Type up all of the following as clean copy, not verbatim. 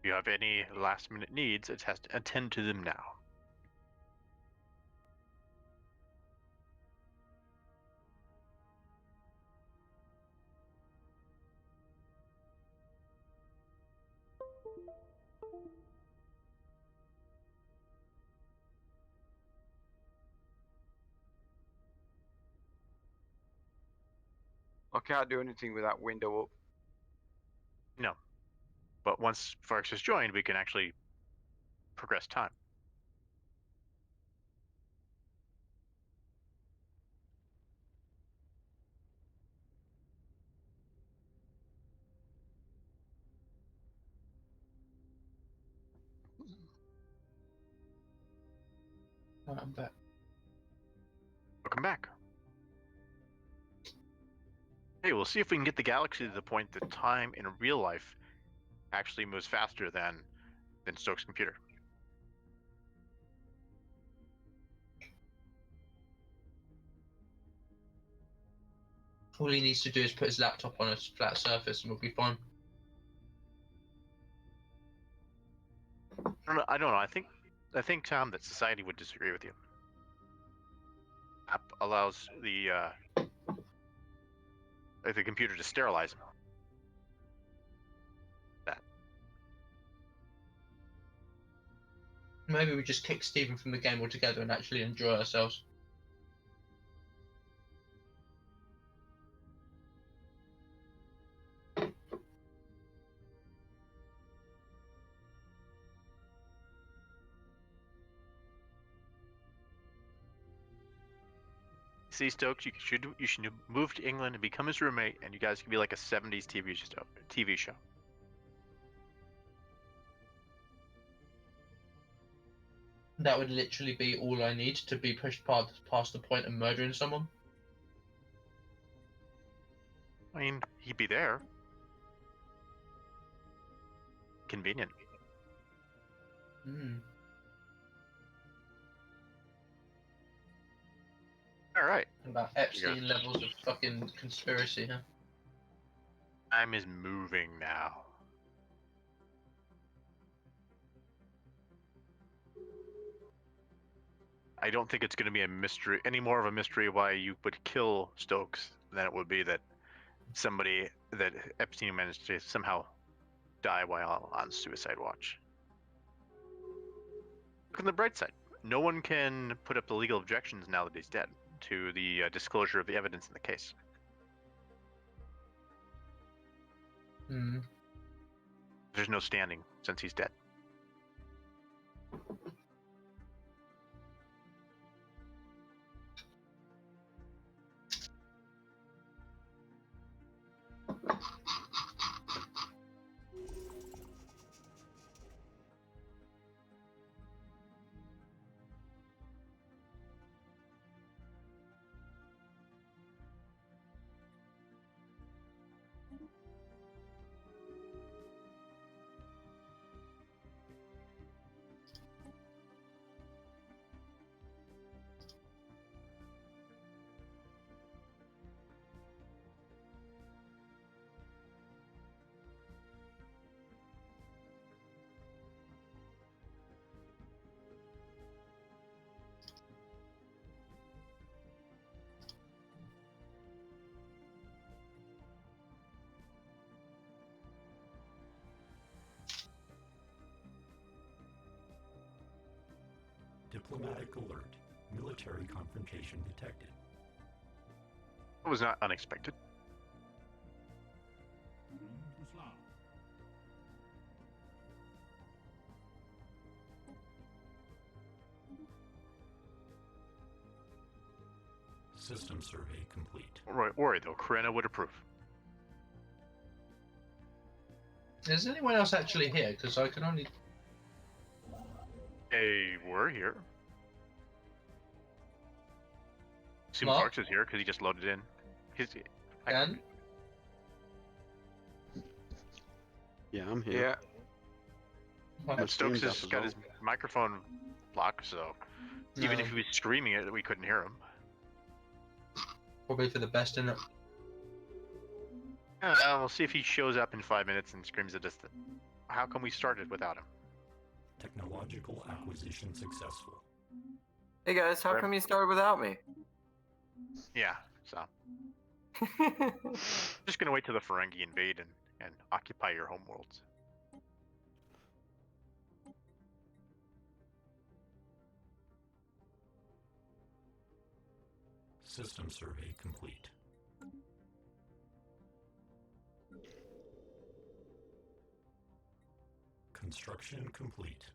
you have any last-minute needs, it has to attend to them now. I can't do anything with that window up. No. But once Farx is joined, we can actually progress time. Right, I'm back. Welcome back. Hey, we'll see if we can get the galaxy to the point that time in real life actually moves faster than Stokes' computer. All he needs to do is put his laptop on a flat surface and we'll be fine. I don't know. I think Tom, that society would disagree with you. App allows the computer to sterilize him. That. Maybe we just kick Stephen from the game altogether and actually enjoy ourselves. See, Stokes, you should move to England and become his roommate, and you guys can be like a '70s TV show. That would literally be all I need to be pushed past the point of murdering someone. I mean, he'd be there. Convenient. Hmm. All right. About Epstein levels of fucking conspiracy, huh? Time is moving now. I don't think it's going to be a mystery, any more of a mystery why you would kill Stokes than it would be that that Epstein managed to somehow die while on suicide watch. Look on the bright side. No one can put up the legal objections now that he's dead to the disclosure of the evidence in the case. Hmm. There's no standing since he's dead. Diplomatic alert. Military confrontation detected. It was not unexpected. System survey complete. Don't worry though, Karina would approve. Is anyone else actually here? Because I can only... Hey, we're here. Assume Mark? Farx is here because he just loaded in. Dan? Yeah, I'm here. Yeah. But Stokes stream's has up as got well. his microphone blocked, so even if he was screaming it, we couldn't hear him. Probably for the best, innit? We'll see if he shows up in 5 minutes and screams at us. How come we started without him? Technological acquisition successful. Hey guys, how Right. come you started without me? Yeah, so just gonna wait till the Ferengi invade and occupy your homeworlds. System survey complete. Construction complete.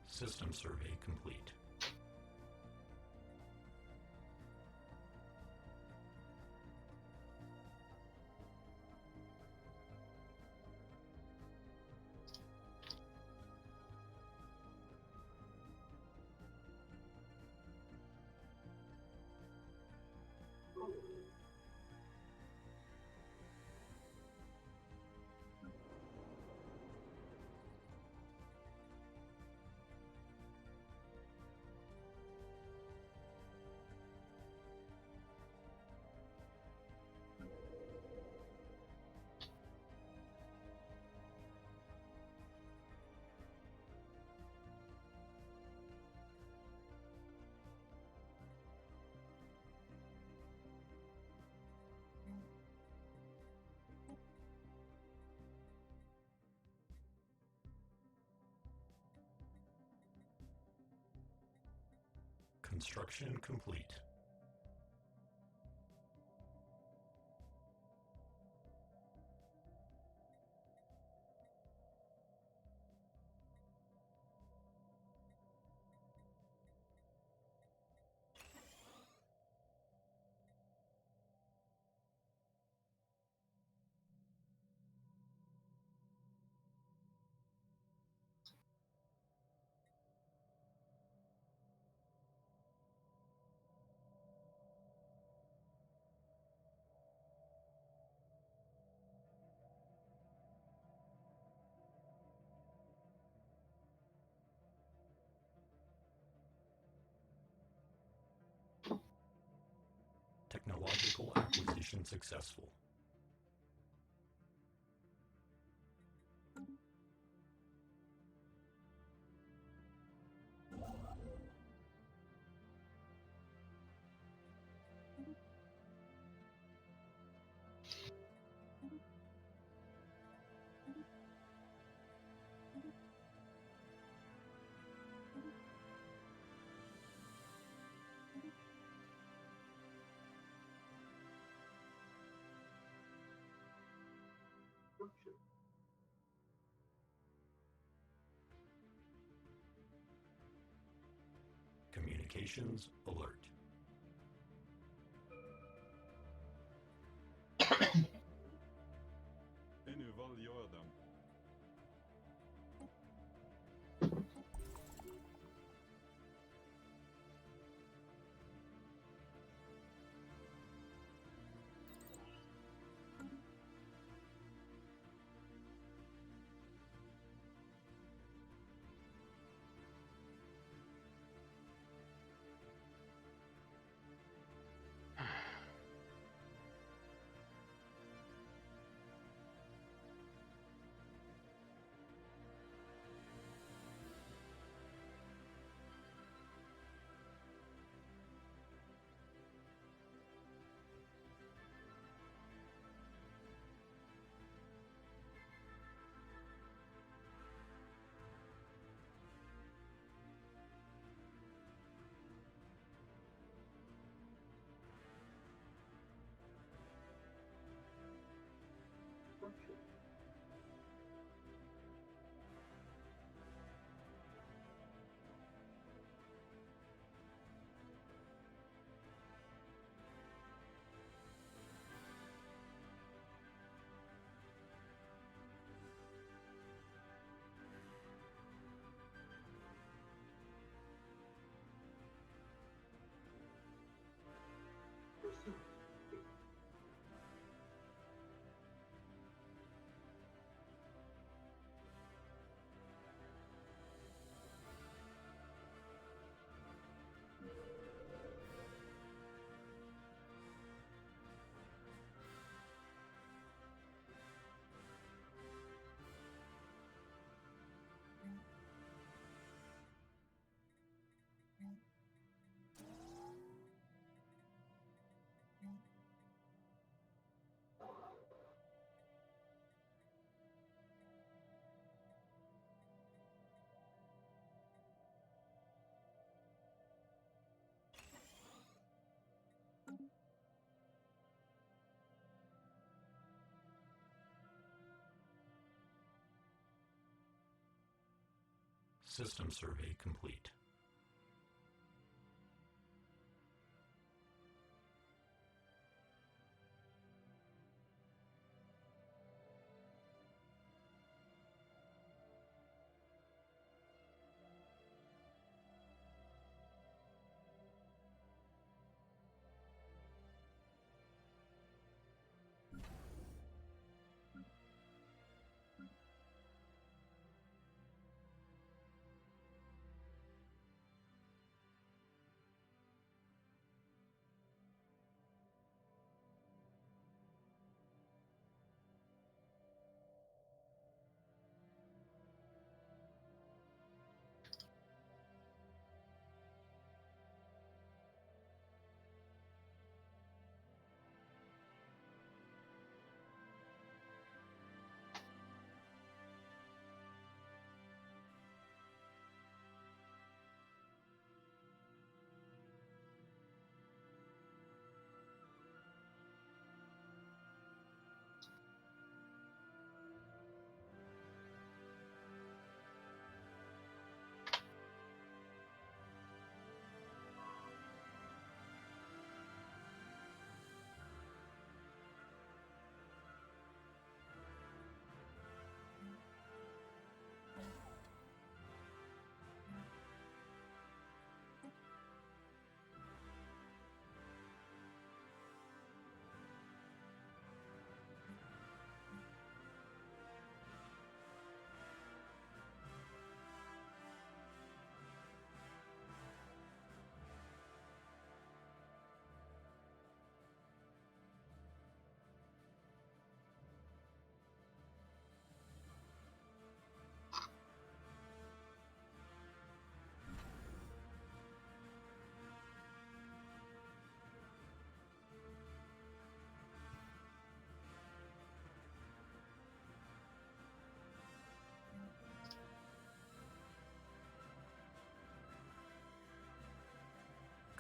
System survey complete. Construction complete. Technological acquisition successful. Communications alert. En nu vad gör de? System survey complete.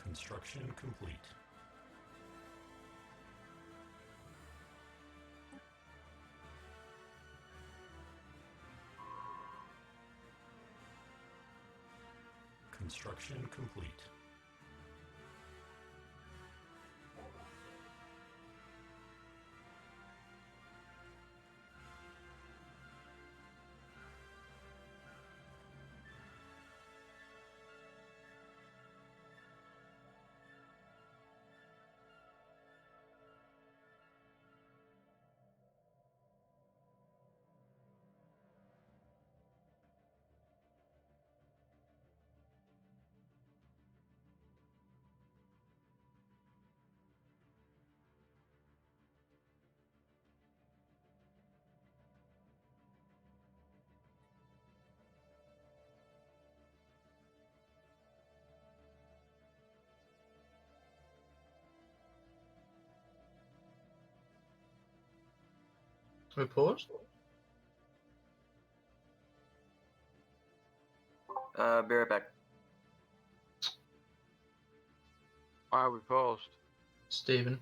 Construction complete. Construction complete. We pause. Be right back. Why are we paused? Stephen.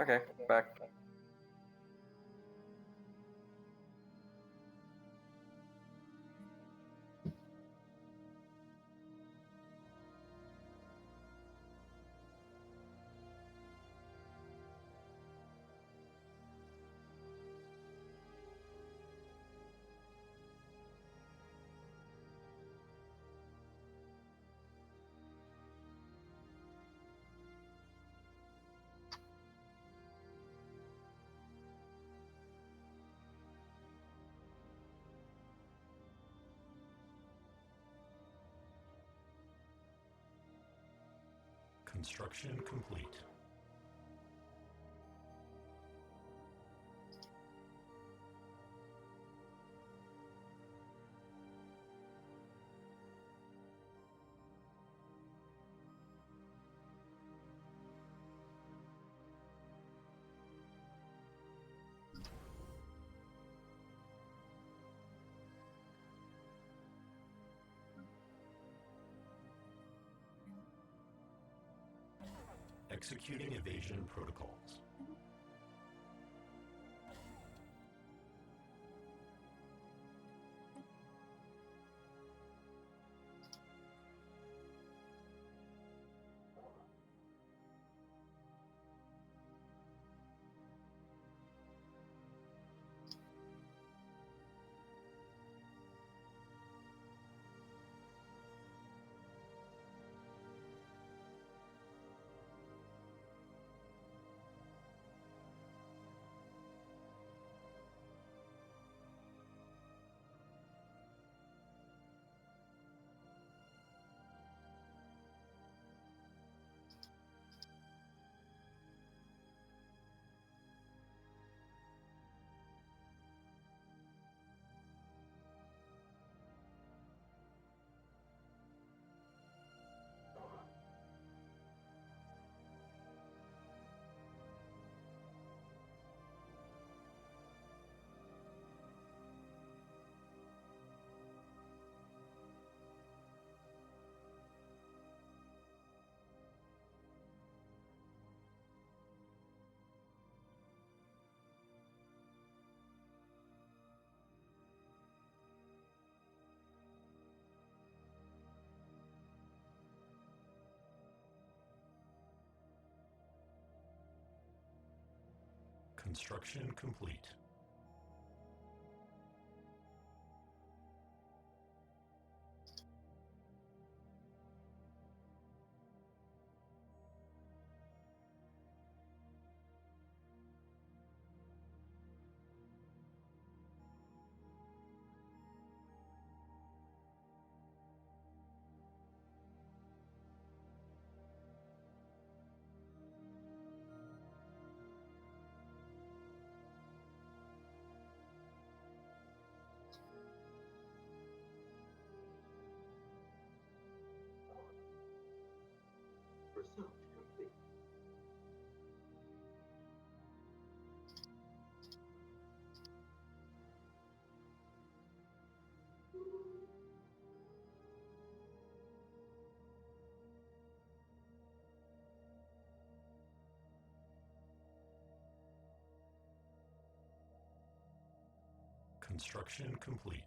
Okay, back. Construction complete. Executing evasion protocols. Construction complete. Construction complete.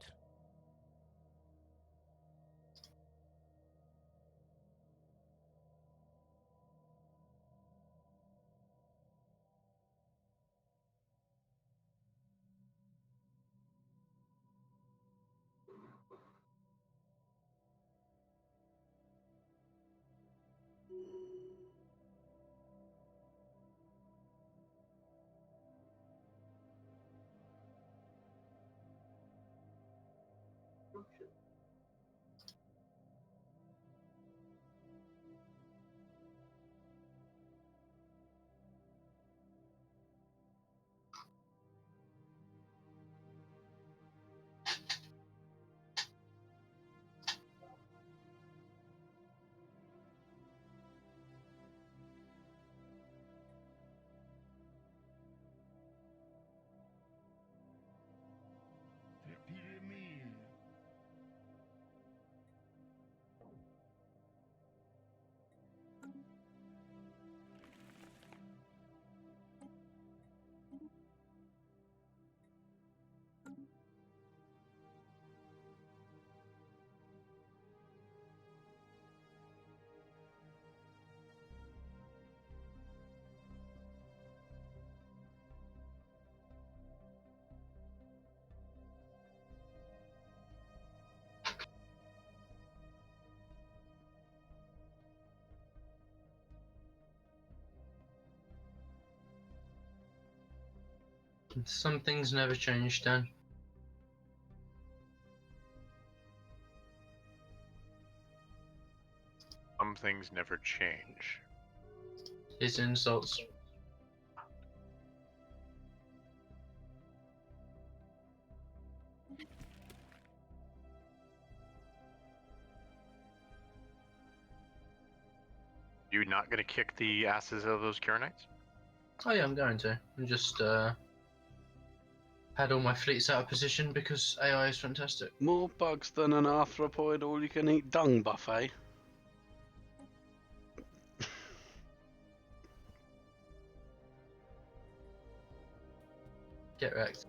Some things never change, Dan. Some things never change. His insults. You not gonna kick the asses of those Kuronites? Oh yeah, I'm going to. I'm just had all my fleets out of position because AI is fantastic. More bugs than an arthropoid all-you-can-eat dung buffet. Get wrecked.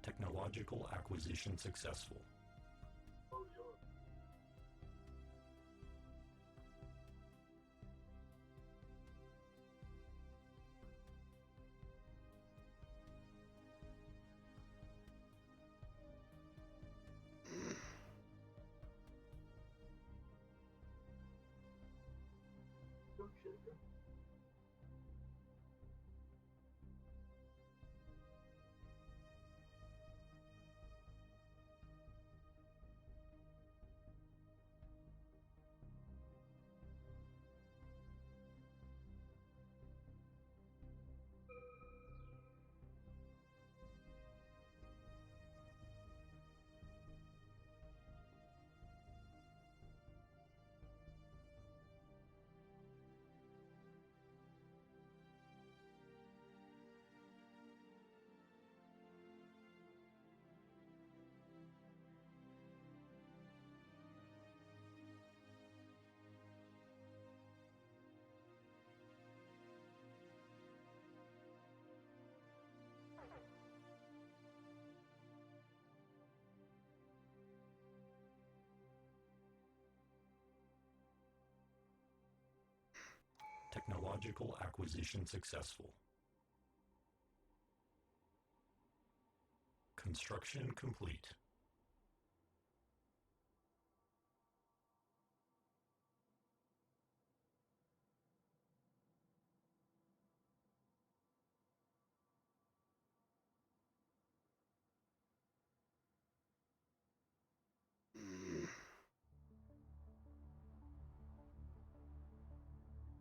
Technological acquisition successful. Technological acquisition successful. Construction complete.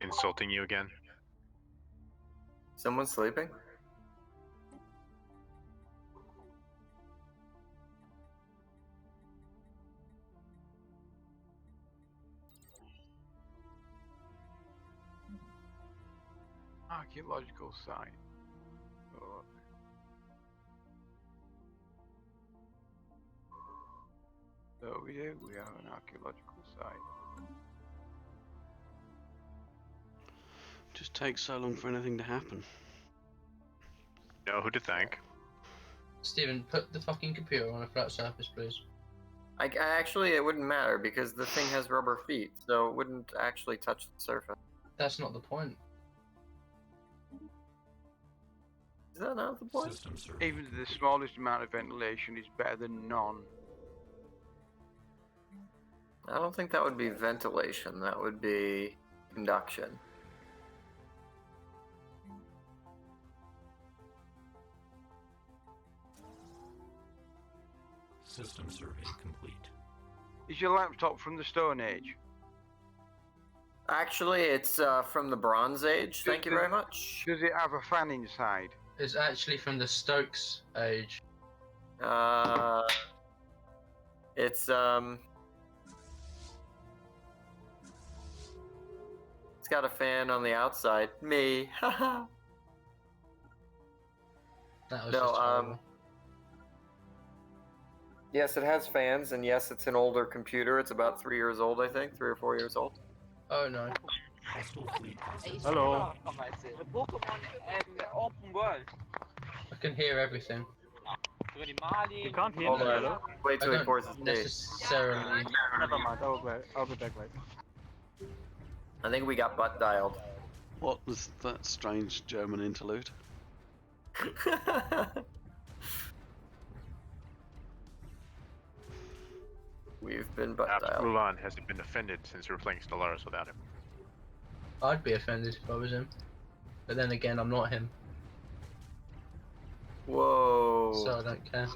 Insulting you again? Someone sleeping? Archaeological site. Oh. So we have an archaeological site. Just takes so long for anything to happen. Know who to thank. Steven, put the fucking computer on a flat surface, please. I actually, it wouldn't matter because the thing has rubber feet, so it wouldn't actually touch the surface. That's not the point. Is that not the point? System survey Even the complete. smallest amount of ventilation is better than none. I don't think that would be ventilation. That would be conduction. System survey complete. Is your laptop from the Stone Age? Actually, it's from the Bronze Age. Thank you very much. Does it have a fan inside? It's actually from the Stokes age. It's it's got a fan on the outside. Me. Haha. That was No, just horrible. Yes, it has fans, and yes, it's an older computer. It's about 3 years old, I think, 3 or 4 years old. Oh no. Hostile fleet presence. Hello. Pokémon Open World. I can hear everything. Sogar die Mali. You can't hear Hold me, on. hello? Wait till I he don't pours his tea. necessarily. Never mind, I'll be back later. I think we got butt dialed. What was that strange German interlude? We've been butt dialed. Mulan hasn't been offended since we were playing Stellaris without him. I'd be offended if I was him. But then again, I'm not him, Whoa. so I don't care.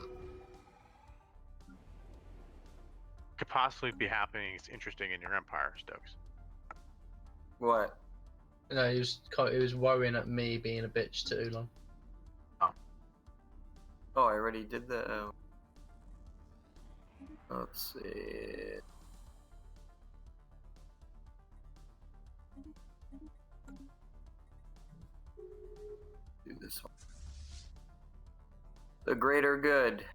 Could possibly be happening. It's interesting in your empire, Stokes. What? No, he was worrying at me being a bitch to Ulan. Oh, I already did that. Oh. Let's see. Do this one. The greater good.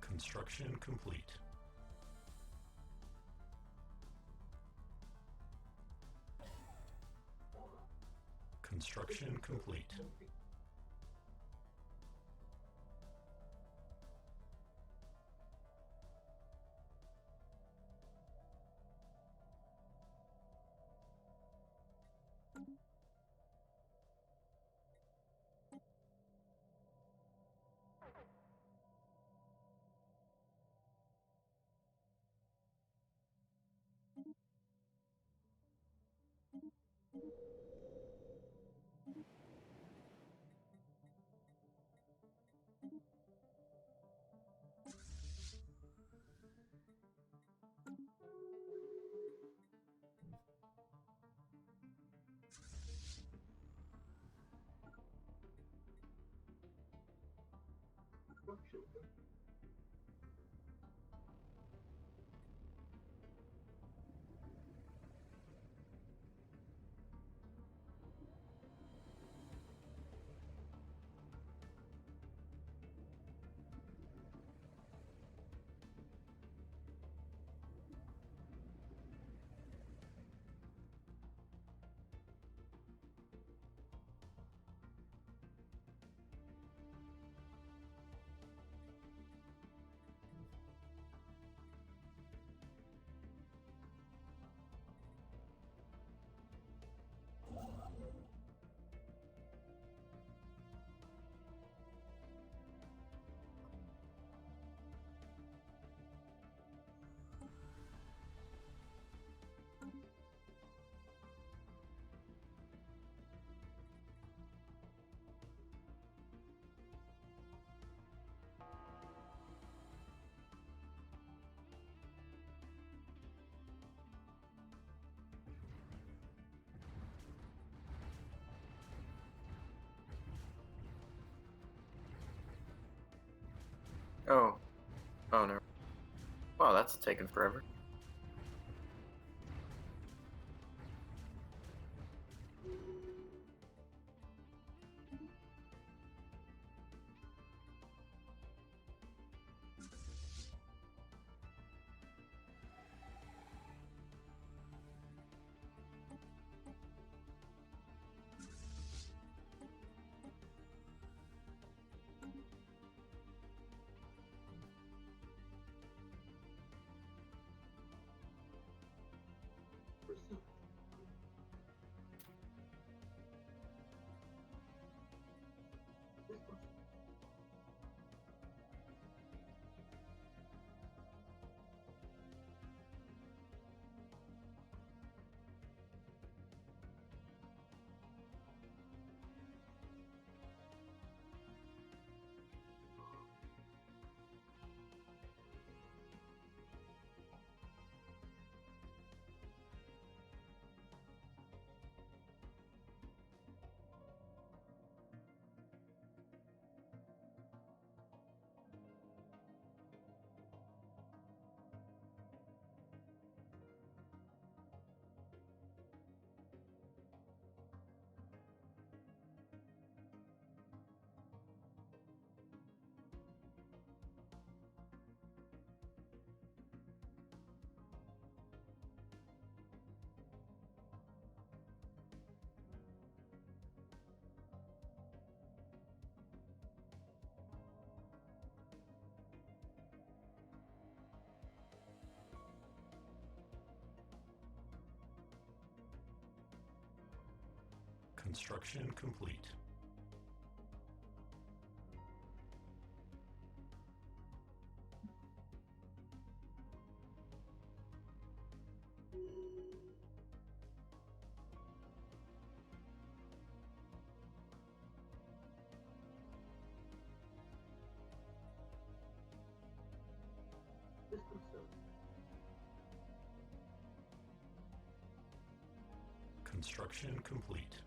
Construction complete. Construction complete. Oh. Oh no. Wow, that's taken forever. Construction complete. Construction complete.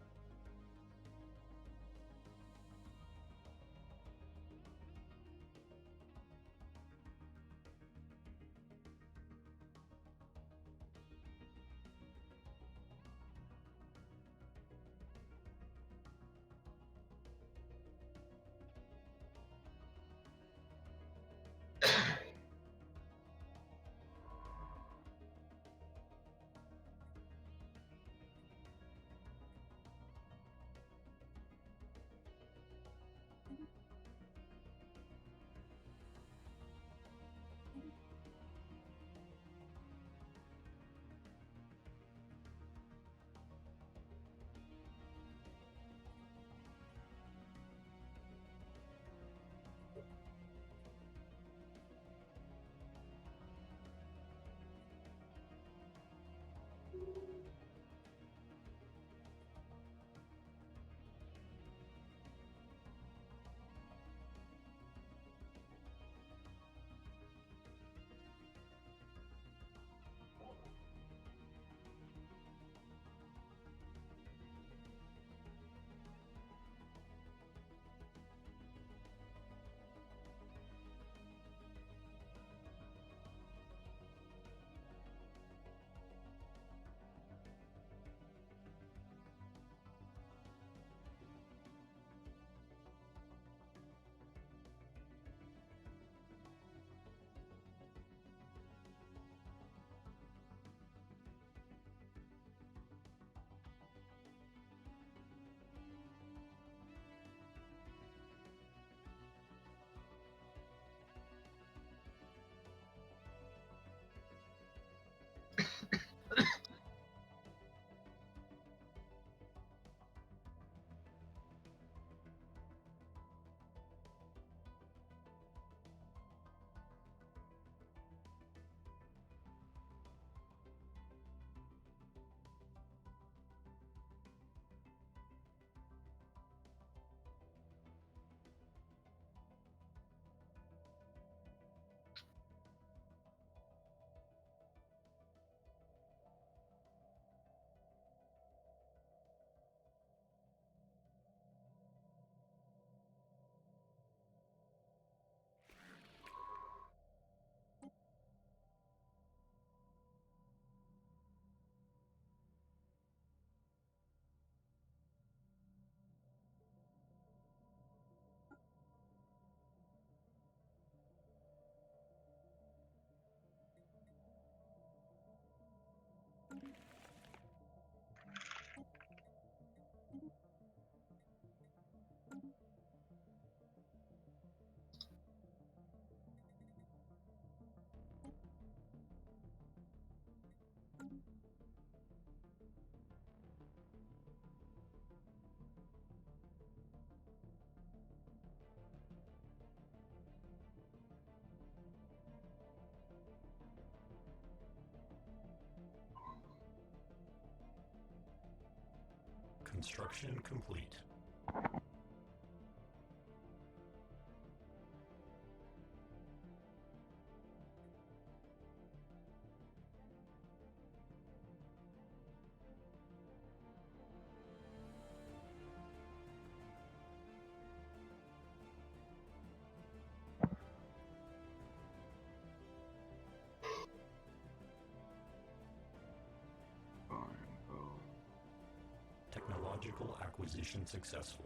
Construction complete. Technological acquisition successful.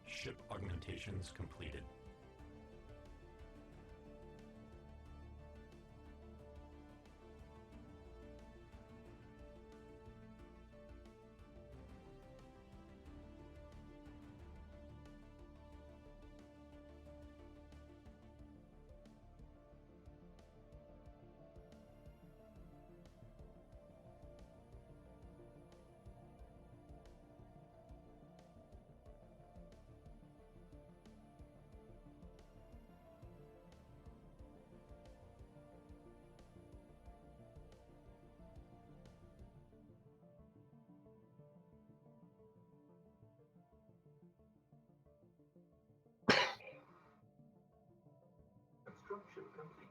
Ship augmentations completed. Construction complete.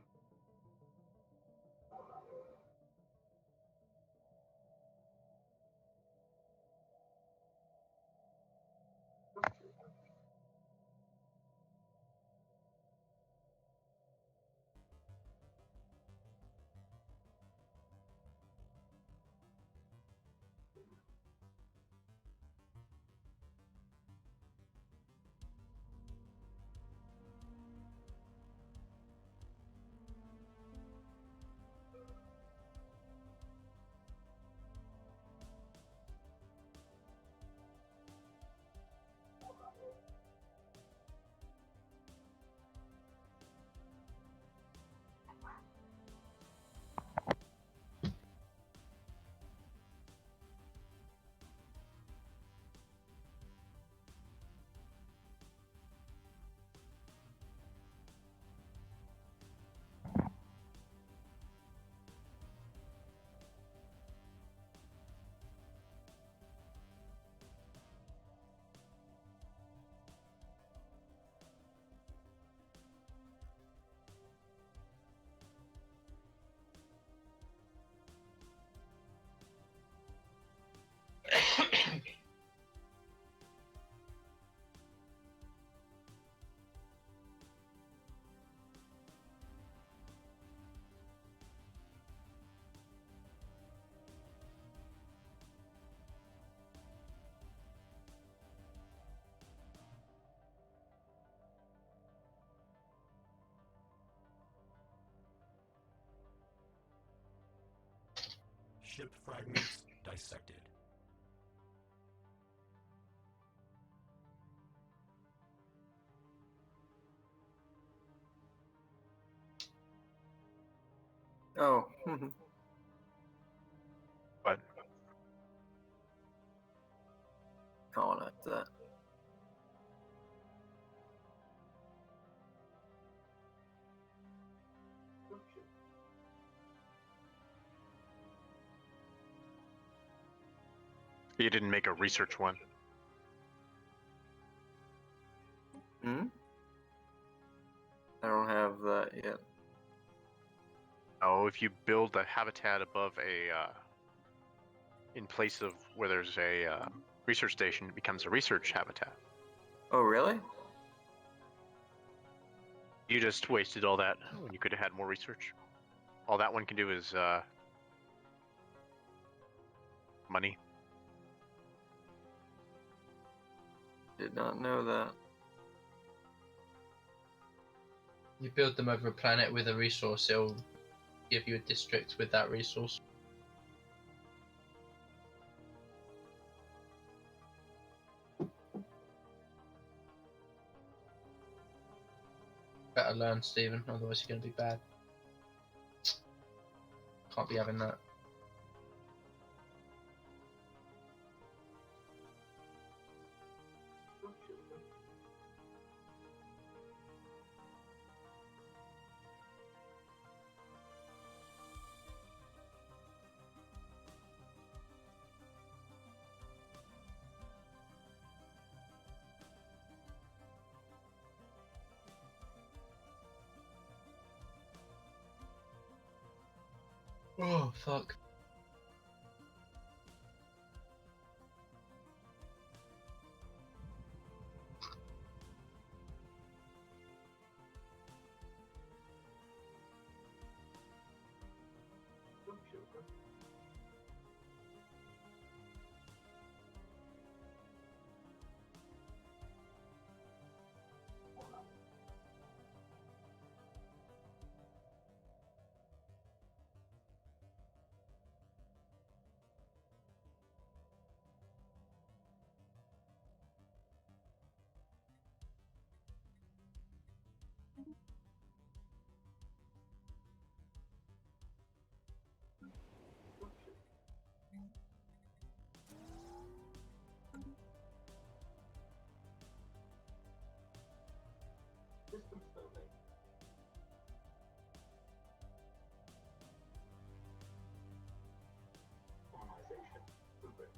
Ship fragments dissected. Oh. But You didn't make a research one. Hmm? I don't have that yet. Oh, if you build a habitat above a, in place of where there's a research station, it becomes a research habitat. Oh, really? You just wasted all that when you could have had more research. All that one can do is money. Did not know that. You build them over a planet with a resource, it'll give you a district with that resource. Better learn, Stephen, otherwise you're going to be bad. Can't be having that. Construction complete. Oh, fuck. Construction complete. Construction. System survey. Colonization progress.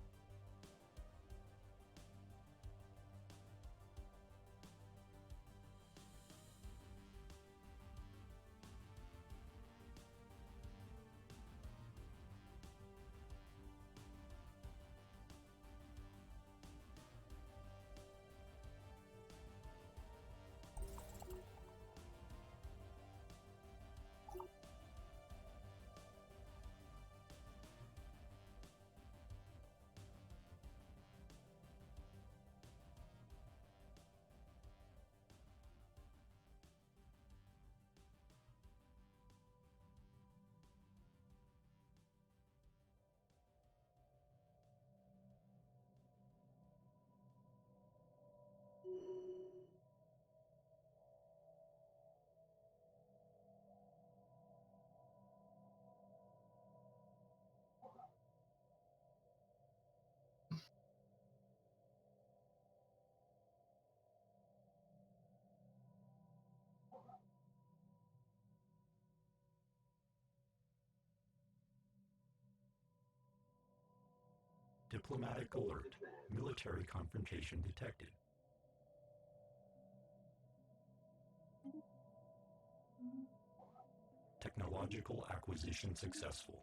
Diplomatic alert. Military confrontation detected. Technological acquisition successful.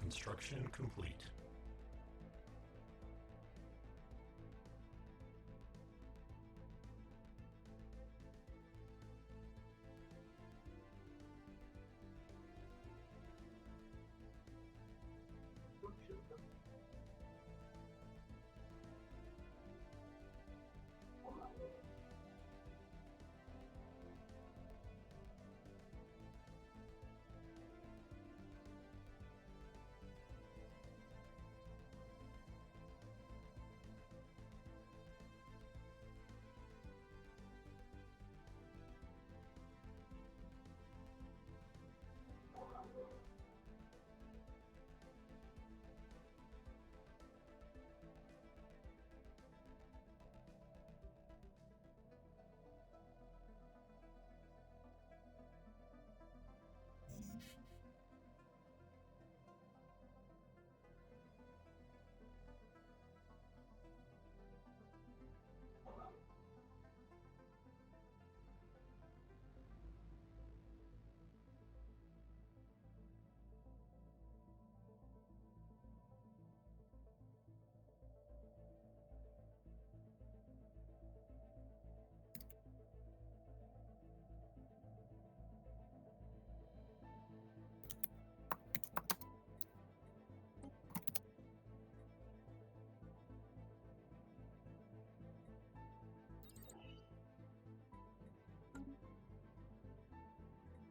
Construction complete.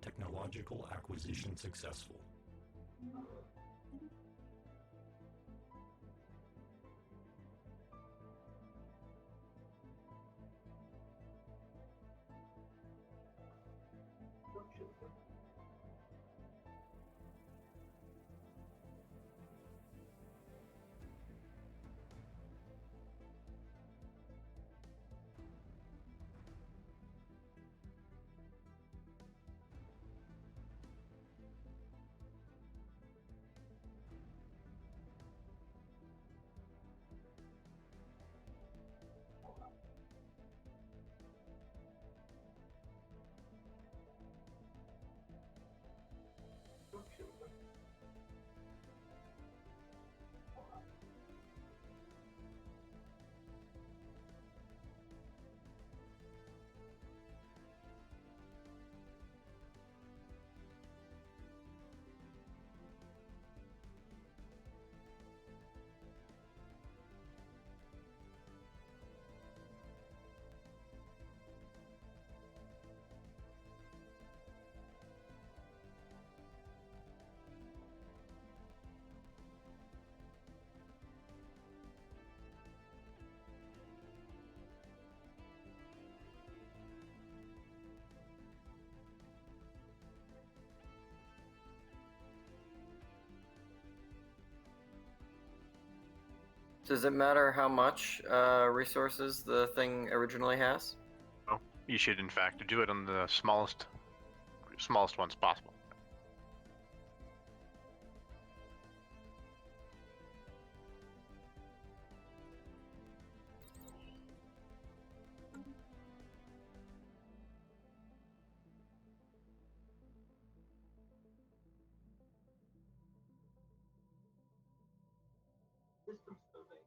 Technological acquisition successful. Does it matter how much resources the thing originally has? Oh, you should in fact do it on the smallest ones possible. Systems building.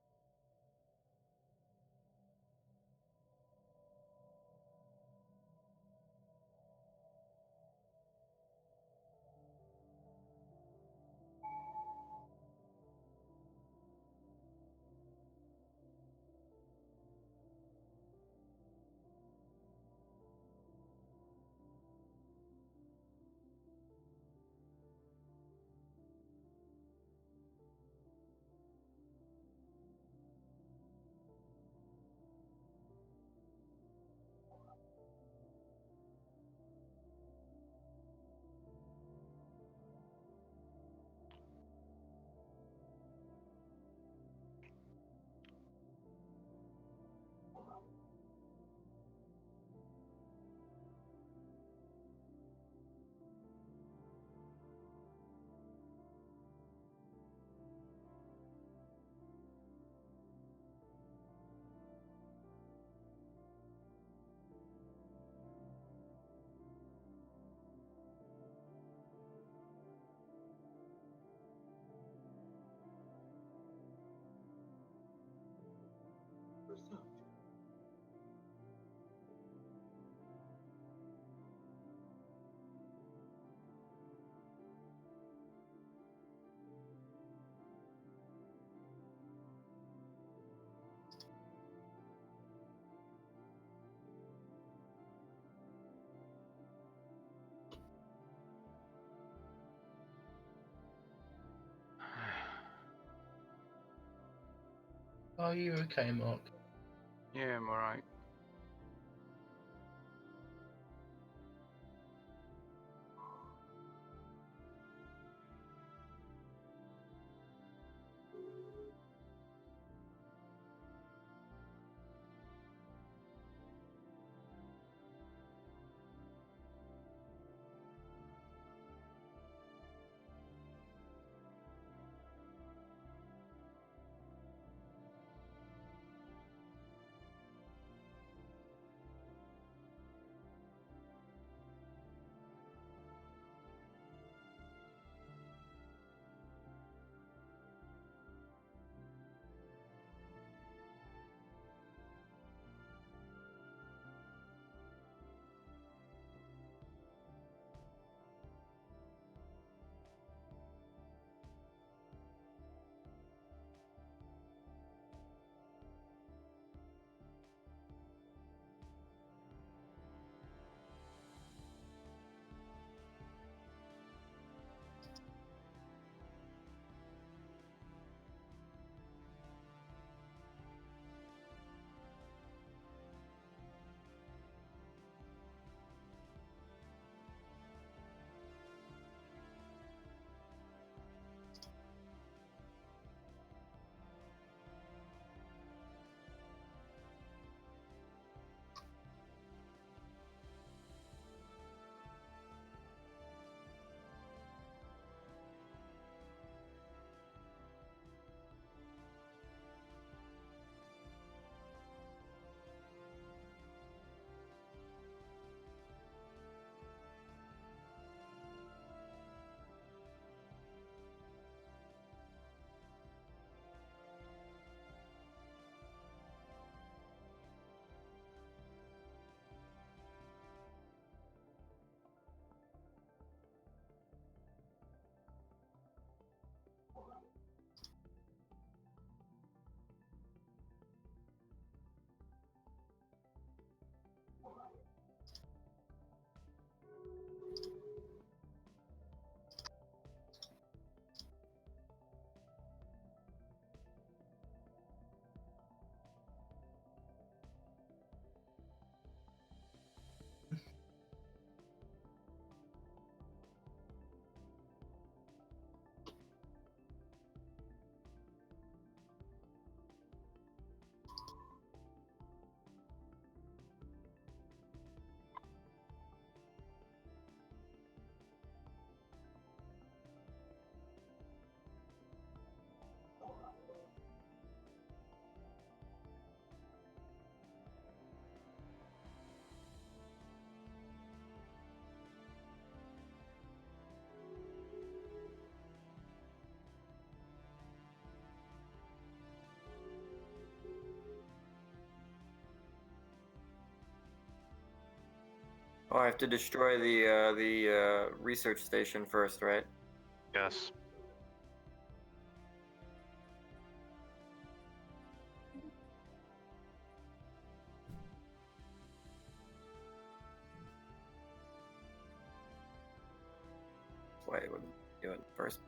Are you okay, Mark? Yeah, I'm alright. Oh, I have to destroy the research station first, right? Yes. That's why I wouldn't do it first.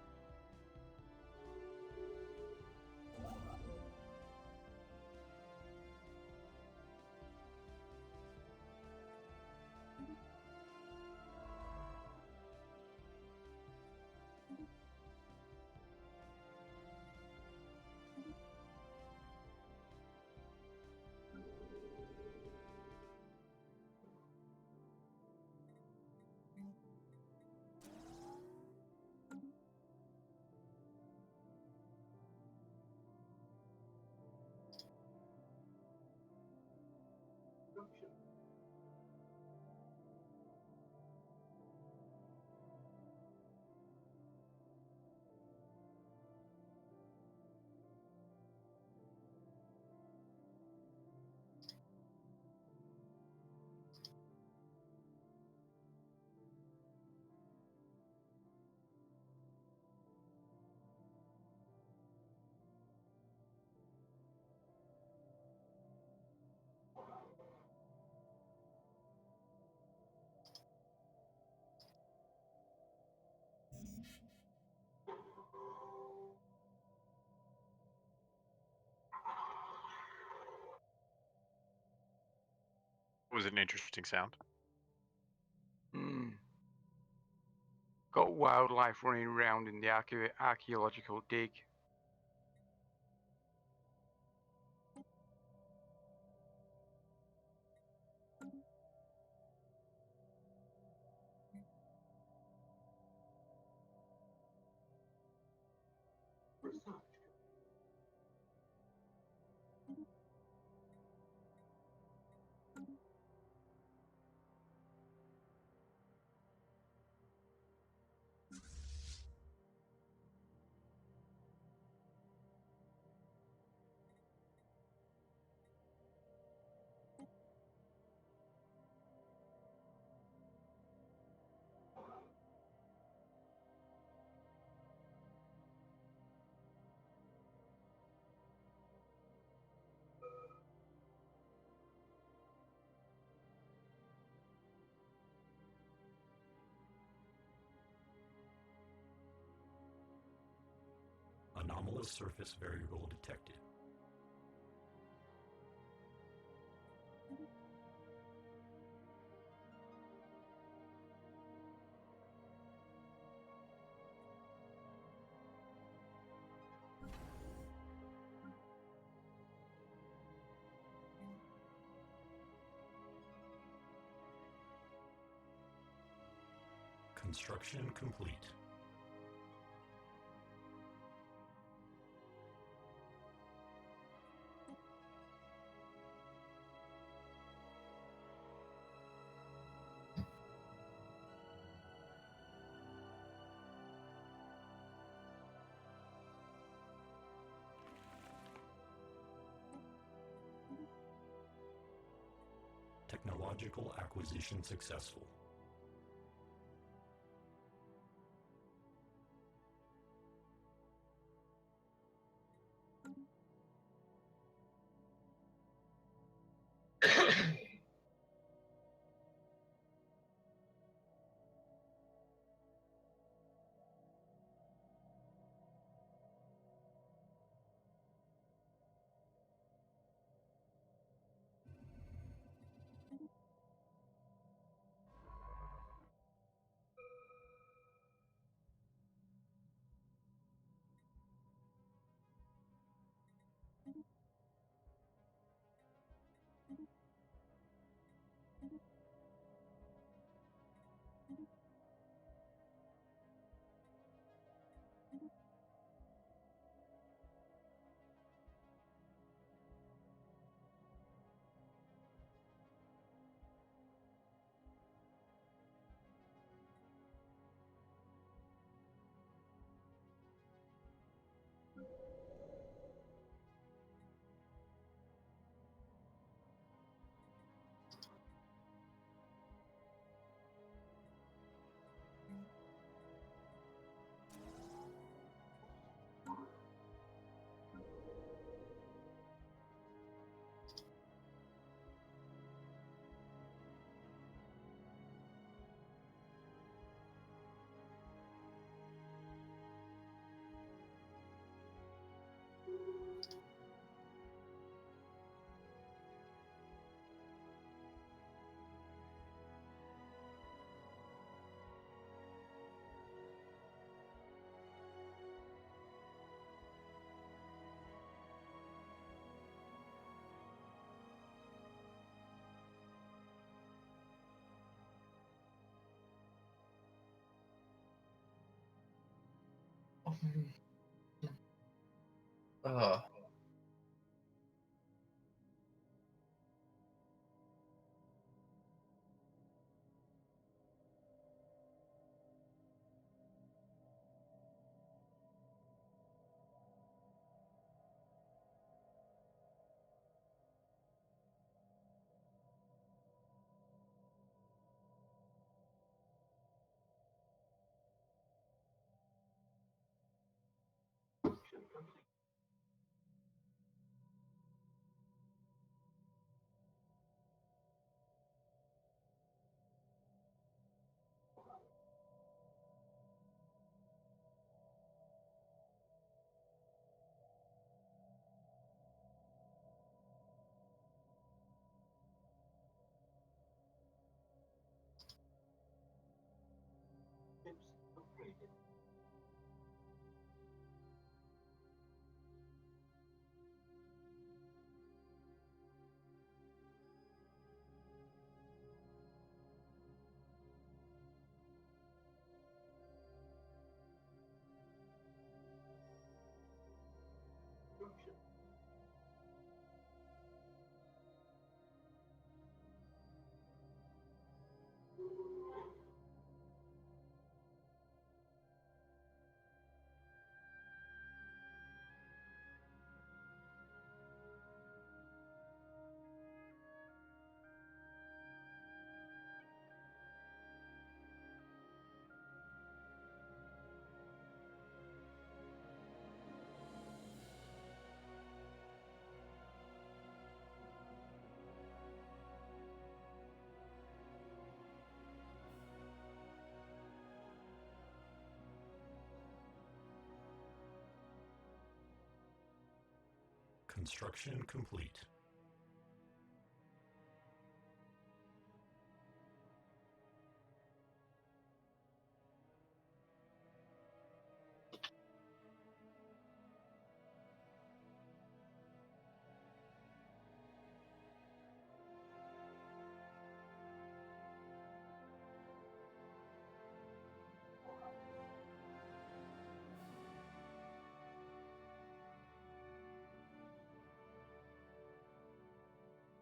Was it an interesting sound? Hmm. Got wildlife running around in the archaeological dig. Research. Anomalous surface variable detected. Construction complete. Technological acquisition successful. Oh. Construction complete.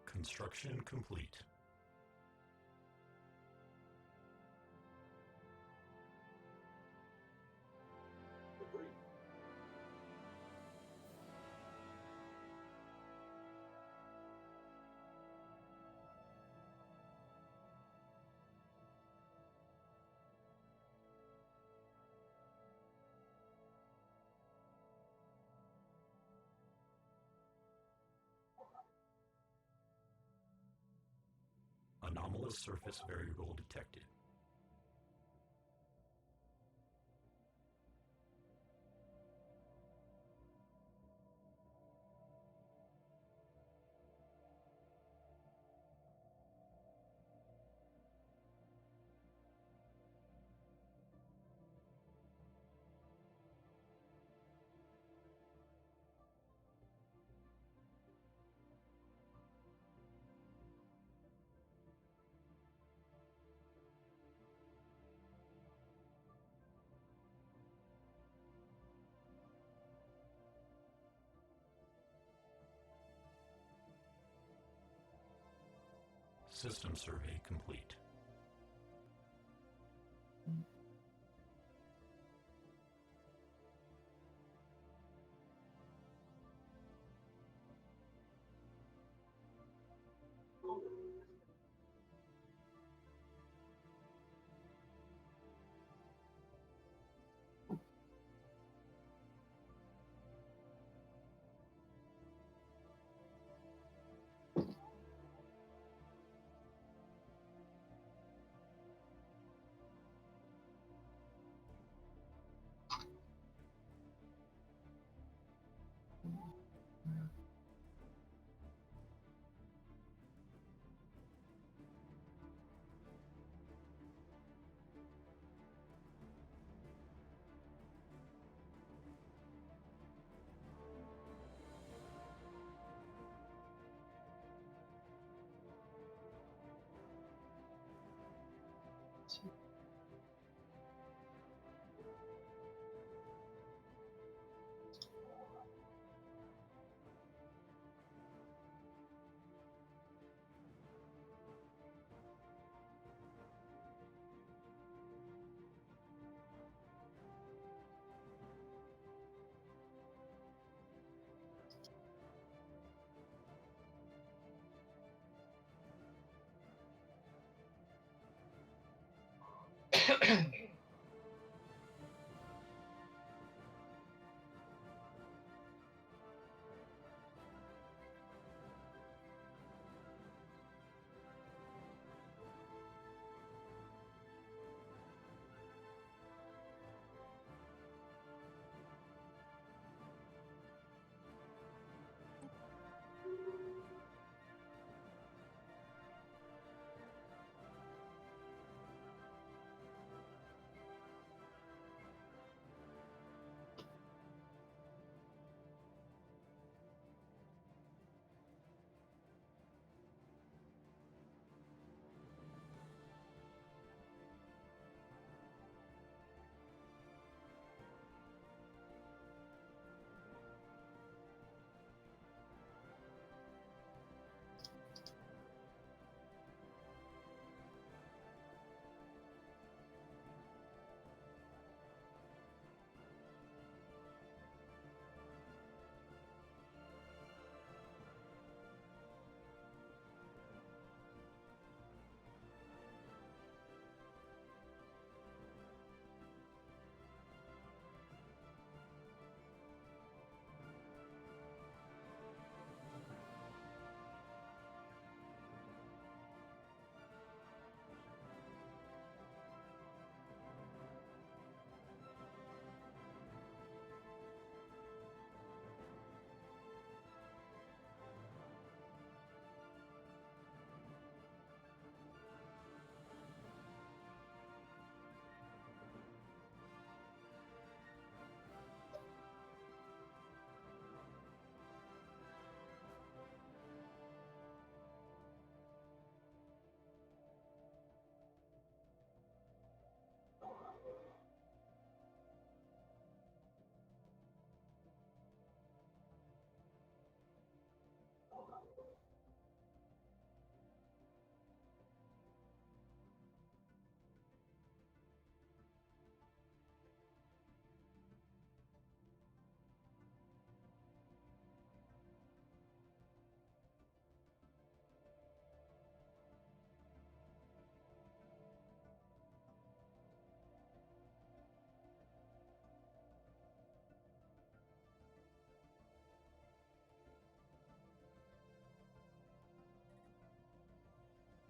Construction complete. Anomalous surface variable detected. System survey complete.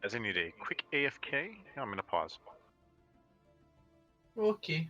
As I need a quick AFK, I'm gonna pause. Okay.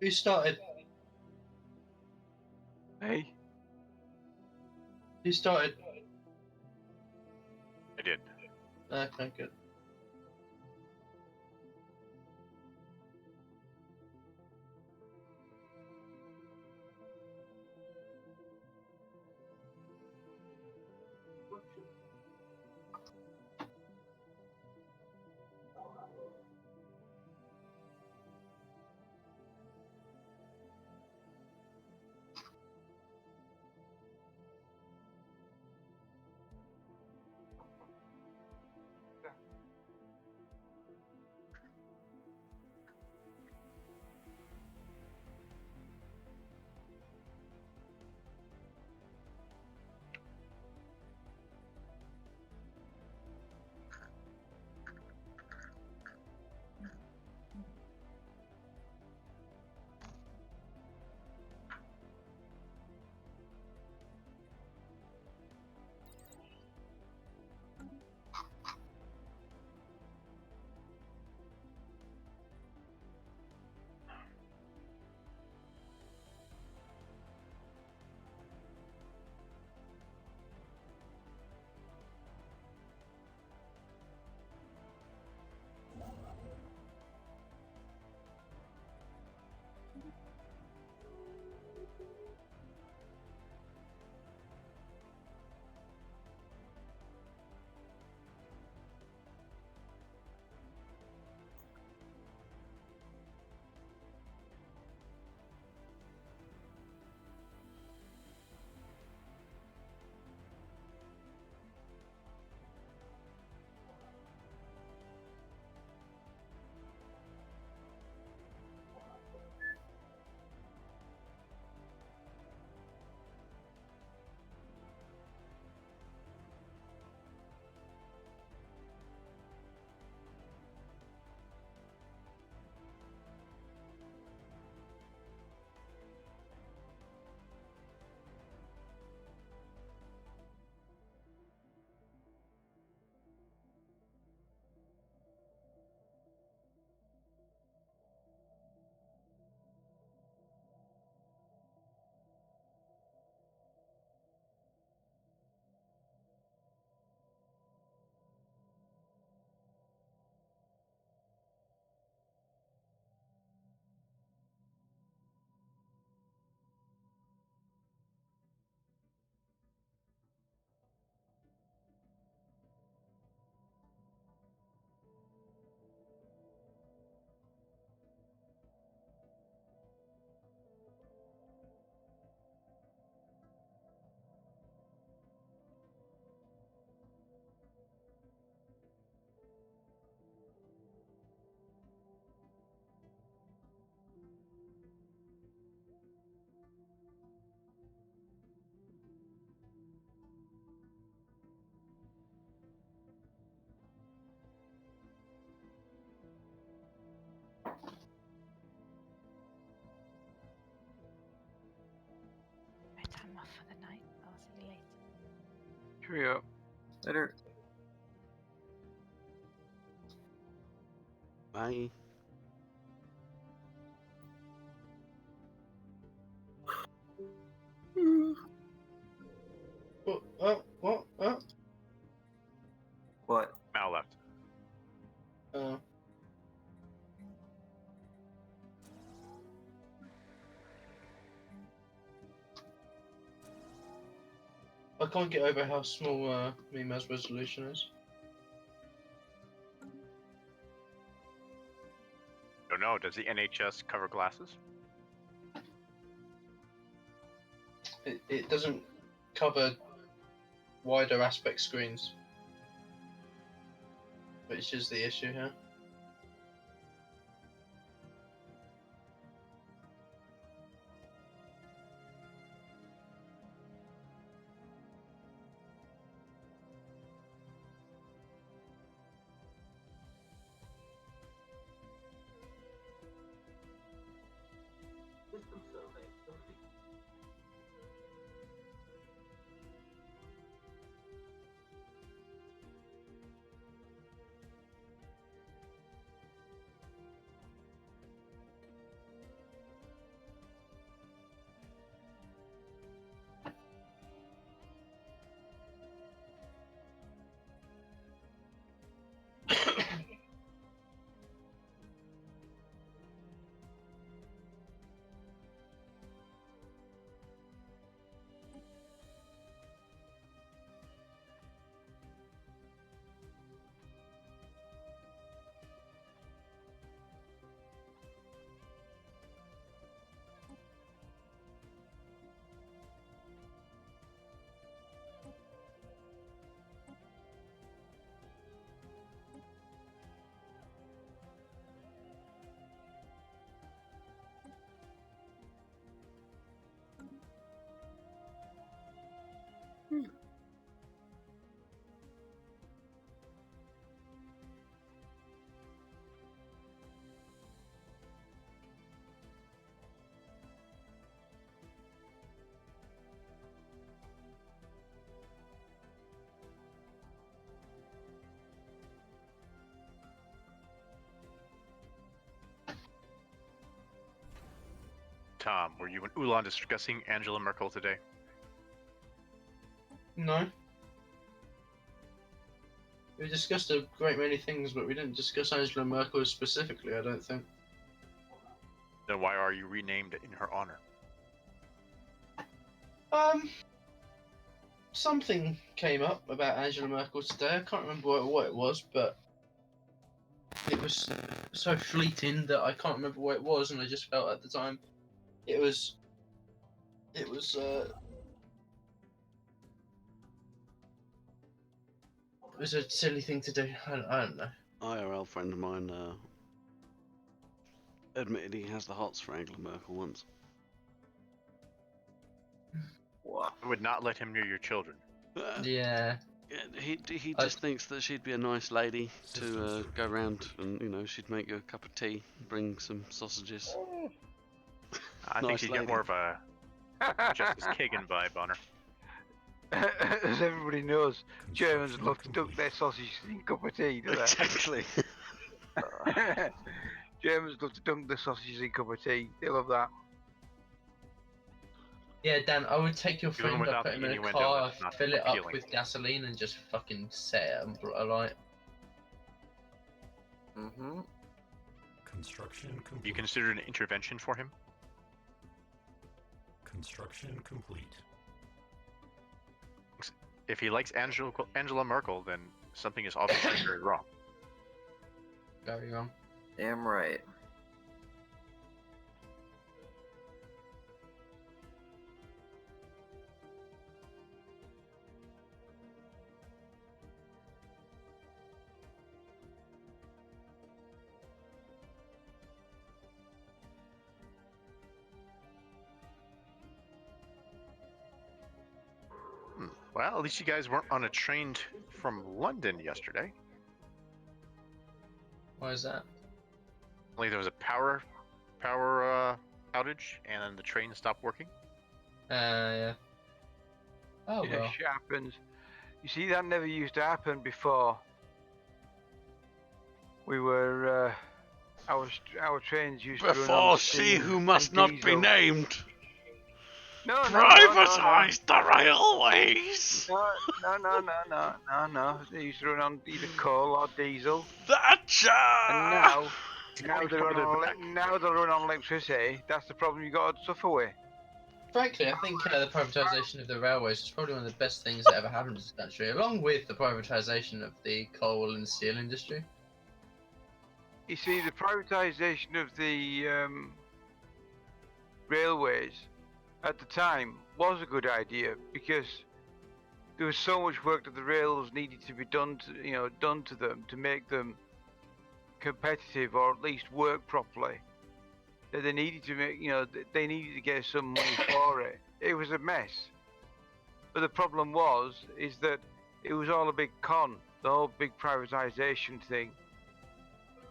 Who started? Hey, Who started? I did. Okay, good. Right, I'm off for the night. I'll see you later. cheerio. Later. Bye. What? What? Mal left. Oh. I can't get over how small Mima's resolution is. Don't know. Does the NHS cover glasses? It doesn't cover wider aspect screens, which is the issue here. System survey complete. Tom, were you and Ulan discussing Angela Merkel today? No. We discussed a great many things, but we didn't discuss Angela Merkel specifically, I don't think. Then why are you renamed in her honor? Something came up about Angela Merkel today. I can't remember what it was, but it was so fleeting that I can't remember what it was, and I just felt at the time it was a silly thing to do. I don't know. IRL friend of mine admitted he has the hots for Angela Merkel once. What? I would not let him near your children. Yeah. He just thinks that she'd be a nice lady to go around and, you know, she'd make you a cup of tea, bring some sausages. I think Nice she'd lady. get more of a Justice Kagan vibe on her. As everybody knows, Germans love to dunk their sausages in a cup of tea, do they? Exactly. Germans love to dunk their sausages in a cup of tea. They love that. Yeah, Dan, I would take your Even friend, without put him the in a innuendo, car, it's not fill it up appealing. with gasoline, and just fucking set it alight. Mm-hmm. Construction complete. You considered an intervention for him? Construction complete. If he likes Angela Merkel, then something is obviously very wrong. Very wrong. Damn right. Well, at least you guys weren't on a train from London yesterday. Why is that? Only there was a power outage, and then the train stopped working. Yeah. Oh Yeah, well. shit happens. You see, that never used to happen before. We were, our trains used to run Before on she steam who must and not be diesel. named No, privatized the railways. No. They used to run on either coal or diesel. Thatcher! And now Getting they run on back. now they run on electricity. That's the problem you got to suffer with. Frankly, I think the privatisation of the railways is probably one of the best things that ever happened to this country, along with the privatisation of the coal and steel industry. You see, the privatisation of the railways at the time was a good idea because there was so much work that the rails needed to be done to them to make them competitive or at least work properly. That they needed to make, they needed to get some money for it. It was a mess. But the problem is that it was all a big con, the whole big privatization thing.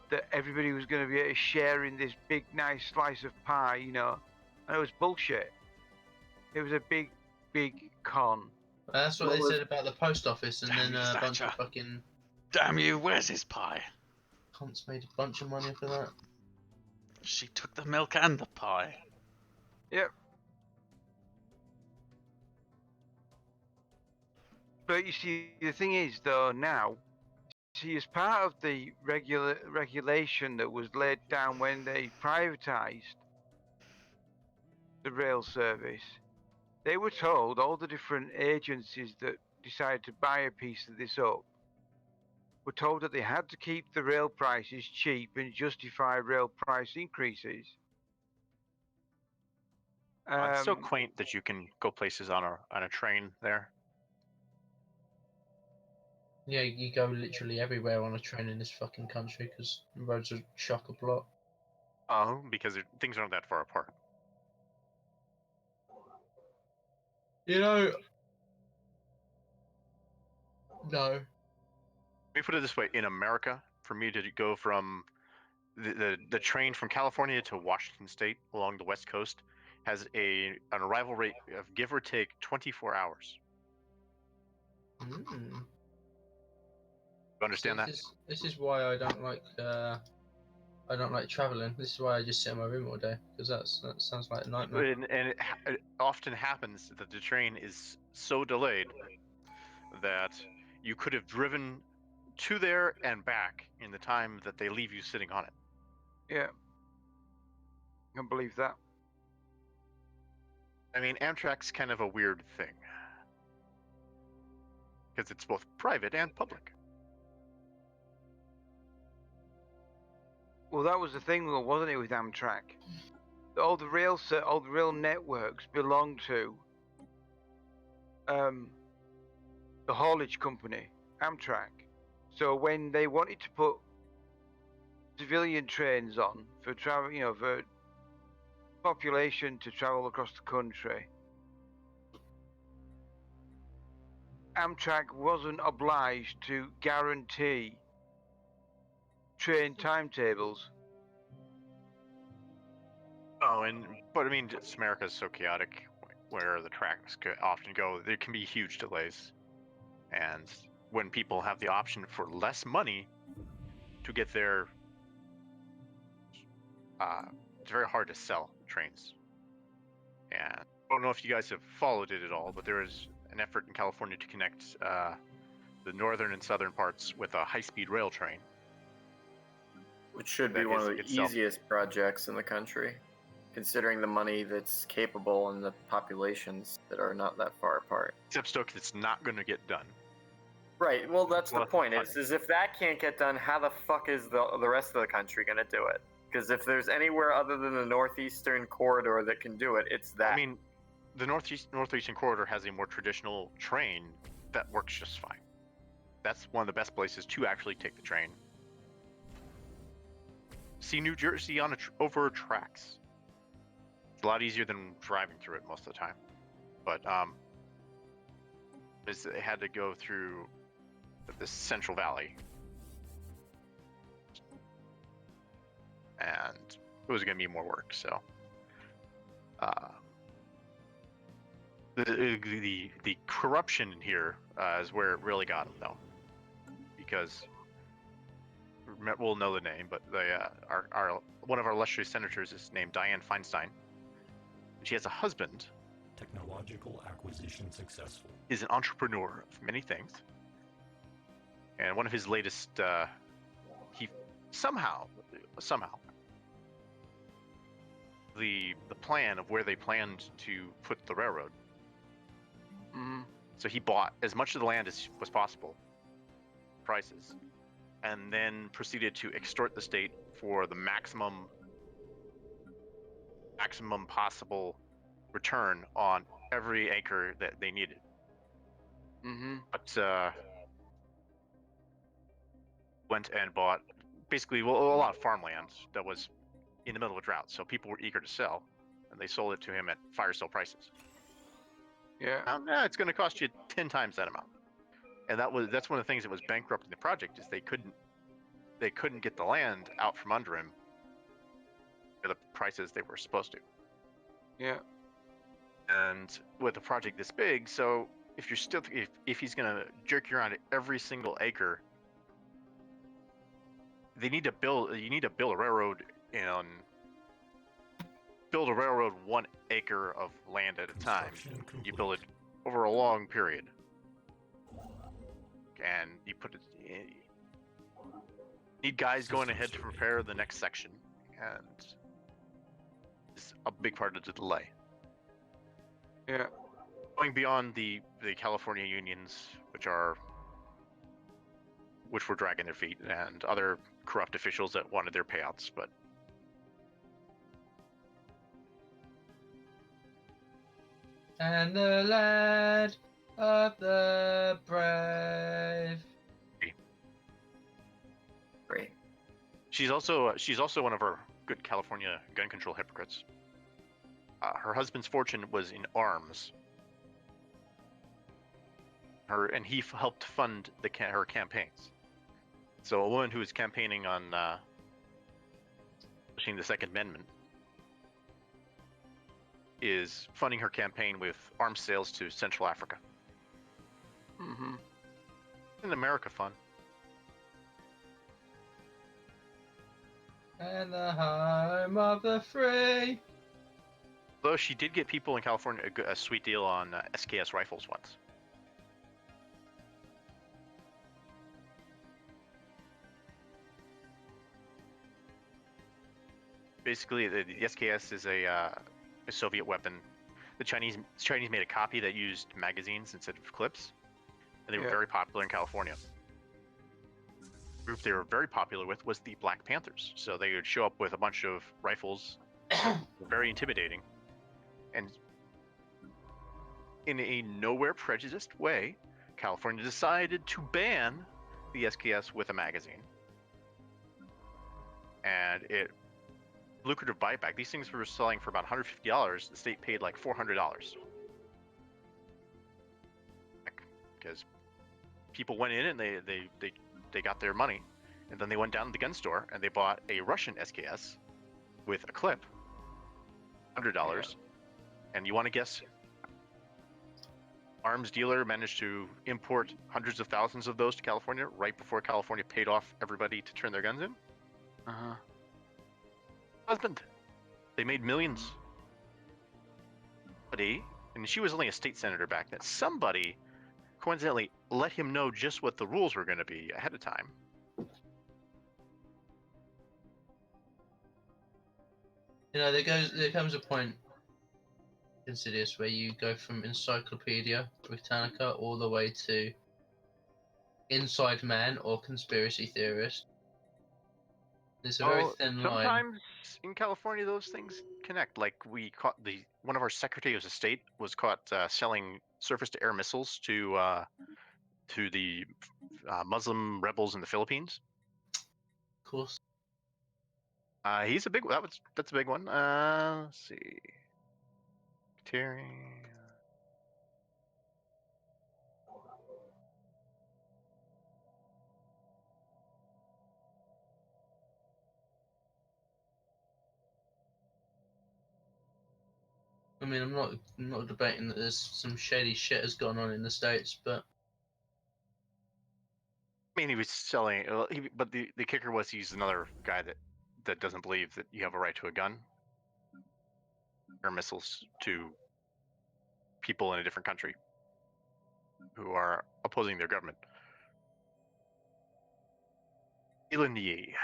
That everybody was going to be able to share in this big, nice slice of pie, and it was bullshit. It was a big, big con. That's what they said about the post office, and Damn then you, a bunch of Thatcher. fucking Damn you, where's his pie? cunts made a bunch of money for that. She took the milk and the pie. Yep. But you see, the thing is, though, now, see, as part of the regulation that was laid down when they privatized the rail service, they were told, all the different agencies that decided to buy a piece of this up, were told that they had to keep the rail prices cheap and justify rail price increases. It's so quaint that you can go places on a train there. Yeah, you go literally everywhere on a train in this fucking country because the roads are chock-a-block. Oh, because things aren't that far apart. No. Let me put it this way: in America, for me to go from the train from California to Washington State along the West Coast has an arrival rate of give or take 24 hours. Mm. You understand that? This is why I don't like I don't like traveling. This is why I just sit in my room all day, because that sounds like a nightmare. And it often happens that the train is so delayed that you could have driven to there and back in the time that they leave you sitting on it. Yeah. I can believe that. I mean, Amtrak's kind of a weird thing because it's both private and public. Well, that was the thing, though, wasn't it, with Amtrak? All the rail networks belong to the haulage company, Amtrak. So when they wanted to put civilian trains on for travel, for population to travel across the country, Amtrak wasn't obliged to guarantee train timetables. Oh, but I mean, just America's so chaotic where the tracks often go. There can be huge delays, and when people have the option for less money to get there, it's very hard to sell trains. And I don't know if you guys have followed it at all, but there is an effort in California to connect the northern and southern parts with a high-speed rail train. Which should be That one of is the itself. easiest projects in the country, considering the money that's capable and the populations that are not that far apart. Except Stoke, it's not going to get done. Right, well, that's the Well, point. fine. Is if that can't get done, how the fuck is the rest of the country going to do it? Because if there's anywhere other than the northeastern corridor that can do it, it's that. I mean, the northeastern corridor has a more traditional train that works just fine. That's one of the best places to actually take the train. See New Jersey on over tracks. It's a lot easier than driving through it most of the time. But it had to go through the Central Valley, and it was going to be more work. So the corruption in here is where it really got them, though, because we'll know the name, but our one of our illustrious senators is named Dianne Feinstein. She has a husband. Technological acquisition successful. Is an entrepreneur of many things, and one of his latest, he somehow, the plan of where they planned to put the railroad. Mm-hmm. So he bought as much of the land as was possible, prices, and then proceeded to extort the state for the maximum possible return on every acre that they needed. Mm-hmm. But went and bought basically a lot of farmland that was in the middle of a drought, so people were eager to sell, and they sold it to him at fire sale prices. Yeah. It's going to cost you 10 times that amount, and that's one of the things that was bankrupting the project, is they couldn't get the land out from under him for the prices they were supposed to. Yeah. And with a project this big, so if he's going to jerk you around at every single acre, you need to build a railroad build a railroad 1 acre of land at a time. You build it over a long period, and you need guys going ahead to prepare the next section, and it's a big part of the delay. Yeah. Going beyond the California unions, which were dragging their feet, and other corrupt officials that wanted their payouts, but And the land of the brave. Great. she's also one of our good California gun control hypocrites. Her husband's fortune was in arms. And he helped fund her campaigns. So a woman who was campaigning on pushing the Second Amendment is funding her campaign with arms sales to Central Africa. Mm-hmm. In America, fun. And the home of the free. Though she did get people in California a sweet deal on SKS rifles once. Basically, the SKS is a Soviet weapon. The Chinese made a copy that used magazines instead of clips, and they were very popular in California. The group they were very popular with was the Black Panthers. So they would show up with a bunch of rifles, very intimidating, and in a nowhere prejudiced way, California decided to ban the SKS with a magazine, and it lucrative buyback. These things were selling for about $150. The state paid like $400 because people went in and they got their money, and then they went down to the gun store and they bought a Russian SKS with a clip, $100. And you want to guess? Arms dealer managed to import hundreds of thousands of those to California right before California paid off everybody to turn their guns in. Husband. They made millions. And she was only a state senator back then. Somebody coincidentally let him know just what the rules were going to be ahead of time. You know, there comes a point in Insidious where you go from Encyclopedia Britannica all the way to Inside Man or Conspiracy Theorist. There's a very thin line. Sometimes in California, those things connect. Like we caught one of our secretaries of state was caught selling surface-to-air missiles to the Muslim rebels in the Philippines. Of course. He's a big. That's a big one. Let's see. Terry. I mean, I'm not debating that there's some shady shit has gone on in the States, but I mean, he was selling. But the kicker was he's another guy that doesn't believe that you have a right to a gun or missiles to people in a different country who are opposing their government. Hyel Yeh.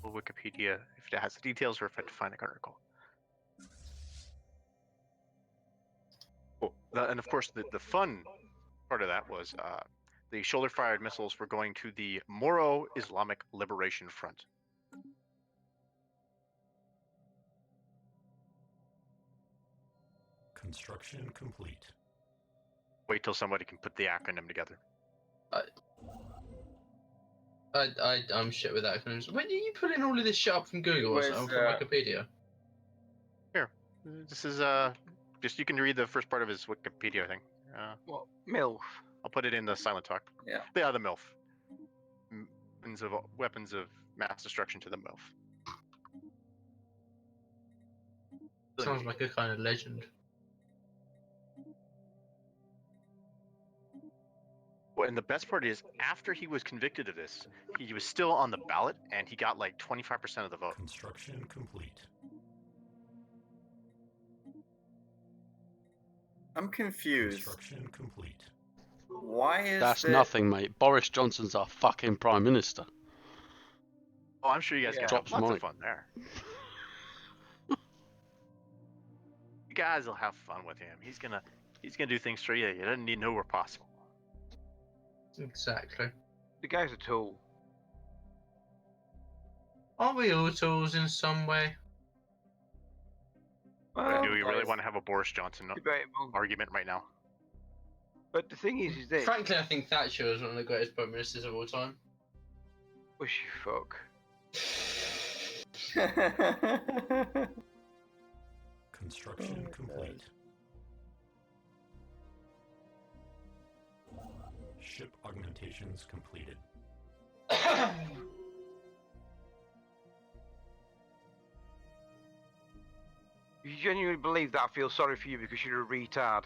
Wikipedia, if it has the details, or if I have to find the article. Cool. And of course, the fun part of that was the shoulder-fired missiles were going to the Moro Islamic Liberation Front. Construction complete. Wait till somebody can put the acronym together. I'm shit with acronyms. When are you pulling all of this shit up from Google or something, from Wikipedia? Here, this is just you can read the first part of his Wikipedia thing. What? MILF. I'll put it in the silent talk. Yeah. Yeah, the MILF. Weapons of mass destruction to the MILF. Sounds like a kind of legend. Well, and the best part is, after he was convicted of this, he was still on the ballot, and he got like 25% of the vote. Construction complete. I'm confused. Construction complete. Why is That's it... nothing, mate. Boris Johnson's our fucking prime minister. Oh, I'm sure you guys can have Drops lots mine. of fun there. You guys will have fun with him. He's gonna do things for you. You don't need to know where possible. Exactly. The guy's a tool. Aren't we all tools in some way? Well, Do we really want to have a Boris Johnson debatable. argument right now? But the thing is this. Frankly, I think Thatcher is one of the greatest prime ministers of all time. Wish you fuck. Construction complete. Ship augmentations completed. If you genuinely believe that, I feel sorry for you because you're a retard.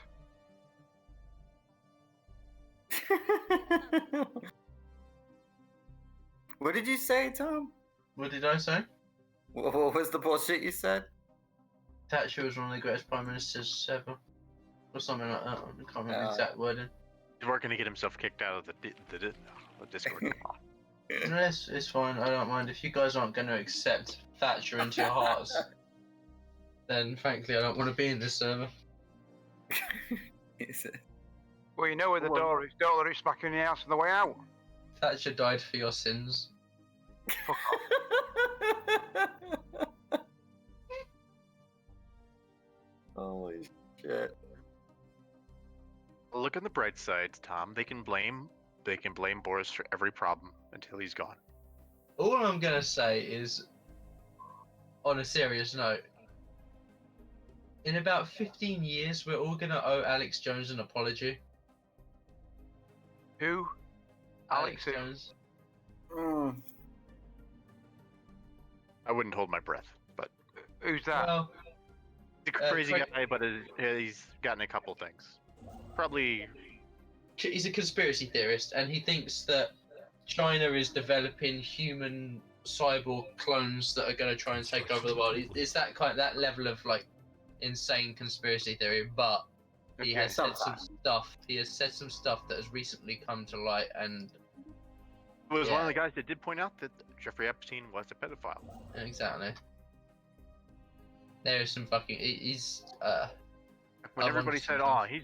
What did you say, Tom? What did I say? What was the bullshit you said? Thatcher was one of the greatest prime ministers ever, or something like that. I can't remember the exact wording. He's working to get himself kicked out of the Discord. Yes, it's fine. I don't mind. If you guys aren't going to accept Thatcher into your hearts, then frankly, I don't want to be in this server. Well, you know where the door is. Don't let it smack you in the house on the way out. Thatcher died for your sins. Fuck off. Holy shit. Look on the bright side, Tom. They can blame Boris for every problem until he's gone. All I'm going to say is, on a serious note, in about 15 years, we're all going to owe Alex Jones an apology. Who? Alex Jones. I wouldn't hold my breath, but Who's that? Well, he's a crazy guy, but he's gotten a couple things. Probably. He's a conspiracy theorist, and he thinks that China is developing human cyborg clones that are going to try and take over the world. It's that level of like insane conspiracy theory, but he has said some stuff. He has said some stuff that has recently come to light, and It was one of the guys that did point out that Jeffrey Epstein was a pedophile. Exactly. There is some fucking. He's. When everybody said, "Oh, he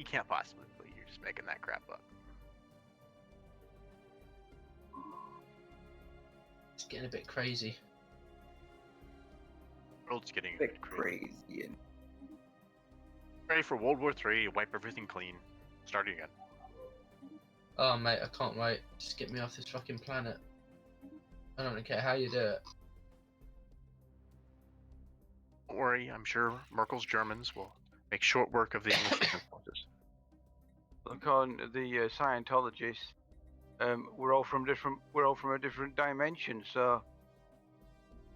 can't possibly," you're just making that crap up. It's getting a bit crazy. The world's getting a bit crazy. crazy. Ready for World War III, wipe everything clean, start again. Oh mate, I can't wait. Just get me off this fucking planet. I don't care how you do it. Don't worry, I'm sure Merkel's Germans will make short work of the English defense forces. Look on the Scientologists. We're all from a different dimension. So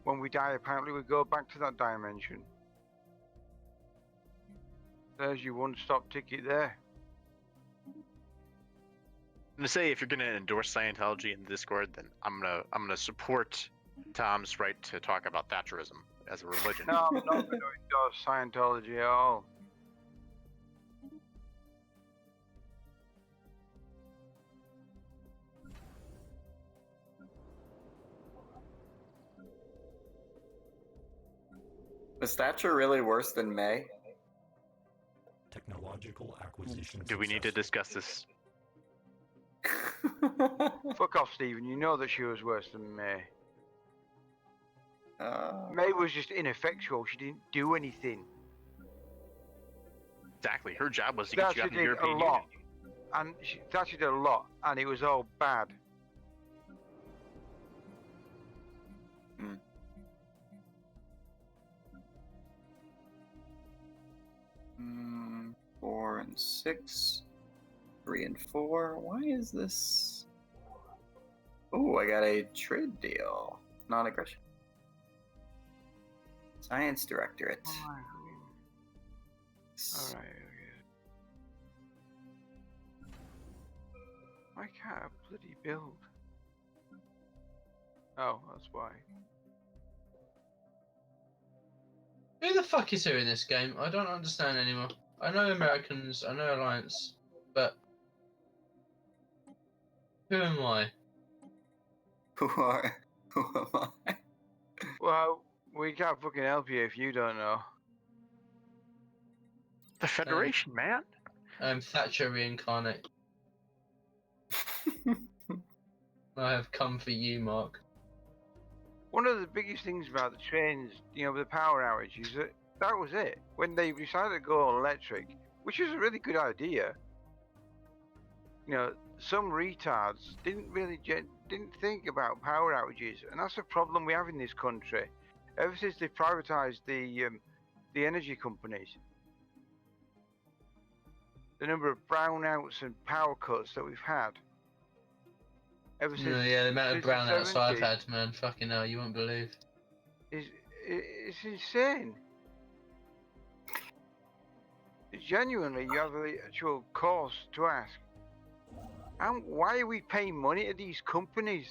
when we die, apparently we go back to that dimension. There's your one-stop ticket there. I'm gonna say if you're gonna endorse Scientology in the Discord, then I'm gonna support Tom's right to talk about Thatcherism as a religion. No, I'm not going to endorse Scientology at all. Was Thatcher really worse than May? Technological acquisition. Do we need to discuss this? Fuck off, Stephen. You know that she was worse than May. May was just ineffectual. She didn't do anything. Exactly. Her job was to get you out of the Thatcher did a European lot, Union. and Thatcher did a lot, and it was all bad. Mm. 4 and 6, 3 and 4. Why is this? Oh, I got a trade deal. Non-aggression. Science Directorate. Alright, okay. Why can't I bloody build? Oh, that's why. Who the fuck is who in this game? I don't understand anymore. I know Americans, I know Alliance, but who am I? Who am I? Well, we can't fucking help you if you don't know. The Federation, man. I'm Thatcher reincarnate. I have come for you, Mark. One of the biggest things about the trains, the power outage, is that was it. When they decided to go electric, which is a really good idea. Some retards didn't think about power outages, and that's a problem we have in this country. Ever since they privatized the energy companies, the number of brownouts and power cuts that we've had. Ever since, the amount of brownouts I've 70s, had, man, fucking hell, you won't believe. It's insane. Genuinely, you have the actual cause to ask. And why are we paying money to these companies?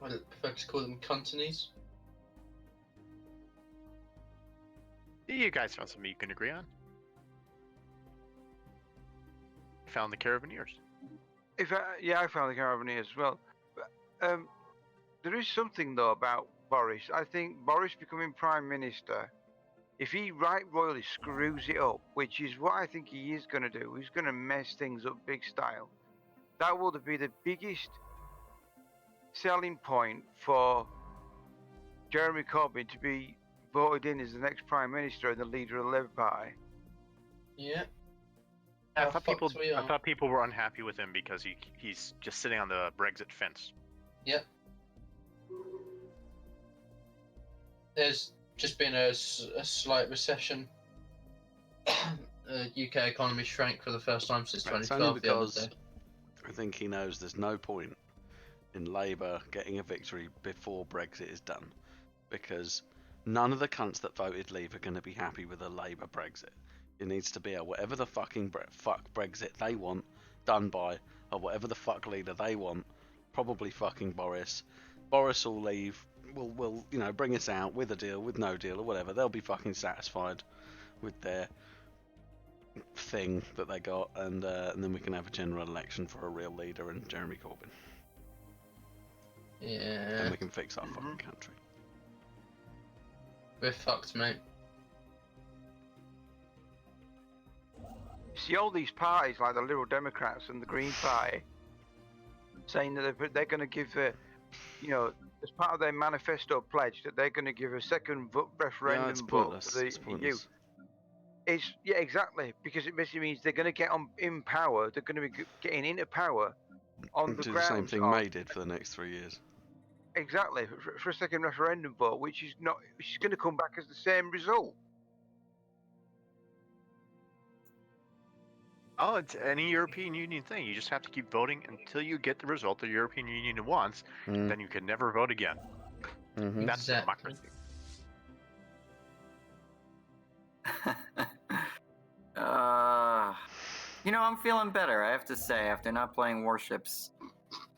I prefer to call them continents. You guys found something you can agree on. Found the Carabineers. I found the Carabineers as well. But, there is something though about Boris. I think Boris becoming Prime Minister, if he right royally screws it up, which is what I think he is going to do, he's going to mess things up big style. That will be the biggest selling point for Jeremy Corbyn to be voted in as the next Prime Minister and the leader of the Labour Party. Yeah. I How thought fucked we are. people were unhappy with him because he's just sitting on the Brexit fence. Yep. There's just been a slight recession. UK economy shrank for the first time since It's 2012. only the other because day. I think he knows there's no point in Labour getting a victory before Brexit is done, because none of the cunts that voted Leave are going to be happy with a Labour Brexit. It needs to be a whatever the fucking fuck Brexit they want done by, or whatever the fuck leader they want, probably fucking Boris. Boris will leave, will bring us out with a deal, with no deal, or whatever. They'll be fucking satisfied with their thing that they got, and then we can have a general election for a real leader and Jeremy Corbyn. Yeah. And we can fix our fucking country. We're fucked, mate. See all these parties like the Liberal Democrats and the Green Party saying that they're going to give as part of their manifesto pledge that they're going to give a second referendum it's vote pointless. for the It's EU. pointless. Exactly, because it basically means they're going to get in power. They're going to be getting into power on the Do the same grounds thing of- May did for the next 3 years. Exactly, for a second referendum vote, which is going to come back as the same result. Oh, it's any European Union thing. You just have to keep voting until you get the result the European Union wants. Then you can never vote again. Mm-hmm. That's Exactly. democracy. I'm feeling better, I have to say, after not playing Warships.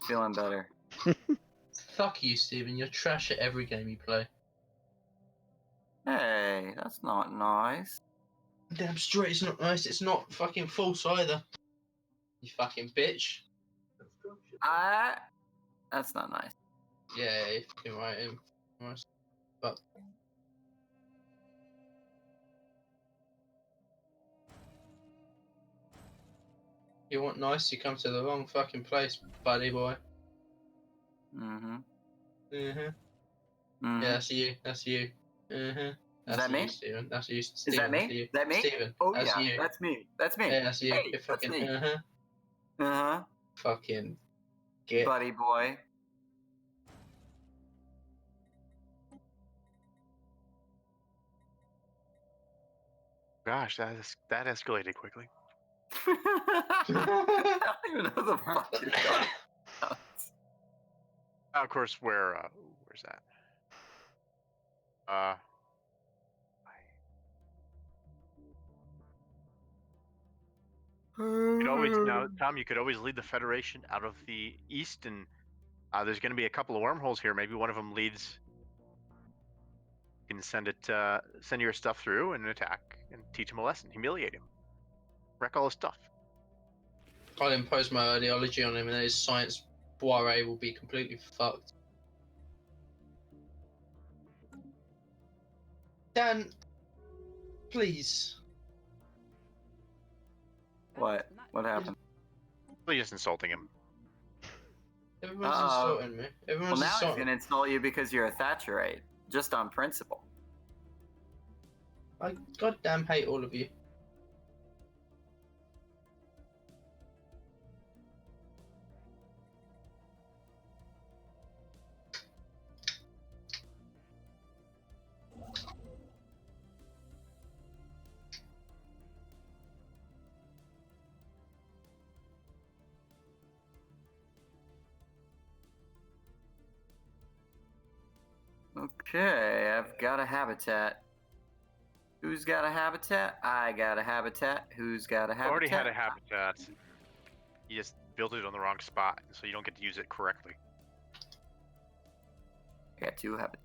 Feeling better. Fuck you, Stephen. You're trash at every game you play. Hey, that's not nice. Damn straight, it's not nice. It's not fucking false either. You fucking bitch. That's not nice. Yeah, you're fucking right. Nice. But you want nice, you come to the wrong fucking place, buddy boy. Mm-hmm. Yeah, that's you. That's you. Is That's that you, me? Stephen. That's you. Is Stephen, that me? That's you. Is that me? Stephen. Oh That's yeah, you. that's me. That's me. Yeah, that's you. Hey, You're that's fucking. me. Uh-huh. Fucking. Get. Buddy boy. Gosh, that escalated quickly. I don't even know the fuck you're talking about. Of course, where's that? You could always now, Tom. You could always lead the Federation out of the east, and there's going to be a couple of wormholes here. Maybe one of them leads. You can send your stuff through and attack and teach him a lesson, humiliate him, wreck all his stuff. I'll impose my ideology on him, and his science soiree will be completely fucked. Dan, please. What? What happened? Well, you're just insulting him. Everyone's insulting me. Well, Everyone's now he's insulting gonna insult you because you're a Thatcherite, just on principle. I goddamn hate all of you. Okay, I've got a habitat. Who's got a habitat? I got a habitat. Who's got a habitat? Already had a habitat. You just built it on the wrong spot, so you don't get to use it correctly. got 2 habits.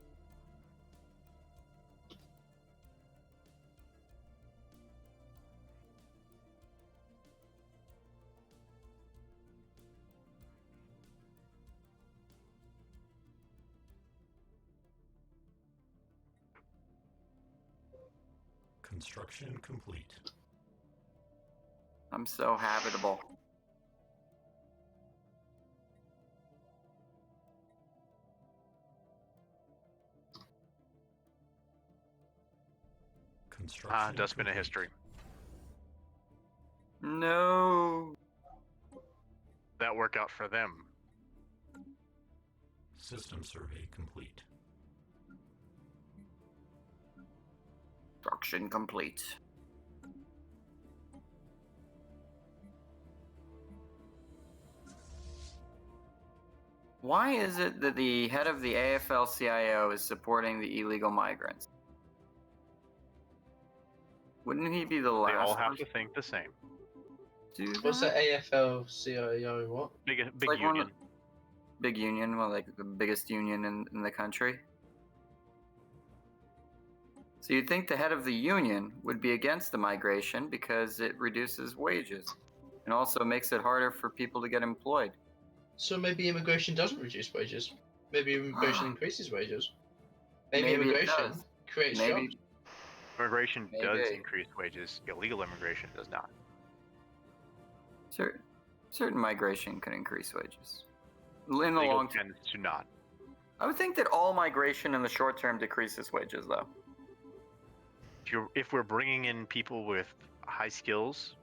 Construction complete. I'm so habitable. Construction Dustbin of complete. history. No. That worked out for them. System survey complete. Construction complete. Why is it that the head of the AFL-CIO is supporting the illegal migrants? Wouldn't he be the last They all have person to think the same. to do What's that? the AFL-CIO? What? Big like one union. Big union, well, like the biggest union in the country. So you'd think the head of the union would be against the migration because it reduces wages and also makes it harder for people to get employed. So maybe immigration doesn't reduce wages. Maybe immigration increases wages. Maybe Maybe it immigration does. creates Maybe jobs. Immigration does Maybe. increase wages. Illegal immigration does not. certain migration can increase wages. In the Legal long term, tends to not. I would think that all migration in the short term decreases wages, though. If we're bringing in people with high skills,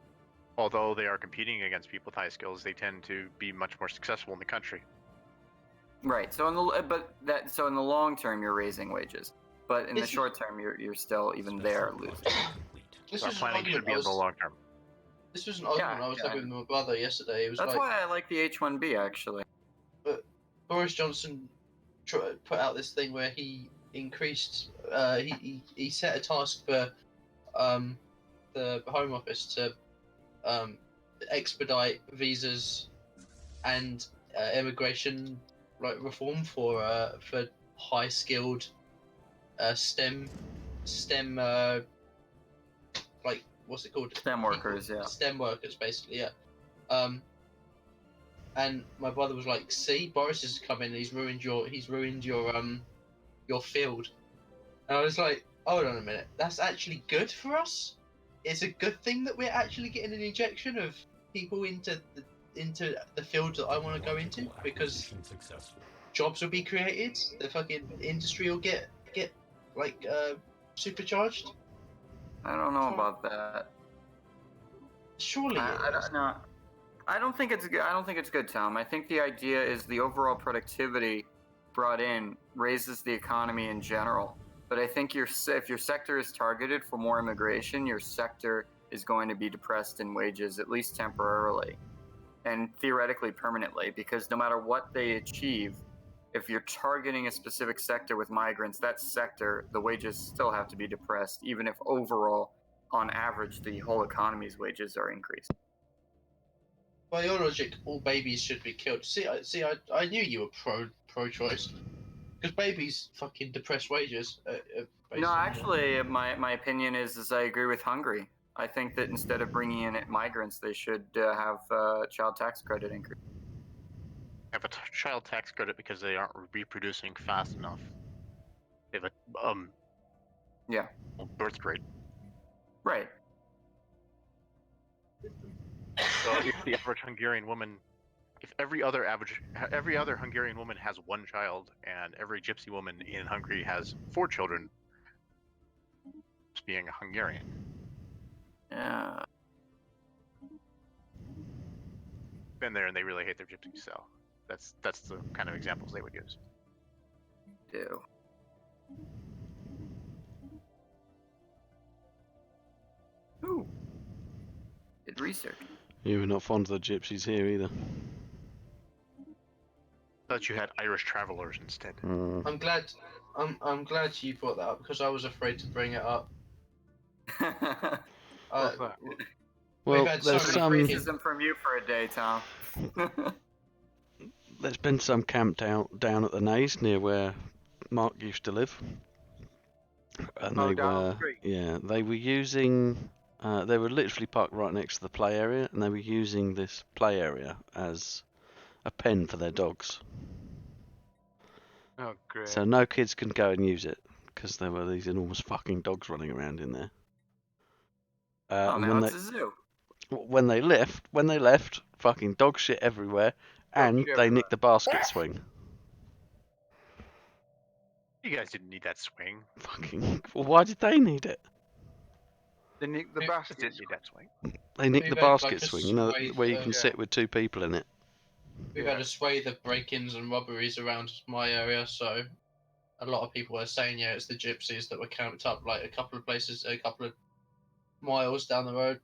although they are competing against people with high skills, they tend to be much more successful in the country. Right. So in the long term, you're raising wages, but in the short term, you're still even there losing. Complete. This So our was an planning should argument be in the long term. This was an argument I was having with my brother yesterday. It was That's like, why I like the H-1B actually. Boris Johnson put out this thing where he increased, he set a task for the Home Office to expedite visas and immigration reform for high skilled STEM what's it called? STEM workers, yeah. STEM workers, basically, yeah. And my brother was like, "See, Boris has come in. He's ruined your field." And I was like, "Hold on a minute. That's actually good for us. It's a good thing that we're actually getting an injection of people into the field that I want to go into, because Successful. jobs will be created. The fucking industry will get supercharged." I don't know about that. Surely, I don't know. I don't think it's good. I don't think it's good, Tom. I think the idea is the overall productivity brought in raises the economy in general. But I think if your sector is targeted for more immigration, your sector is going to be depressed in wages, at least temporarily, and theoretically permanently, because no matter what they achieve, if you're targeting a specific sector with migrants, that sector, the wages still have to be depressed, even if overall, on average, the whole economy's wages are increased. by your logic, all babies should be killed. I knew you were pro-choice, because babies fucking depress wages. No, actually, my opinion is I agree with Hungary. I think that instead of bringing in migrants, they should have child tax credit increase. Have a child tax credit because they aren't reproducing fast enough. They have a birth rate. Right. So if the average Hungarian woman, if every other Hungarian woman has 1 child, and every gypsy woman in Hungary has 4 children, just being a Hungarian. Yeah. Been there and they really hate their gypsies, so that's the kind of examples they would use. Do. Ooh. Did research. Yeah, we're not fond of the gypsies here either. Thought you had Irish travelers instead. I'm glad you brought that up, because I was afraid to bring it up. What's that? Well, We've had there's so some. many Racism from you for a day, Tom. There's been some camped out down at the Naze near where Mark used to live. And Oh, they down the were, street. yeah, they were using, they were literally parked right next to the play area, and they were using this play area as a pen for their dogs. Oh, great. So no kids can go and use it because there were these enormous fucking dogs running around in there. Oh, And now it's a zoo. when they left, fucking dog shit everywhere, and shit they everywhere. nicked the basket swing. You guys didn't need that swing. Fucking, well, why did they need it? They nicked the Who- You basket. didn't need that swing. They nicked the We've had, like, basket a swing, you know, swathe where you of- can sit with 2 people in it. We've had a swathe of break-ins and robberies around my area, so a lot of people are saying, yeah, it's the gypsies that were camped up like a couple of places, a couple of miles down the road.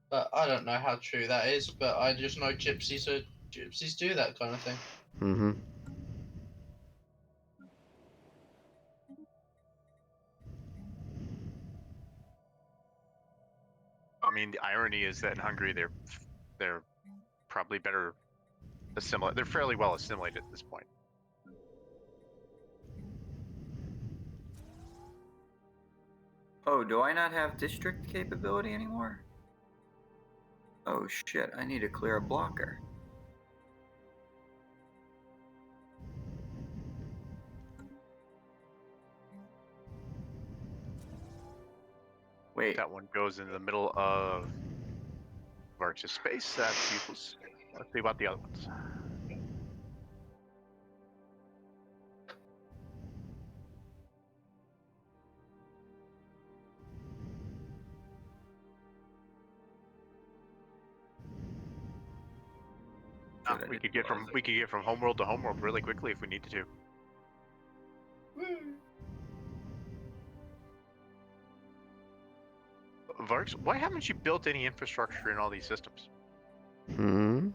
But I don't know how true that is, but I just know gypsies do that kind of thing. Mm-hmm. I mean, the irony is that in Hungary, they're probably better assimilated. They're fairly well assimilated at this point. Oh, do I not have district capability anymore? Oh shit, I need to clear a blocker. Wait, That one goes in the middle of Vargas' space. That's useless. Let's see about the other ones. Good, I We didn't could get from homeworld to homeworld really quickly if we needed to. Varks, why haven't you built any infrastructure in all these systems? Hmm.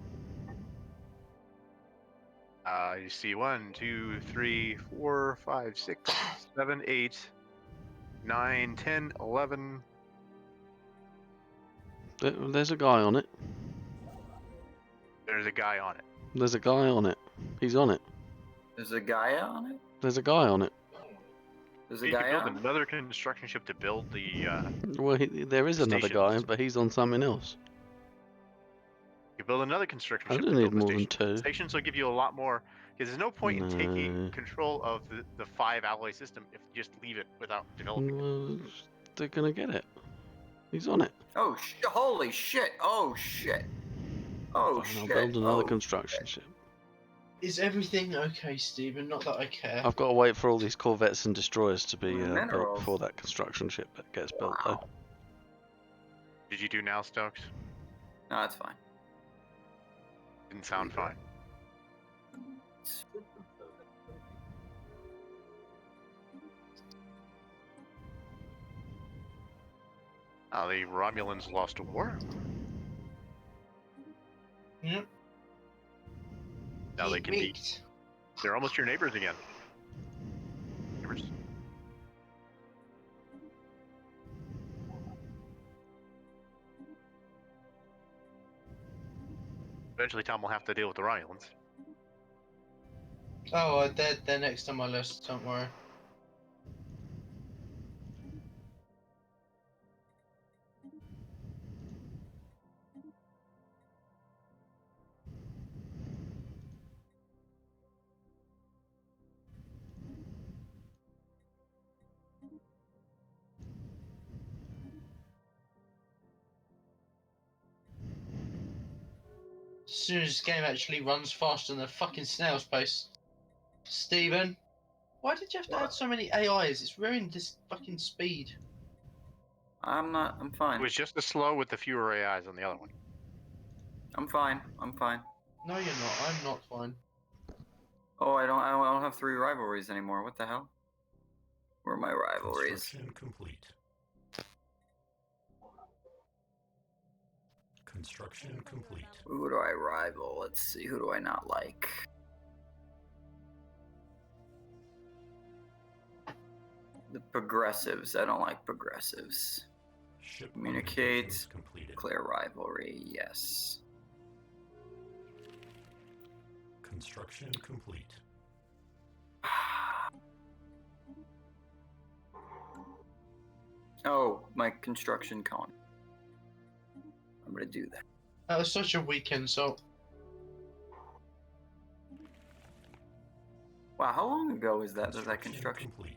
You see 1, 2, 3, 4, 5, 6, 7, 8, 9, 10, 11. There's a guy on it. There's a guy on it. There's a guy on it. He's on it. There's a guy on it? There's a guy on it. There's a You could guy build on it? another construction ship to build the. Well, there is another guy, Stations. but he's on something else. You build another construction I ship don't to need build the more than station. 2. Stations will give you a lot more. Because there's no point in taking No. control of the 5 alloy system if you just leave it without developing it. Well, they're gonna get it. He's on it. Oh, holy shit! Oh, shit! Oh, Fine, I'll shit! build another Oh, construction ship. Is everything okay, Stephen? Not that I care. I've got to wait for all these corvettes and destroyers to be built Minerals. before that construction ship gets built, though. Did you do now, Stokes? No, that's fine. Didn't sound fine. The Romulans lost a war. Yep. Now they Eat can be. meat. They're almost your neighbors again. Neighbors. Eventually, Tom will have to deal with the Romulans. Oh, they're next on my list. Don't worry. As soon as this game actually runs faster than a fucking snail's pace. Stephen, why did you have to add so many AIs? It's ruined this fucking speed. I'm It fine. was just as slow with the fewer AIs on the other one. I'm fine. I'm fine. No, you're not. I'm not fine. Oh, I don't have 3 rivalries anymore. What the hell? Where are my rivalries? Construction complete. Construction complete. Who do I rival? Let's see. Who do I not like? The progressives. I don't like progressives. Ship Communicate. modifications completed. Clear rivalry. Yes. Construction complete. Oh, my construction con. I'm gonna do that. That was such a weak insult. Wow, how long ago was that construction? Complete.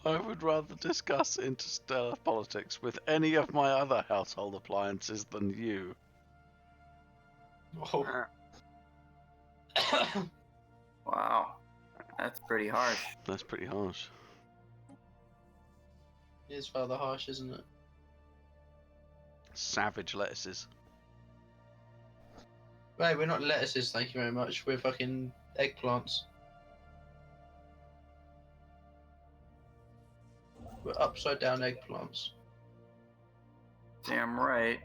I would rather discuss interstellar politics with any of my other household appliances than you. Oh. Wow, that's pretty harsh. That's pretty harsh. It is rather harsh, isn't it? Savage lettuces. Right, we're not lettuces, thank you very much. We're fucking eggplants. We're upside down eggplants. Damn right.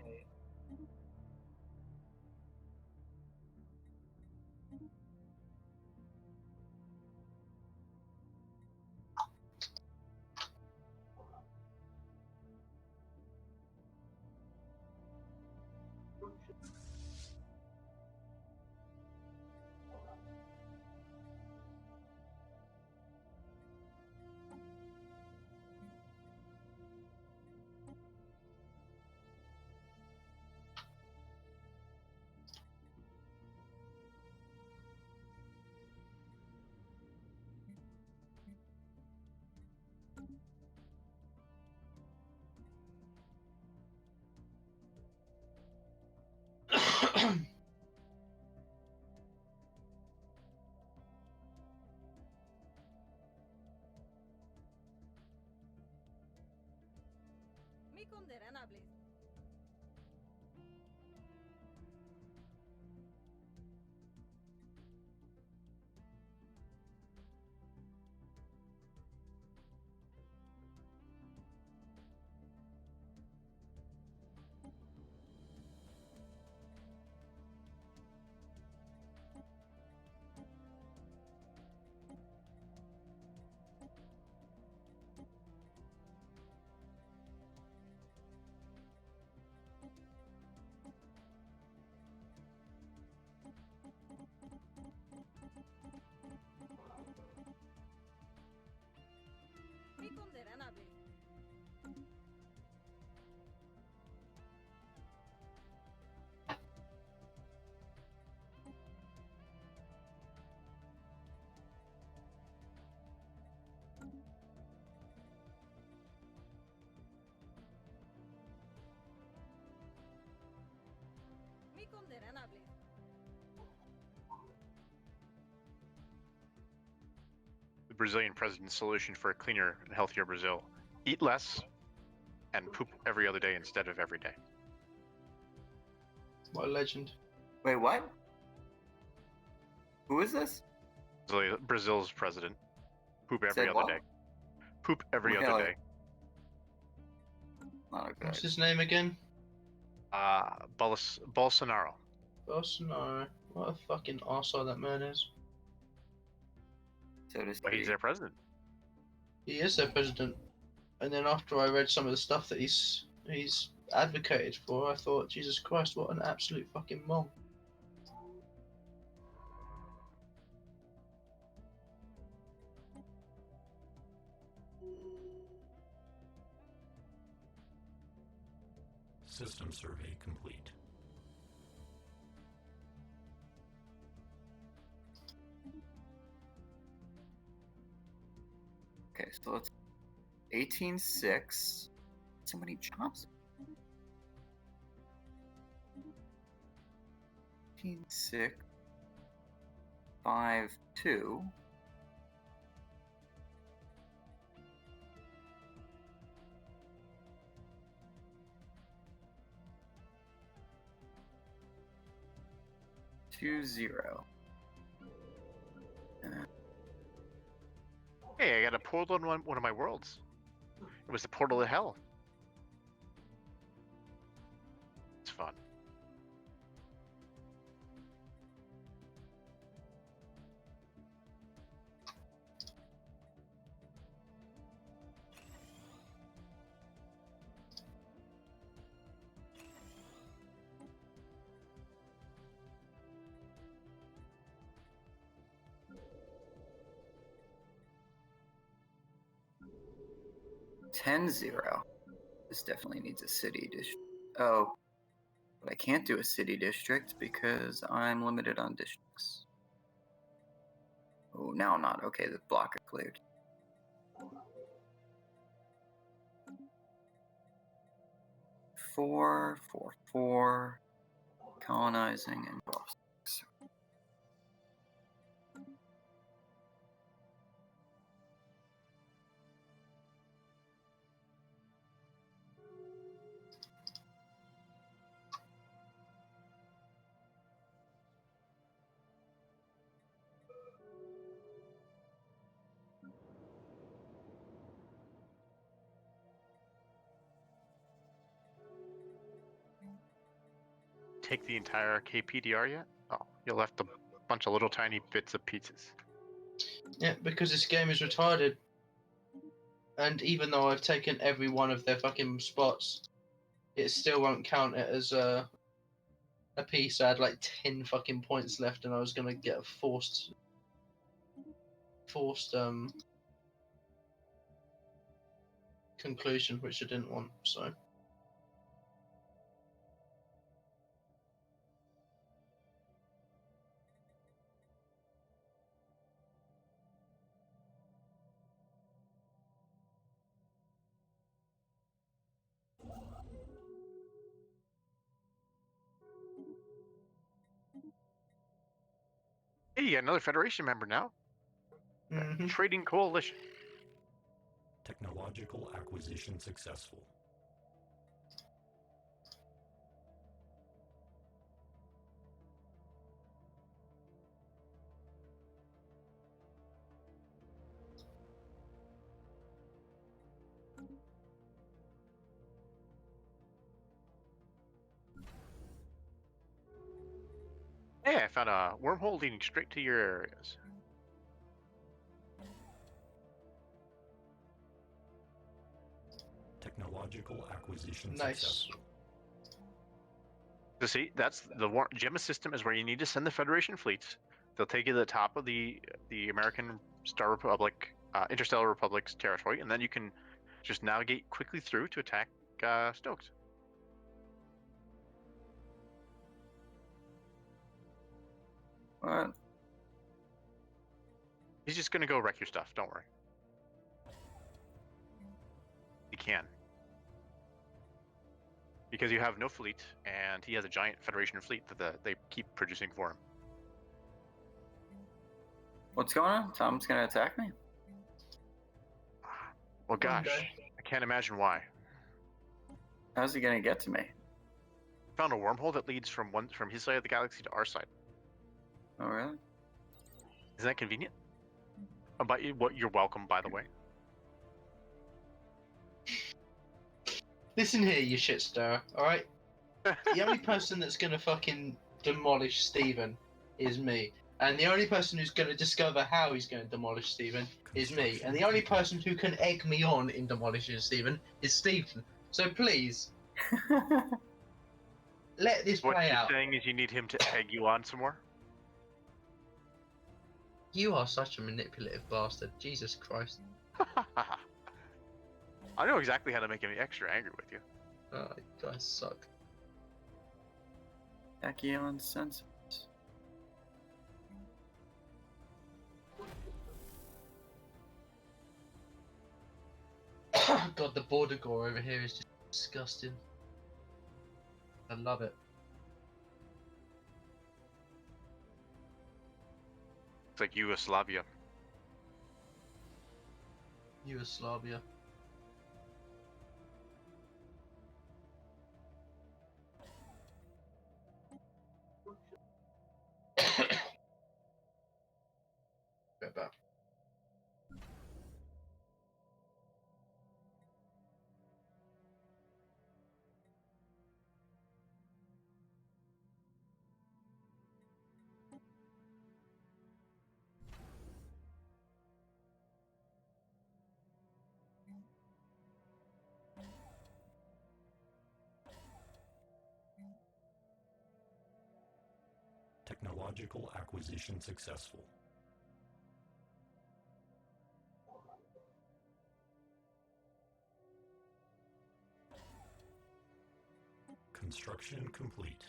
The Brazilian president's solution for a cleaner and healthier Brazil: eat less and poop every other day instead of every day. What a legend. Wait, what? Who is this? Brazil's president. Poop every Said other what? day. Poop every Hyel other Yeh. day. Not a good What's idea. his name again? Bolsonaro. Bolsonaro. What a fucking arsehole that man is. So to But he's speak. their president. He is their president. And then after I read some of the stuff that he's advocated for, I thought, Jesus Christ, what an absolute fucking mong. System survey complete. Okay, so let's 18.6. So many jobs. 18.6. 5.2. Two zero. Hey, I got a portal in one of my worlds. It was the portal to hell. It's fun. 10-0. This definitely needs a city district. Oh, but I can't do a city district because I'm limited on districts. Oh, now I'm not. Okay, the block is cleared. Four, colonizing and boss. Take the entire KPDR yet? Oh, you left a bunch of little tiny bits of pizzas. Yeah, because this game is retarded. And even though I've taken every one of their fucking spots, it still won't count it as a piece. I had like 10 fucking points left, and I was gonna get a forced conclusion, which I didn't want. So. Hey, you got another Federation member now. Mhm. Trading coalition. Technological acquisition successful. Hey, I found a wormhole leading straight to your areas. Technological acquisition Nice. successful. So see, that's the Gemma system is where you need to send the Federation fleets. They'll take you to the top of the American Star Republic, Interstellar Republic's territory, and then you can just navigate quickly through to attack Stokes. What? He's just gonna go wreck your stuff. Don't worry. He can. Because you have no fleet, and he has a giant Federation fleet that they keep producing for him. What's going on? Tom's gonna attack me? Well, gosh, Okay. I can't imagine why. How's he gonna get to me? Found a wormhole that leads from his side of the galaxy to our side. Oh, really? Isn't that convenient? But you're welcome, by the way. Listen here, you shit stirrer, alright? The only person that's gonna fucking demolish Steven is me. And the only person who's gonna discover how he's gonna demolish Steven is me. And the only person who can egg me on in demolishing Steven is Steven. So please, let this What play you're out. saying is you need him to egg you on some more? You are such a manipulative bastard. Jesus Christ. I know exactly how to make him extra angry with you. Oh, you guys suck. Tachyon sensors. God, the border gore over here is just disgusting. I love it. It's like Yugoslavia. Yugoslavia. Get back. Technological acquisition successful. Construction complete.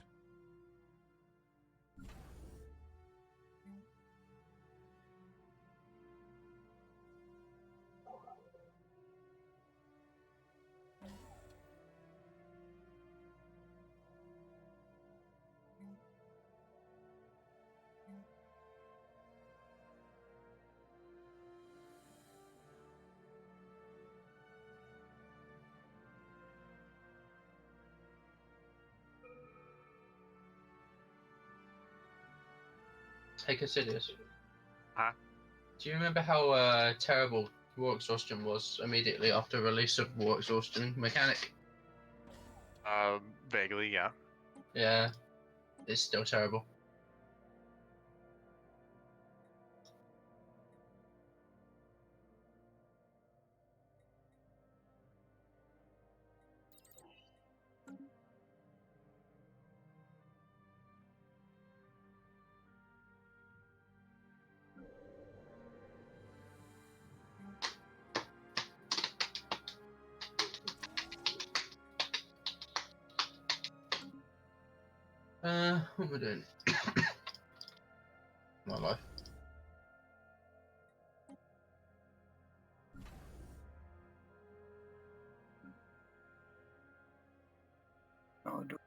Hey, Cassidius. Huh? Do you remember how terrible War Exhaustion was immediately after release of War Exhaustion Mechanic? Vaguely, yeah. Yeah, it's still terrible. What am I doing? My life. Oh, do-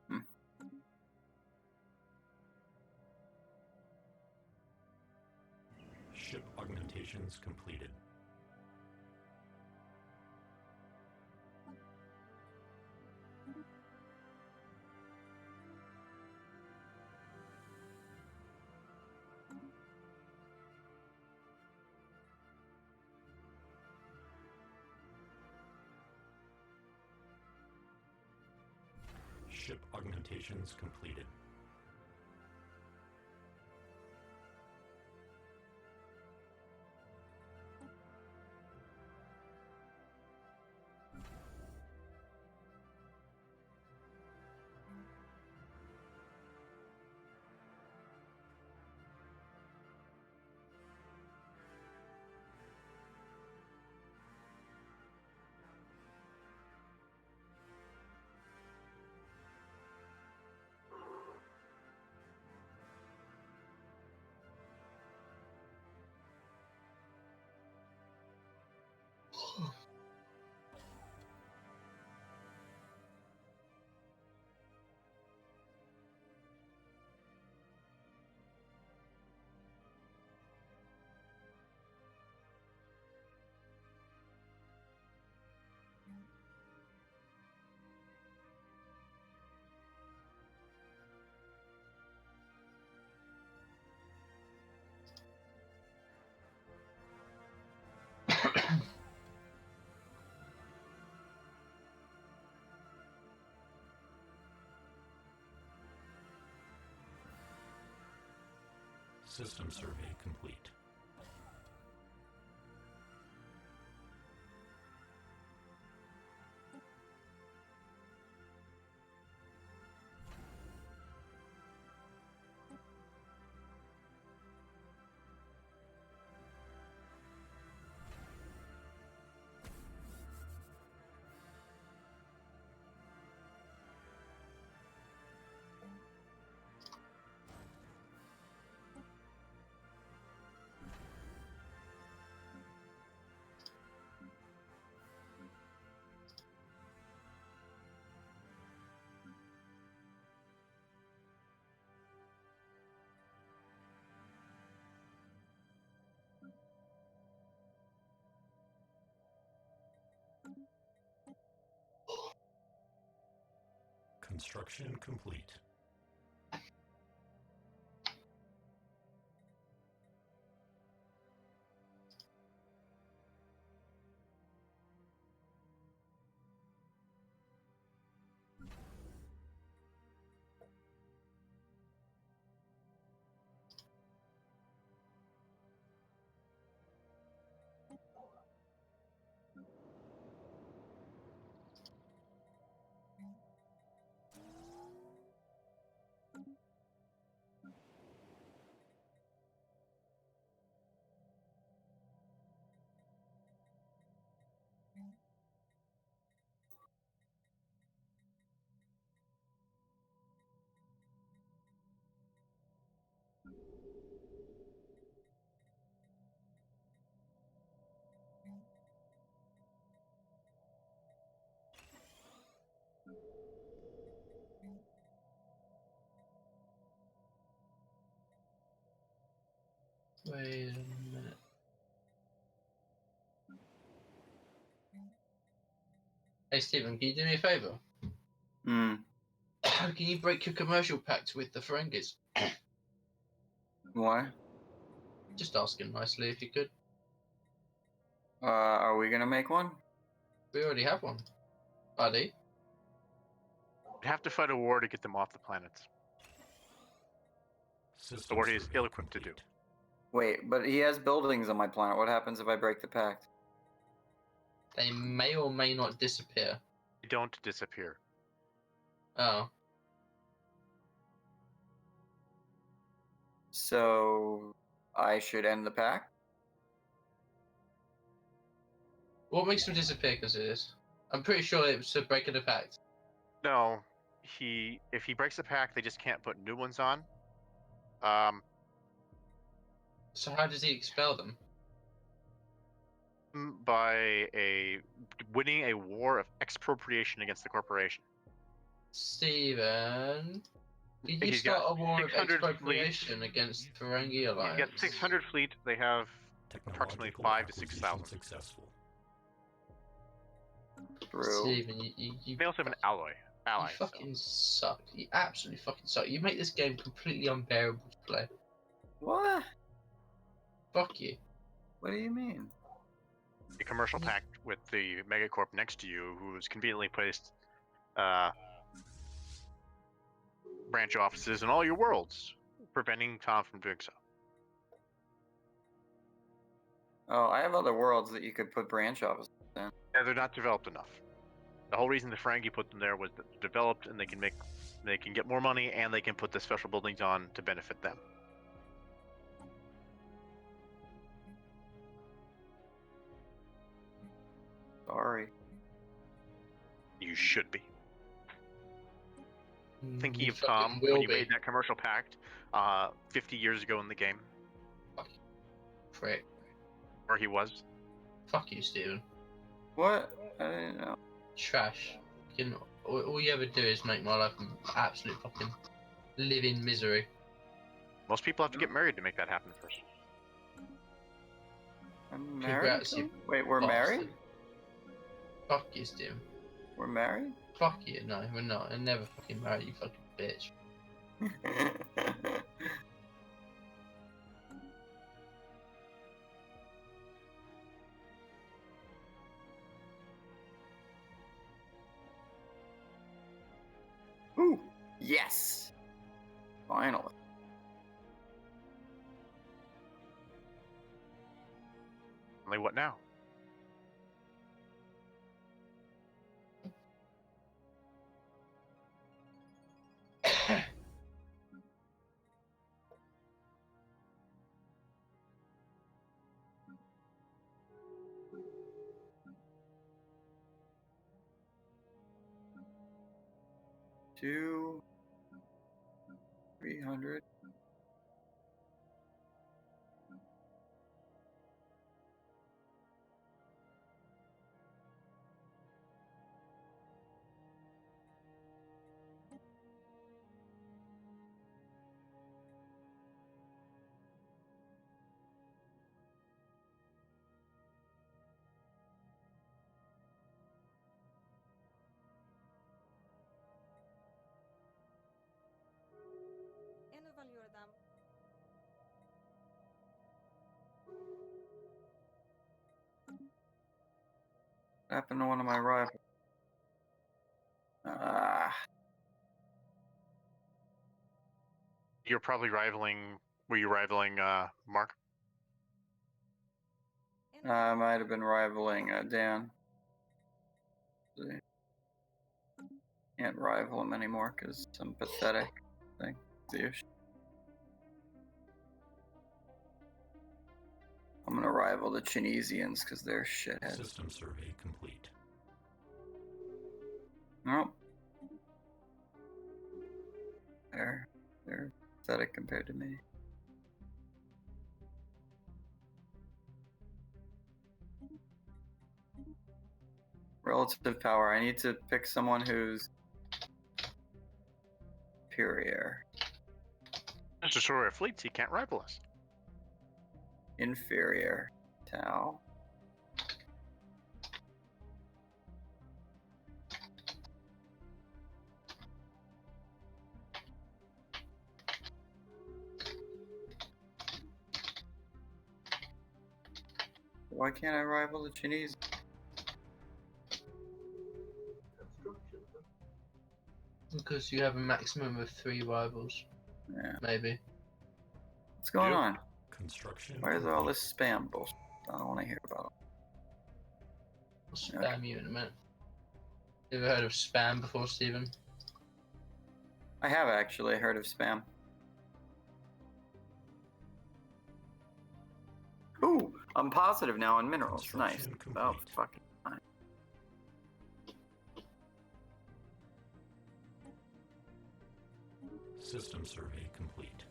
hmm. Ship augmentations completed. Ship augmentations completed. System survey complete. Construction complete. Wait a minute. Hey Stephen, can you do me a favour? Hmm. Can you break your commercial pact with the Ferengis? Why? Just asking nicely if you could. Are we gonna make one? We already have one, buddy. You'd have to fight a war to get them off the planets. System Or he is survey ill-equipped to do. complete. Wait, but he has buildings on my planet. What happens if I break the pact? They may or may not disappear. They don't disappear. Oh. So I should end the pact? What makes them disappear because of this? I'm pretty sure it was a break of the pact. No, if he breaks the pact, they just can't put new ones on. So how does he expel them? By winning a war of expropriation against the corporation. Stephen, did you He's start got a war of 600 expropriation against the Ferengi Alliance? He's got 600 fleet. They have approximately Technological 5,000 to acquisition 6,000. successful. True. Stephen, you They also have an ally. you fucking suck. You absolutely fucking suck. You make this game completely unbearable to play. What? Fuck you. What do you mean? A commercial pact with the megacorp next to you, who's conveniently placed branch offices in all your worlds, preventing Tom from doing so. Oh, I have other worlds that you could put branch offices in. Yeah, they're not developed enough. The whole reason the Ferengi put them there was that they're developed and they can get more money and they can put the special buildings on to benefit them. Sorry. You should be. Thinking You of Tom fucking will when you be. made that commercial pact 50 years ago in the game, Prick. where he was. Fuck you, Stephen. What? I didn't know. Trash. All you ever do is make my life an absolute fucking live in misery. Most people have to get married to make that happen first. I'm married? Congrats, to you him? Wait, we're bastard. married? Fuck you, Stephen. We're married? Fuck you. No, we're not. I'm never fucking married, you fucking bitch. Ooh, yes! Finally. Only what now? Two, 300. What happened to one of my rivals? Ah, You're probably rivaling. Were you rivaling Mark? I might have been rivaling Dan. Can't rival him anymore because some pathetic thing. Douche. I'm gonna rival the Chinesians because they're shitheads. System survey complete. Nope. They're pathetic compared to me. Relative power. I need to pick someone who's superior. Just destroy our fleets. He can't rival us. inferior. Tau. Why can't I rival the Chinese? Construction. Because you have a maximum of 3 rivals. Yeah. Maybe. What's going Yep. on? Construction Why is there all complete. this spam bullshit? I don't want to hear about I'll spam you in a minute. You ever heard of spam before, Stephen? it. I have actually heard of spam. Ooh, I'm positive now on minerals. Nice. Construction Oh, complete. fucking fine. System survey complete.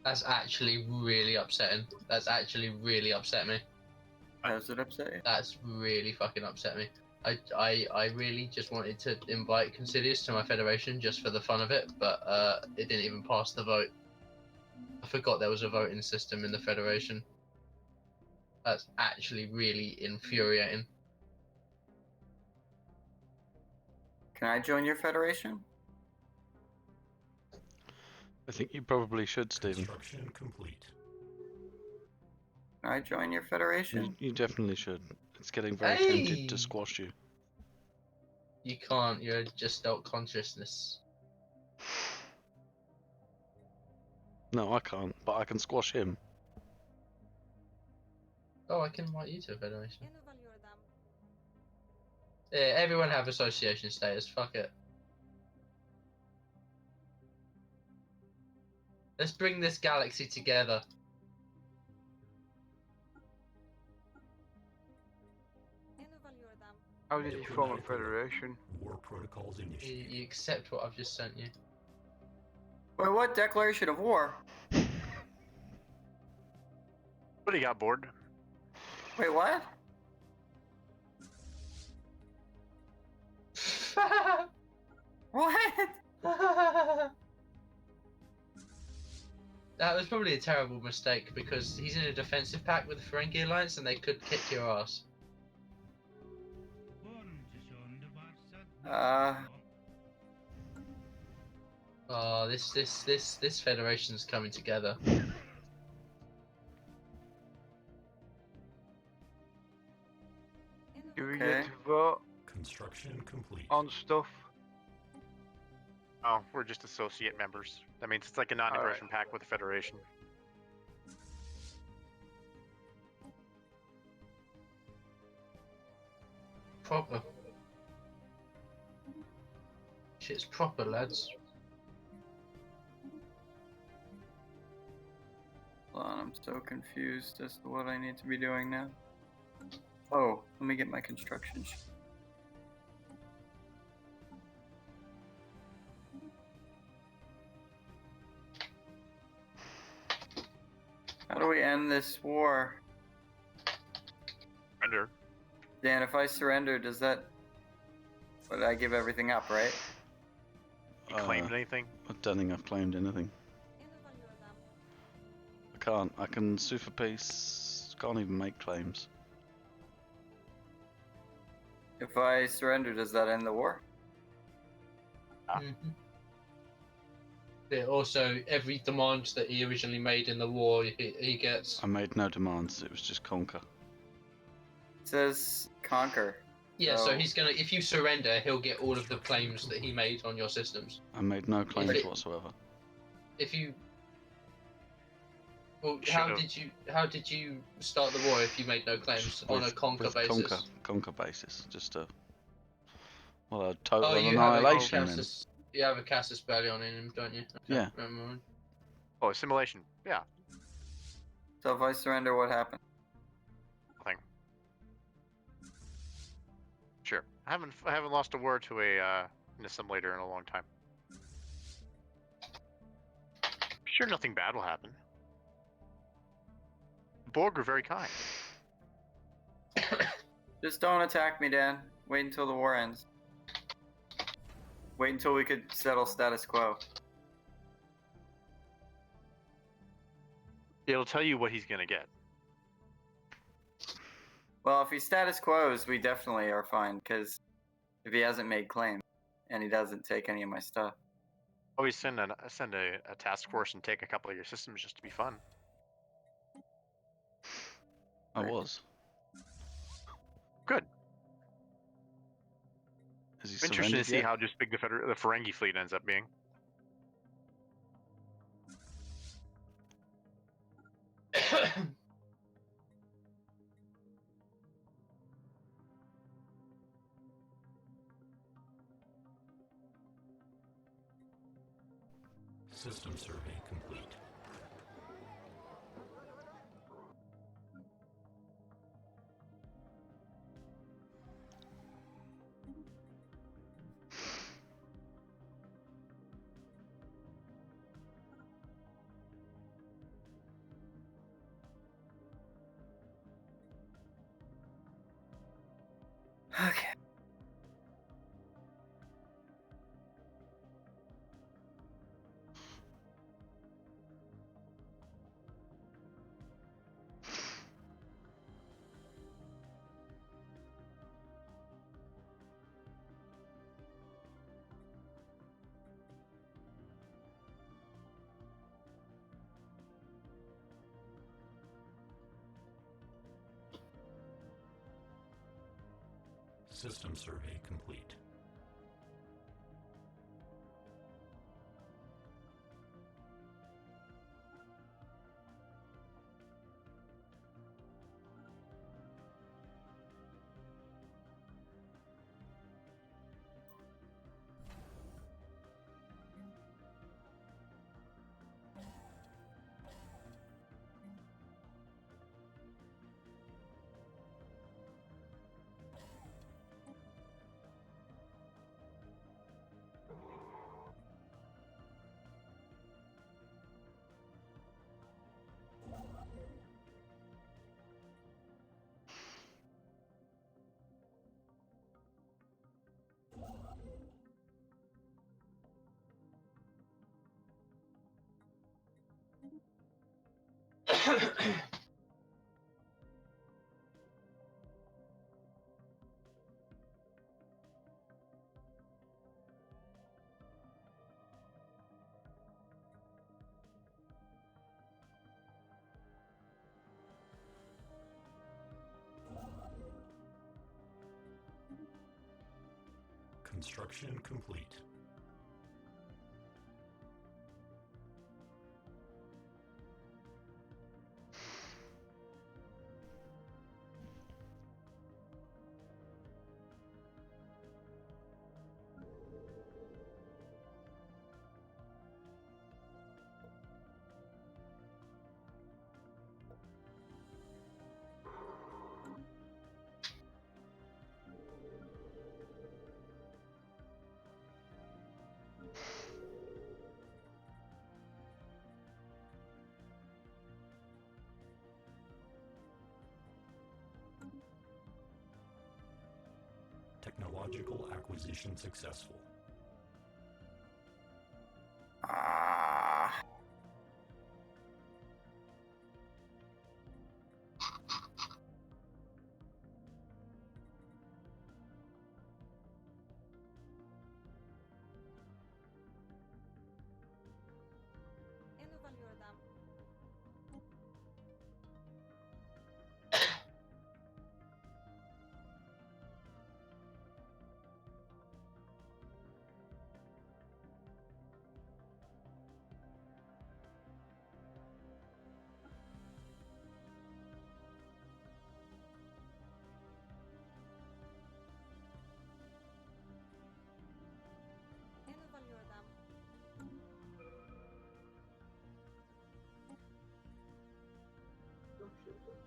That's actually really upsetting. That's actually really upset me. How does it upset you? That's really fucking upset me. I really just wanted to invite Considious to my federation just for the fun of it, but it didn't even pass the vote. I forgot there was a voting system in the federation. That's actually really infuriating. Can I join your federation? I think you probably should, Stephen. Construction complete. Can I join your federation? You definitely should. It's getting very Hey! tempted to squash you. You can't, you're just adult consciousness. No, I can't, but I can squash him. Oh, I can invite you to a federation. Yeah, everyone have association status, fuck it. Let's bring this galaxy together. How did you form a federation? War protocols initiated. You accept what I've just sent you. Wait, what? Declaration of war? What do you got, board? Wait, what? What? That was probably a terrible mistake because he's in a defensive pact with the Ferengi Alliance and they could kick your ass. Oh, this federation's coming together. Do we Okay. get to vote Construction complete. on stuff? Oh, we're just associate members. That means it's like a non-aggression pact with the Federation. Proper. Shit's proper, lads. Hold on, I'm so confused as to what I need to be doing now. Oh, let me get my construction. How do we end this war? Surrender. Dan, if I surrender, does that... But I give everything up, right? You claimed anything? I don't think I've claimed anything. I can't. I can sue for peace. Can't even make claims. If I surrender, does that end the war? Yeah, also, every demand that he originally made in the war, he gets. I made no demands. It was just conquer. It says conquer. Yeah, so So- he's gonna. If you surrender, he'll get all of the claims that he made on your systems. I made no claims it- whatsoever. If you. Well, Should've. how did you start the war if you made no claims on a conquer with basis? Conquer basis. Just a total Oh, you annihilation. have a then. Cassis, you have a Cassis Bellion in him, don't you? Okay, Yeah. never mind. Oh, assimilation. Yeah. So if I surrender, what happens? Nothing. Sure. I haven't lost a war to an assimilator in a long time. Sure, nothing bad will happen. The Borg are very kind. Just don't attack me, Dan. Wait until the war ends. Wait until we could settle status quo. It'll tell you what he's gonna get. Well, if he status quos, we definitely are fine, because if he hasn't made claim, and he doesn't take any of my stuff. Always send a task force and take a couple of your systems just to be fun. I Right. was. Good. Has he I'm interested to surrendered see yet? how just big the Ferengi fleet ends up being. System survey complete. Okay. System survey complete. Construction complete. Technological acquisition successful.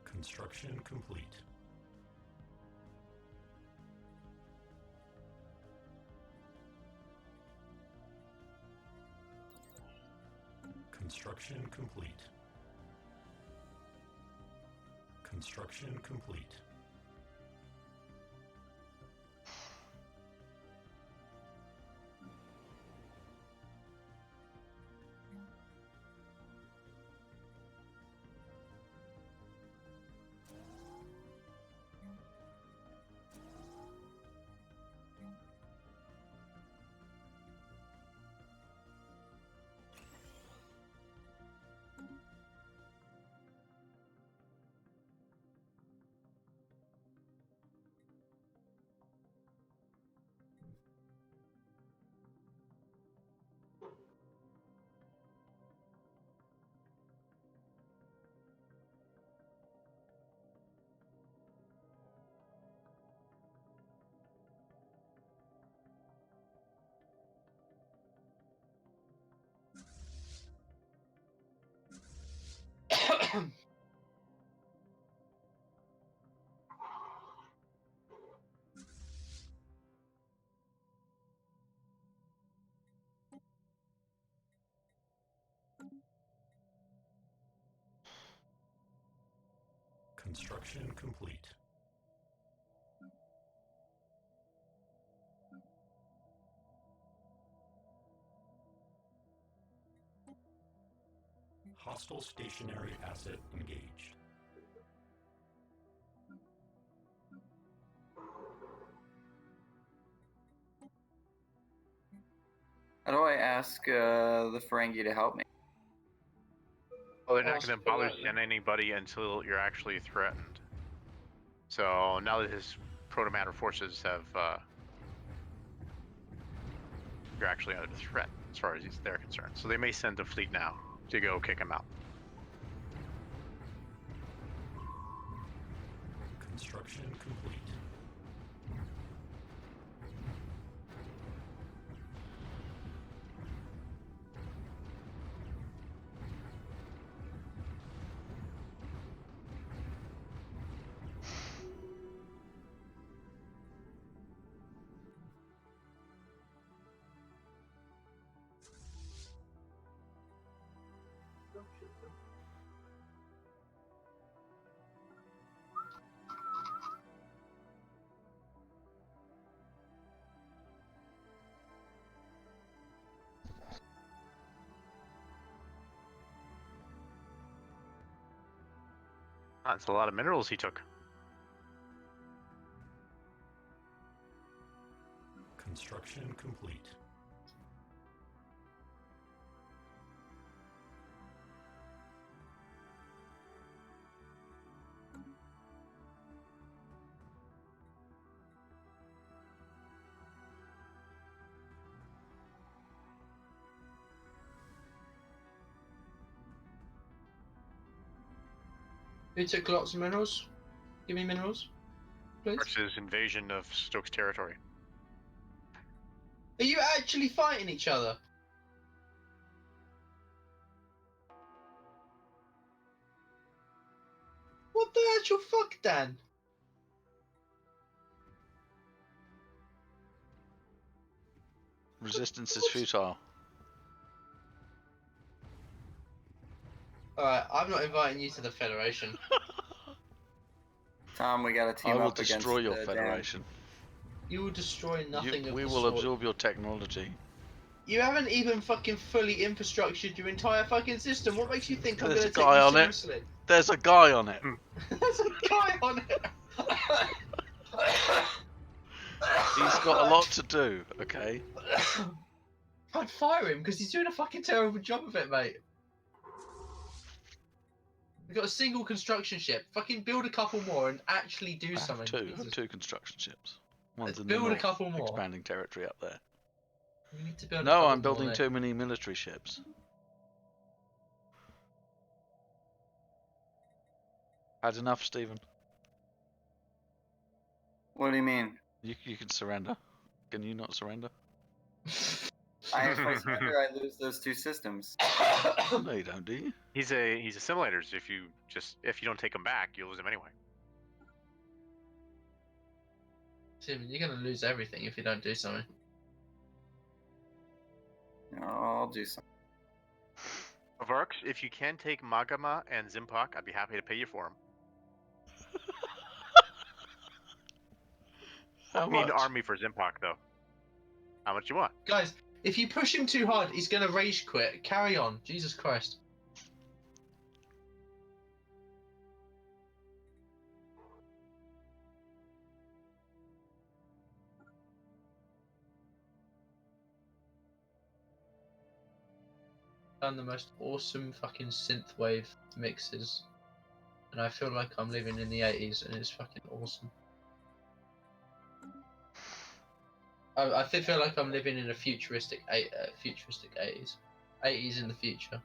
Construction complete. Construction complete. Construction complete. Construction complete. Hostile stationary asset engaged. How do I ask the Ferengi to help me? Well, they're not Ask going to bother politely. send anybody until you're actually threatened. So now that his proto-matter forces have, you're actually under threat as far as they're concerned. So they may send a fleet now to go kick him out. Construction complete. That's a lot of minerals he took. Construction complete. Who took lots of minerals? Give me minerals, please. Versus invasion of Stokes territory. Are you actually fighting each other? What the actual fuck, Dan? Resistance is futile. Alright, I'm not inviting you to the Federation. Tom, we got to team I will up against destroy your Dan. federation. You will destroy nothing of We the will sort. absorb your technology. You haven't even fucking fully infrastructured your entire fucking system. What makes you think I'm There's gonna a take guy you on it. seriously? There's a guy on it. There's a guy on it. He's got a lot to do, okay? I'd fire him because he's doing a fucking terrible job of it, mate. We've got a single construction ship. Fucking build a couple more and actually do I something. have two construction ships. One's in the Build a north, couple more. expanding territory up there. We need to build a No, couple I'm building more, mate. too many military ships. Had enough, Stephen? What do you mean? You can surrender. Can you not surrender? If I surrender, I lose those two systems. No, you don't, do you? He's a simulators. If you don't take him back, you'll lose him anyway. Tim, you're gonna lose everything if you don't do something. No, I'll do something. Varks, if you can take Magama and Zimpak, I'd be happy to pay you for them. How Need an much? army for Zimpak, though. How much you want? Guys, if you push him too hard, he's gonna rage quit. Carry on. Jesus Christ. Done the most awesome fucking synthwave mixes, and I feel like I'm living in the 80s, and it's fucking awesome. I feel like I'm living in a futuristic 80s. 80s in the future.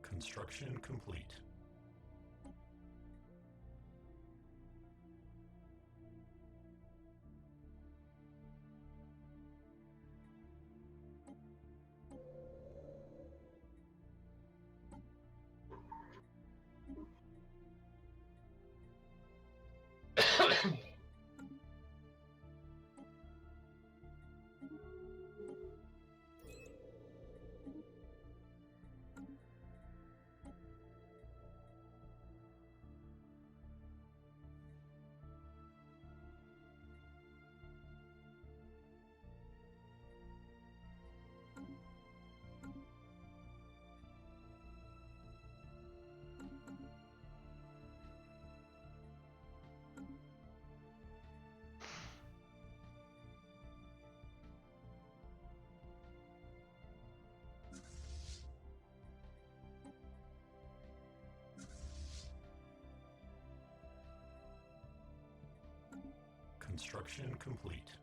Construction complete. Construction complete.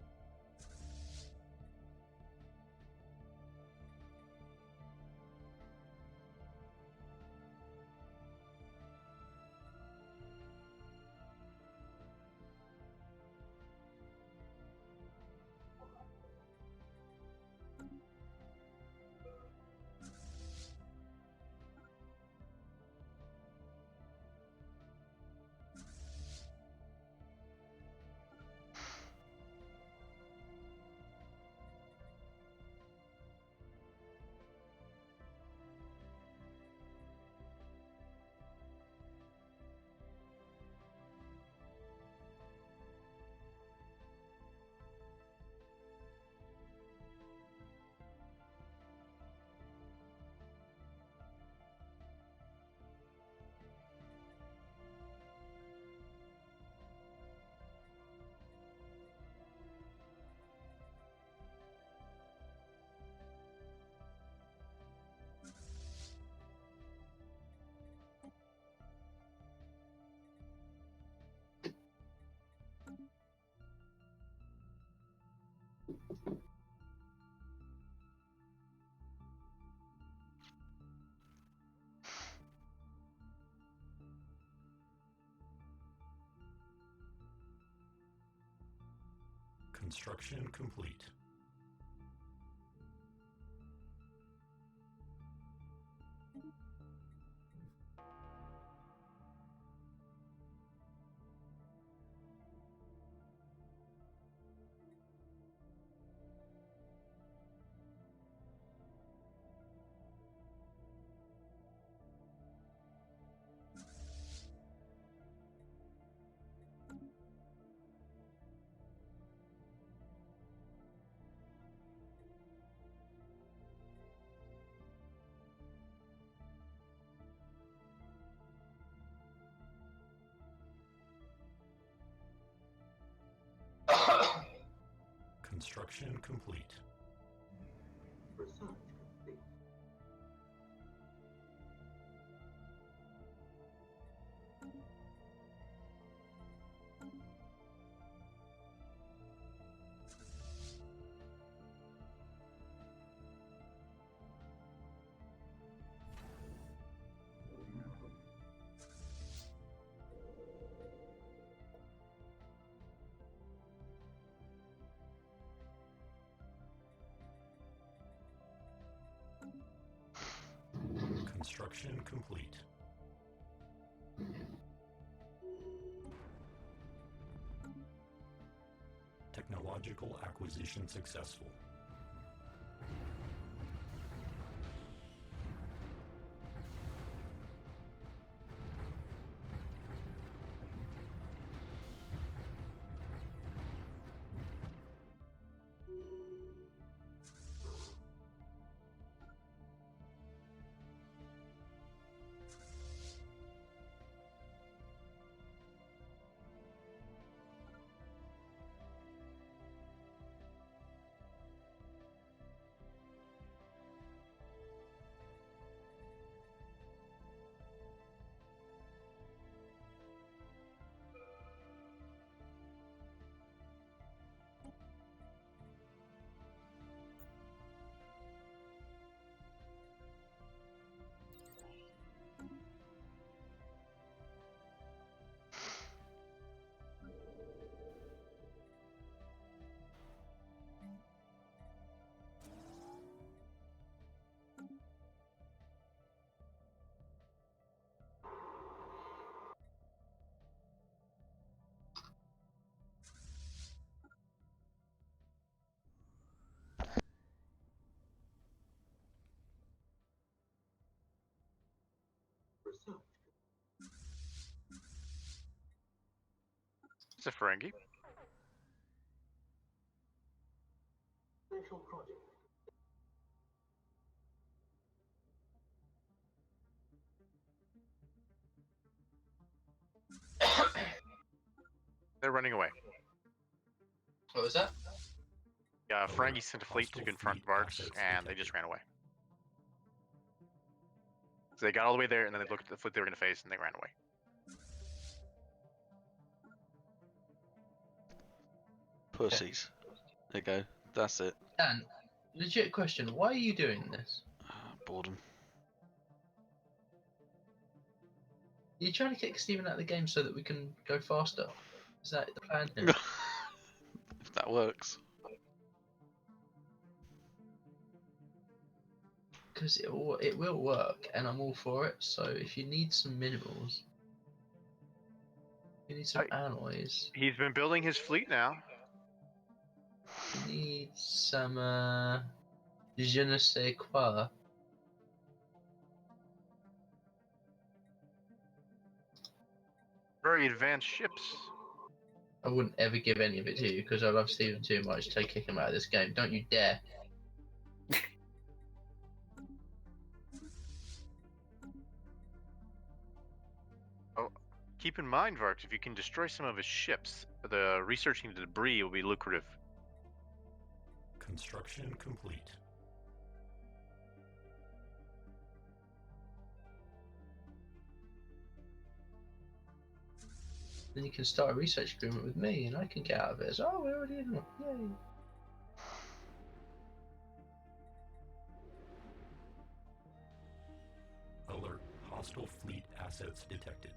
Construction complete. Construction complete. Research complete. Construction complete. Technological acquisition successful. Research. It's a Ferengi. Special project. They're running away. What was that? Yeah, Ferengi sent a fleet to Hostile confront fleet Varks, assets and they detected. just ran away. So they got all the way there, and then they looked at the fleet they were going to face, and they ran away. Pussies. There you go. That's it. Dan, legit question. Why are you doing this? Boredom. Are you trying to kick Steven out of the game so that we can go faster? Is that the plan here? If that works. Because it will work, and I'm all for it. So if you need some minerals, you need some alloys, He's been building his fleet now. you need some je ne sais quoi. Very advanced ships. I wouldn't ever give any of it to you because I love Steven too much to kick him out of this game. Don't you dare. Keep in mind, Varks, if you can destroy some of his ships, the researching the debris will be lucrative. Construction complete. Then you can start a research agreement with me and I can get out of it. Oh, we're already in it. Yay. Alert. Hostile fleet assets detected.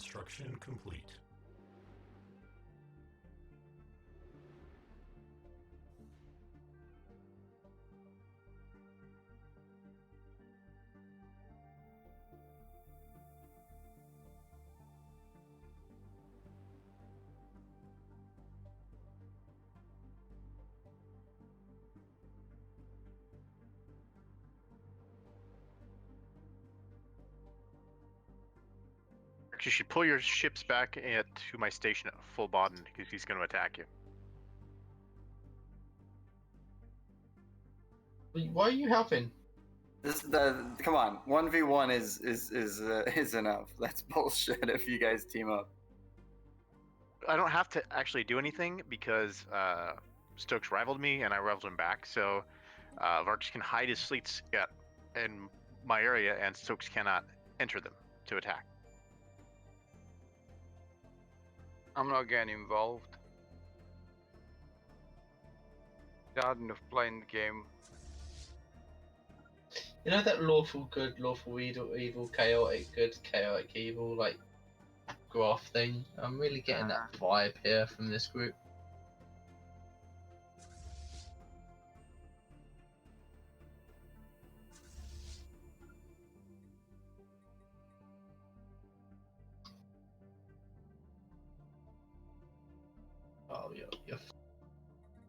Construction complete. You should pull your ships back to my station at full bottom because he's going to attack you. Why are you helping? Come on, 1v1 is enough. That's bullshit if you guys team up. I don't have to actually do anything because Stokes rivaled me and I rivaled him back. So Vargas can hide his fleets in my area and Stokes cannot enter them to attack. I'm not getting involved. Hard enough playing the game. You know that lawful good, lawful evil, chaotic good, chaotic evil, like graph thing? I'm really getting that vibe here from this group. Oh, you're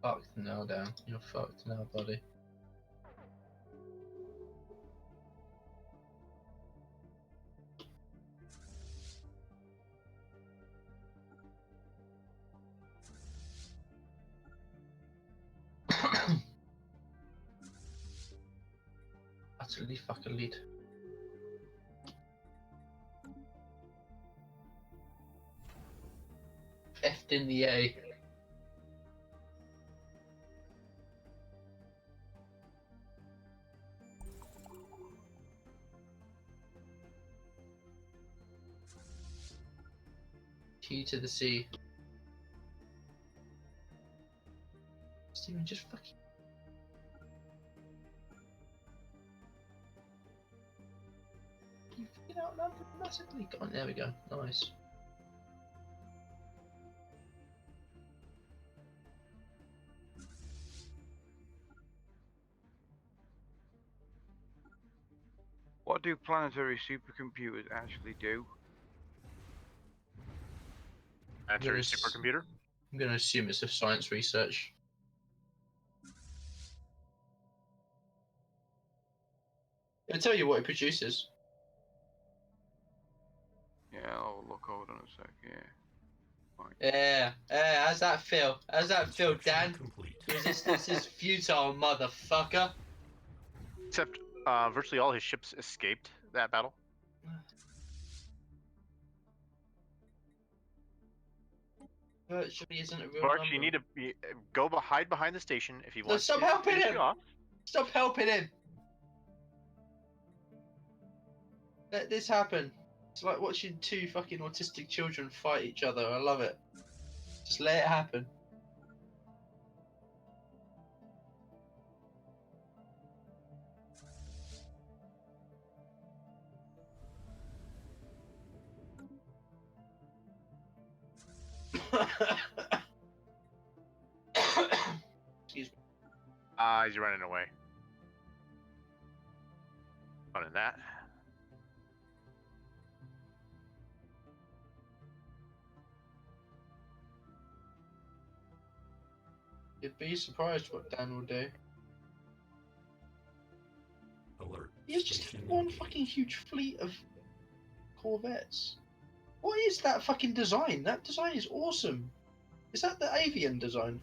fucked now, Dan. You're fucked now, buddy. Utterly fucking lead. F'd in the A. T to the C. Steven, just fucking. You fucking outnumbered massively. Come on, there we go. Nice. What do planetary supercomputers actually do? Planetary Yes. supercomputer? I'm gonna assume it's a science research. I'll tell you what it produces. Yeah, I'll look. Hold on a sec. Yeah. Fine. Yeah, how's that feel? How's that feel, Dan? Complete. Resistance is futile, motherfucker. Except virtually all his ships escaped that battle. Virtually isn't a real Bark, number. you need to hide behind the station if he No, wants stop to helping finish him! you off. Stop helping him! Let this happen. It's like watching two fucking autistic children fight each other. I love it. Just let it happen. Excuse me. He's running away. Fun in that. You'd be surprised what Dan will do. Alert. He has just Station one engaged. fucking huge fleet of corvettes. What is that fucking design? That design is awesome. Is that the avian design?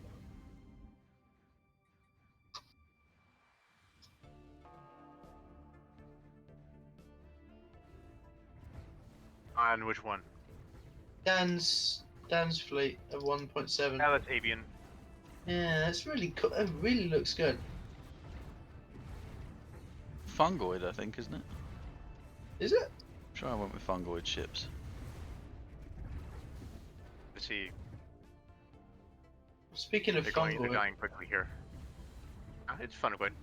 On which one? Dan's fleet of 1.7. Yeah, that's avian. Yeah, that's really cool. It really looks good. Fungoid, I think, isn't it? Is it? Sure, I went with fungoid ships. Let's see. Speaking of They're fungoid, dying quickly here. It's fun, good.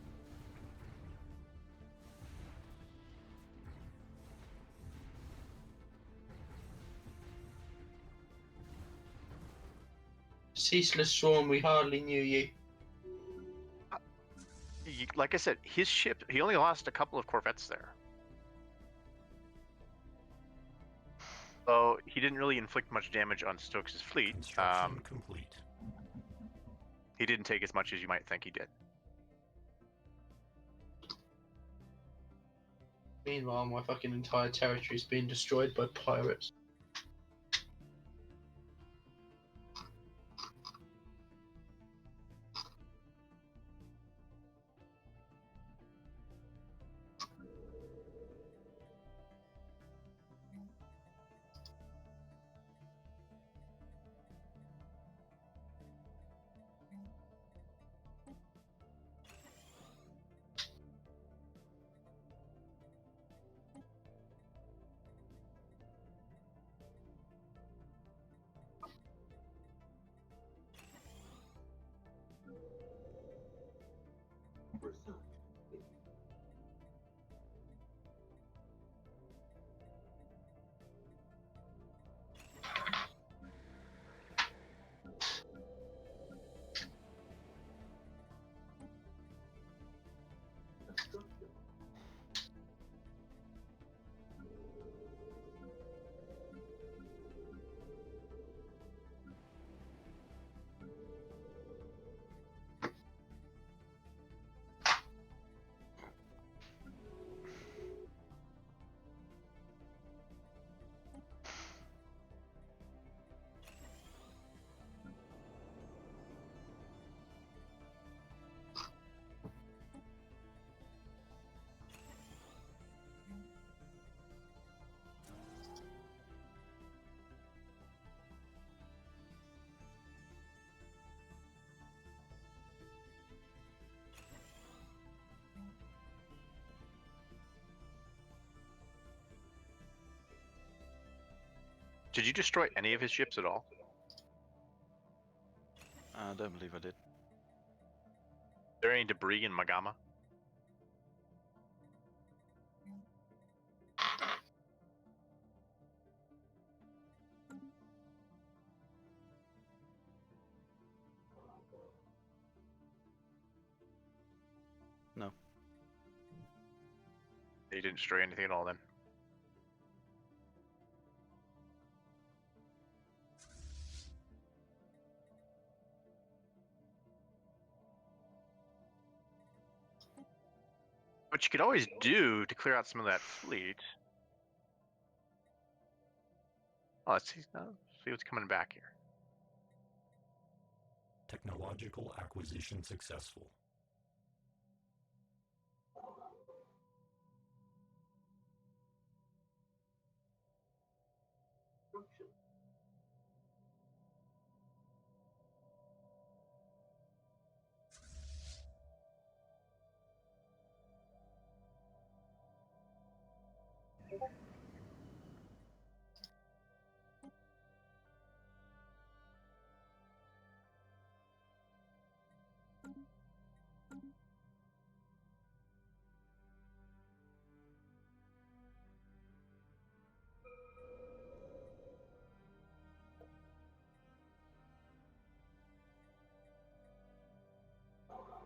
Ceaseless Swarm, we hardly knew you. Like I said, his ship, he only lost a couple of corvettes there. So he didn't really inflict much damage on Stokes' fleet. Construction complete. He didn't take as much as you might think he did. Meanwhile, my fucking entire territory is being destroyed by pirates. Research. Construction. Did you destroy any of his ships at all? I don't believe I did. Is there any debris in Magama? No. You didn't destroy anything at all then. What you could always do to clear out some of that fleet. Oh, let's see what's coming back here. Technological acquisition successful.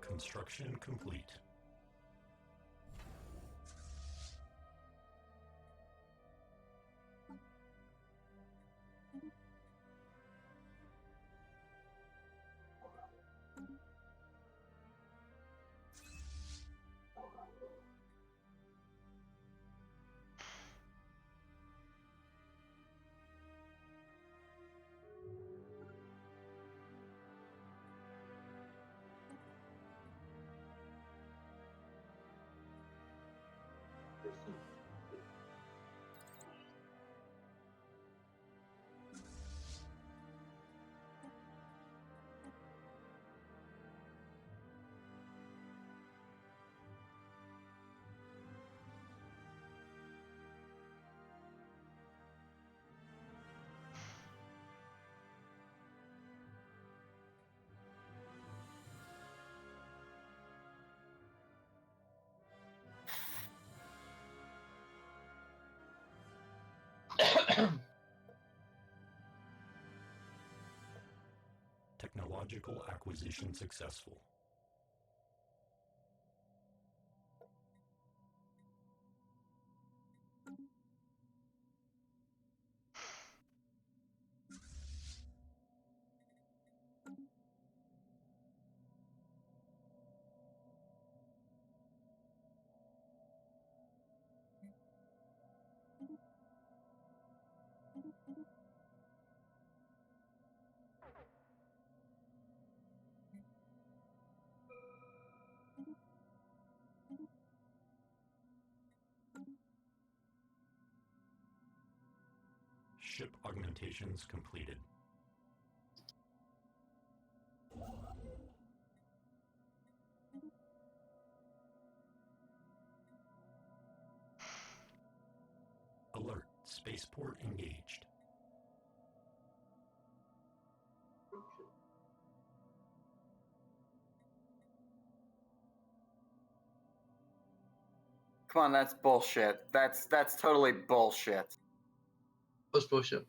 Construction. Construction complete. Research. Technological acquisition successful. Ship augmentations completed. Alert. Spaceport engaged. Come on, that's bullshit. That's totally bullshit. What's bullshit?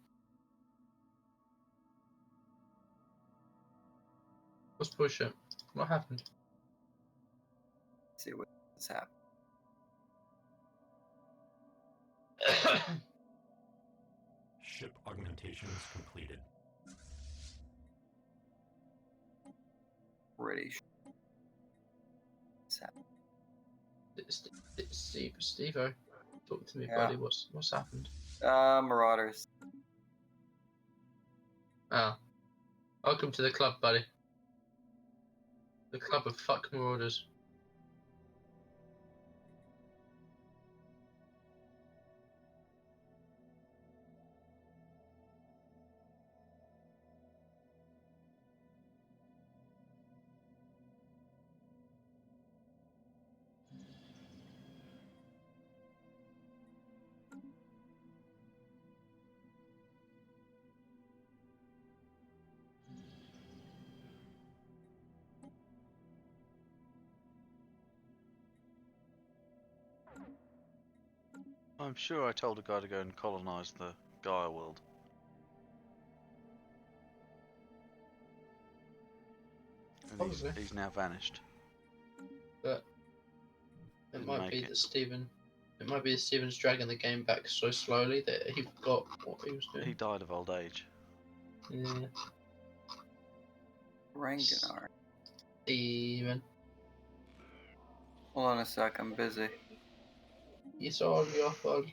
What's bullshit? What happened? Let's see what's happening. Ship augmentations completed. Pretty sure. What's happening? Steve-O, talk to me, Yeah. buddy. What's happened? Marauders. Ah, welcome to the club, buddy. The club of fuck marauders. I'm sure I told a guy to go and colonize the Gaia world. And he's now vanished. But it Didn't might make be it. that Steven. It might be that Steven's dragging the game back so slowly that he forgot what he was doing. He died of old age. Yeah. Ranganar. Steven. Hold on a sec, I'm busy. It's all your fault.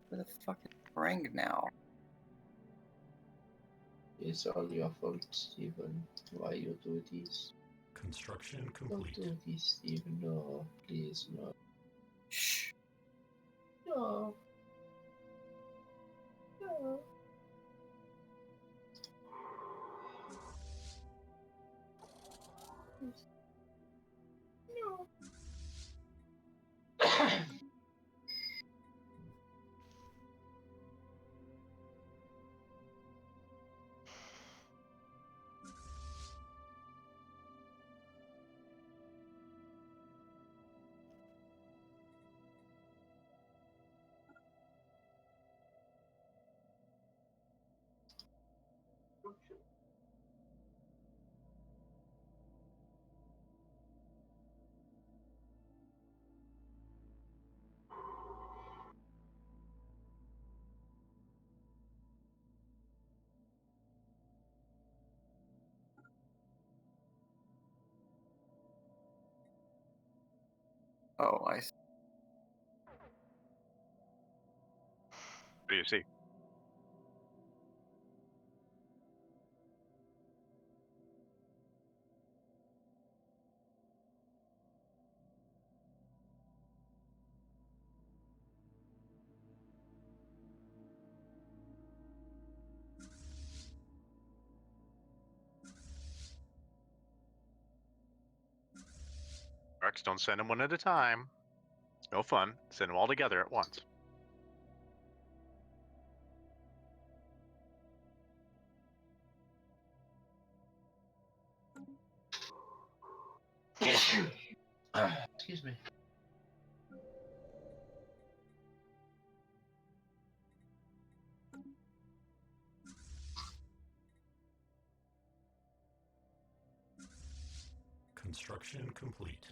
Where the fuck is Rang now? It's all your fault, Steven. Why you do this? Construction Don't complete. do this, Steven. No, please, no. Shh. No. No. No. Oh, I see. What do you see? Rex, don't send them one at a time. No fun. Send them all together at once. Excuse me. Construction complete.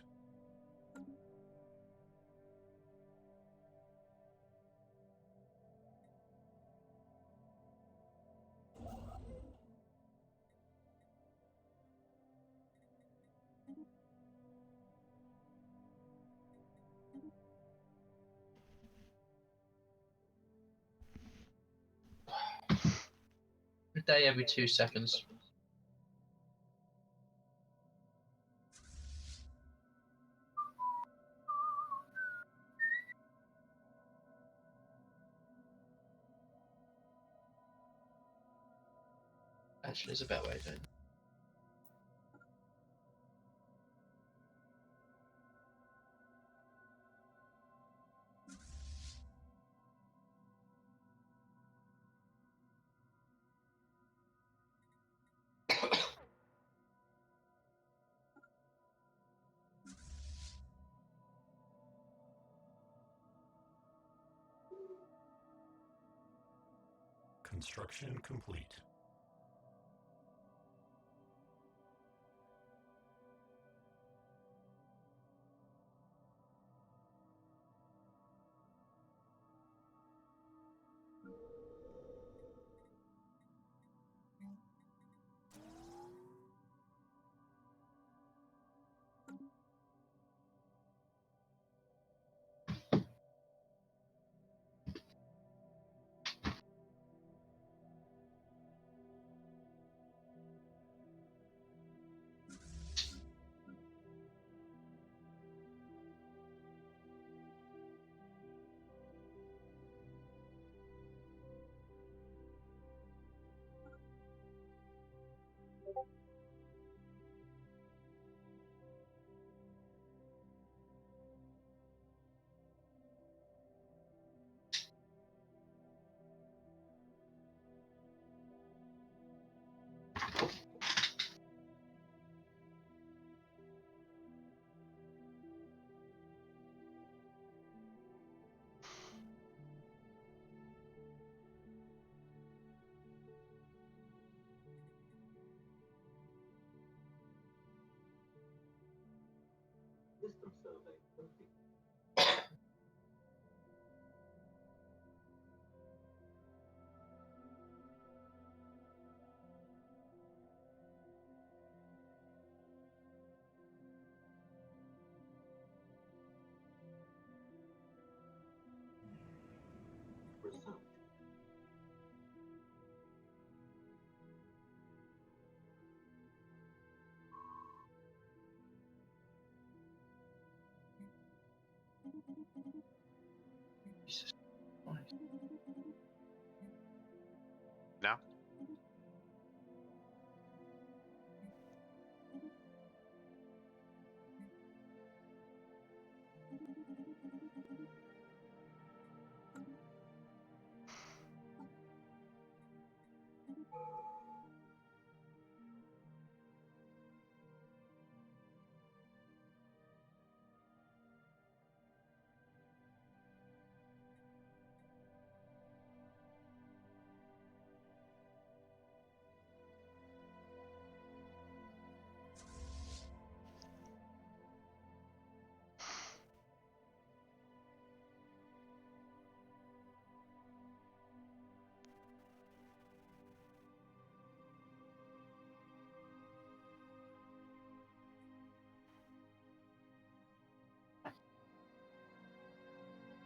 A day every 2 seconds. Actually, there's a better way of doing it. Construction complete. Wisdom survey complete. Research. Jesus Christ. Now?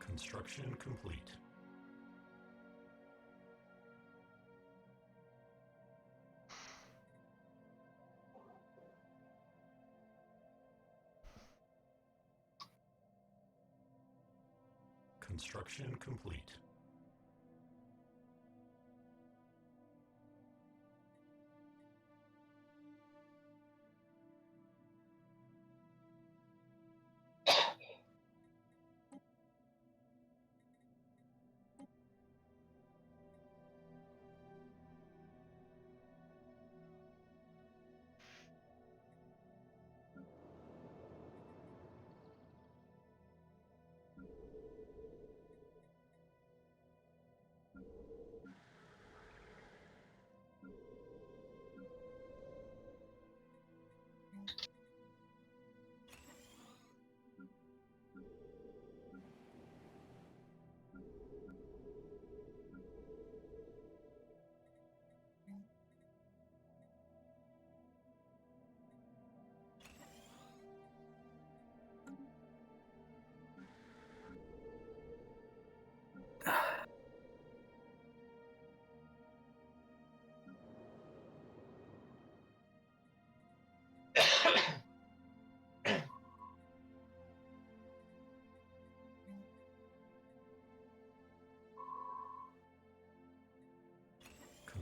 Construction complete. Construction complete.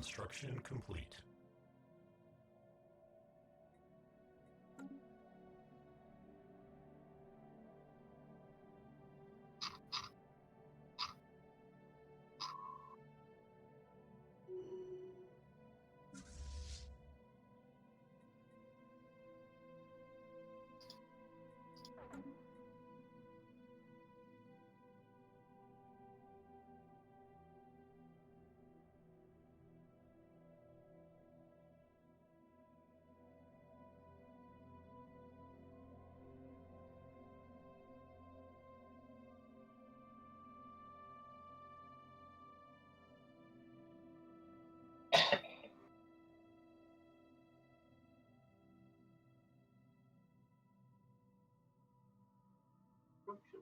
Construction complete. Construction.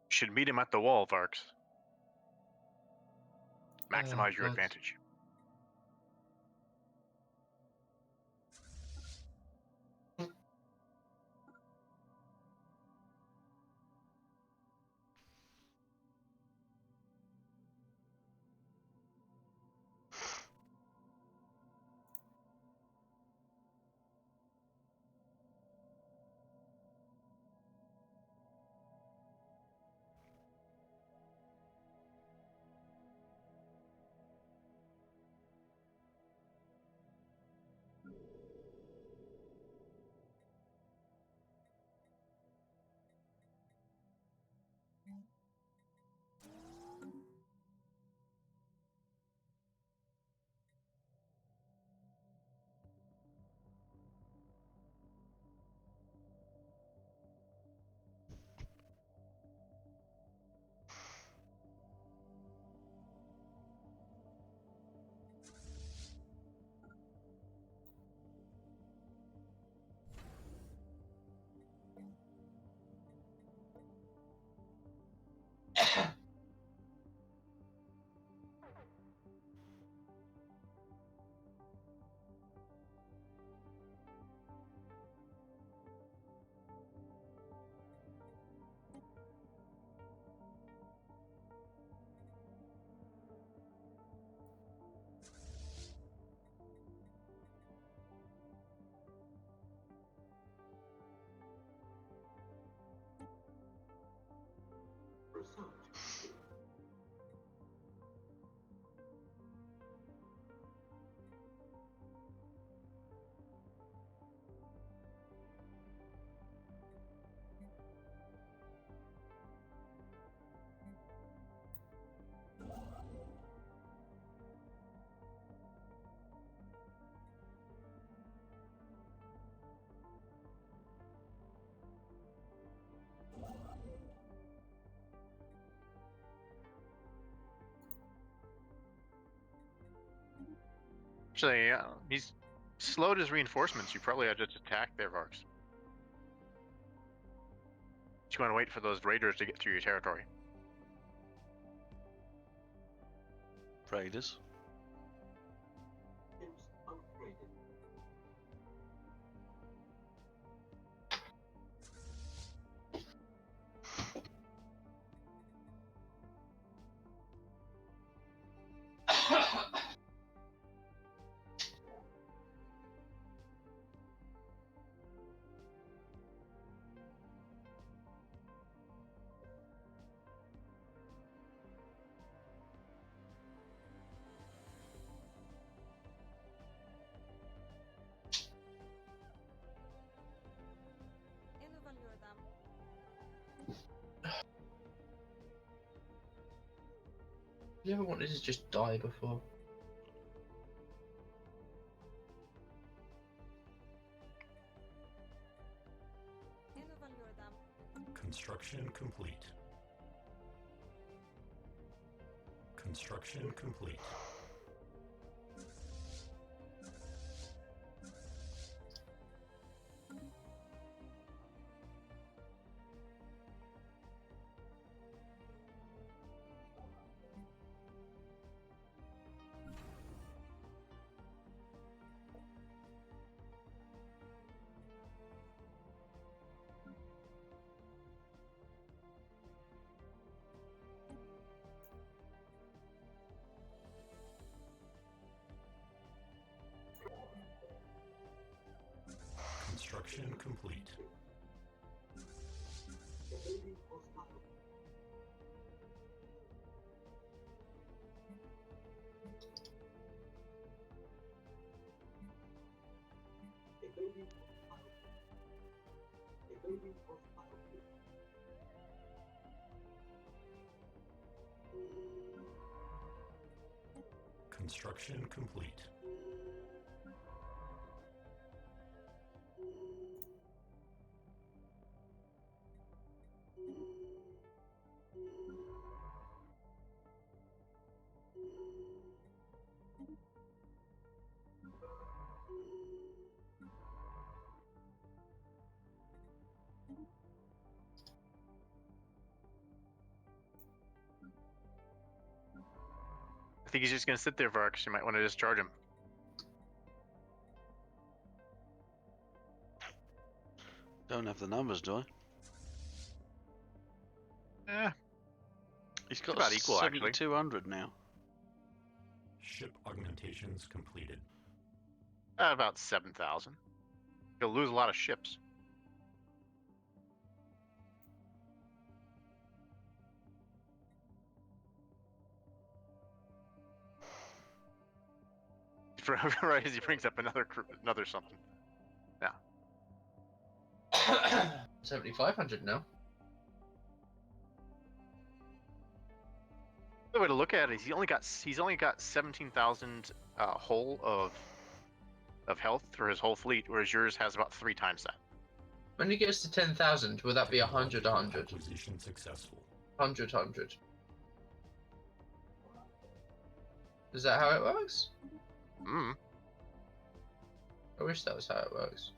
Should meet him at the wall, Varks. Maximize your God. advantage. Research. Actually, he's slowed his reinforcements. You probably ought to just attack there, Varks. Just going to wait for those raiders to get through your territory. Raiders. Ships upgraded. You ever wanted to just die before? Construction complete. Construction complete. Construction complete. Evading hostile. Evading hostile. Evading hostile. Construction complete. I think he's just gonna sit there, Varks. You might want to discharge him. Don't have the numbers, do I? Eh, He's got about equal, actually. 7,200 now. Ship augmentations completed. about 7,000. He'll lose a lot of ships. Right as he brings up another something. 7,500 now. The way to look at it is he's only got 17,000 whole of health for his whole fleet, whereas yours has about 3 times that. When he gets to 10,000, will that be 100, 100? Acquisition successful. 100, 100. Is that how it works? Hmm. I wish that was how it works.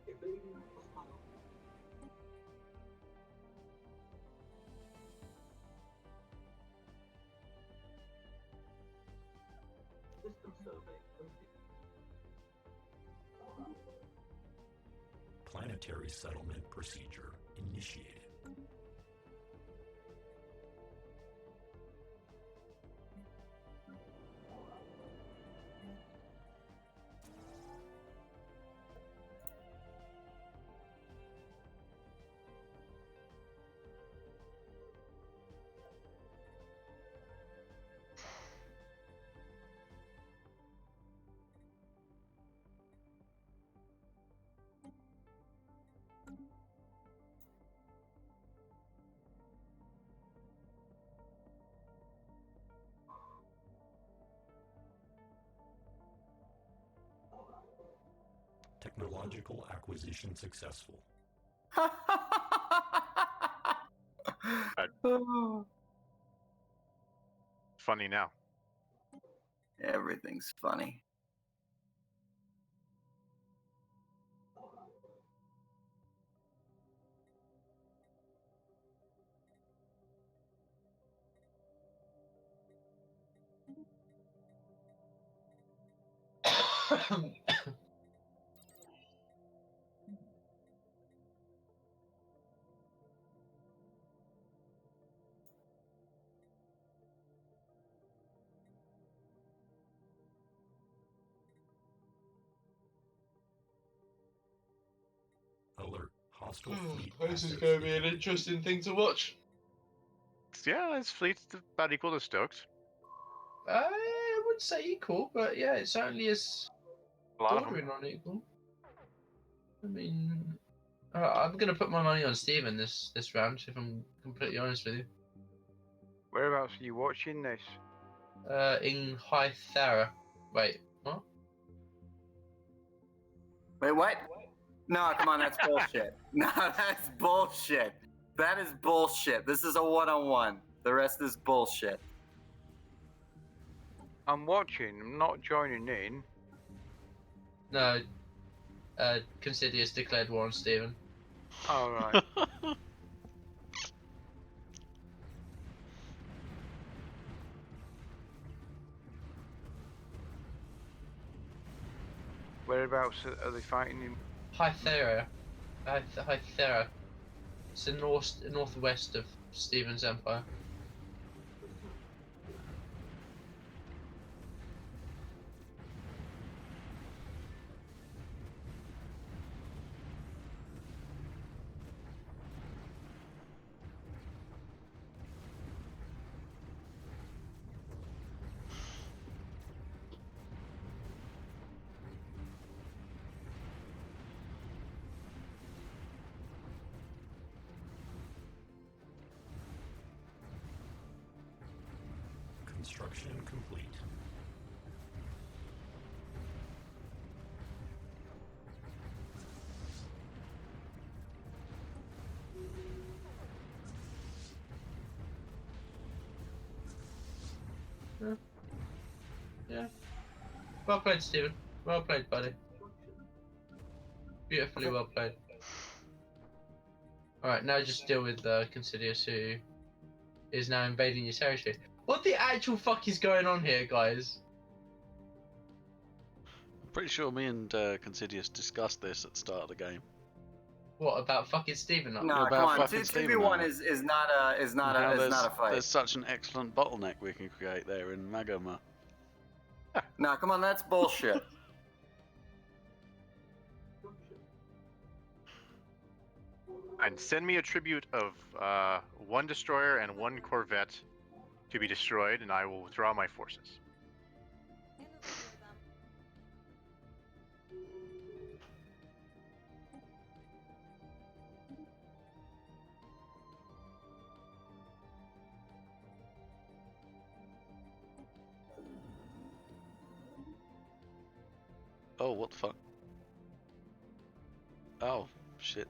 Evading hostile. System survey complete. Planetary settlement procedure initiated. Technological acquisition successful. Funny now. Everything's funny. Alert. Hostile fleet This is assets going to be an detected. interesting thing to watch. Yeah, his fleet's about equal to Stokes. I wouldn't say equal, but yeah, it certainly is A lot of them. bordering on equal. I mean, I'm going to put my money on Steven this round, if I'm completely honest with you. Whereabouts are you watching this? In Hythera. Wait, what? Wait, what? No, come on, that's bullshit. No, that's bullshit. That is bullshit. This is a one-on-one. The rest is bullshit. I'm watching. I'm not joining in. No. Considious declared war on Stephen. All right. Whereabouts are they fighting in? Hythera. Hythera. It's the northwest of Stephen's empire. Construction complete. Yeah. Well played, Stephen. Well played, buddy. Beautifully well played. Alright, now just deal with Considious, who is now invading your territory. What the actual fuck is going on here, guys? I'm pretty sure me and Considious discussed this at the start of the game. What about fucking Stephen? No, about come on. fucking 2v1 Steven, is not How a fight. There's such an excellent bottleneck we can create there in Magoma. No, come on. That's bullshit. And send me a tribute of 1 destroyer and 1 corvette to be destroyed, and I will withdraw my forces. Oh, what the fuck? Oh, shit.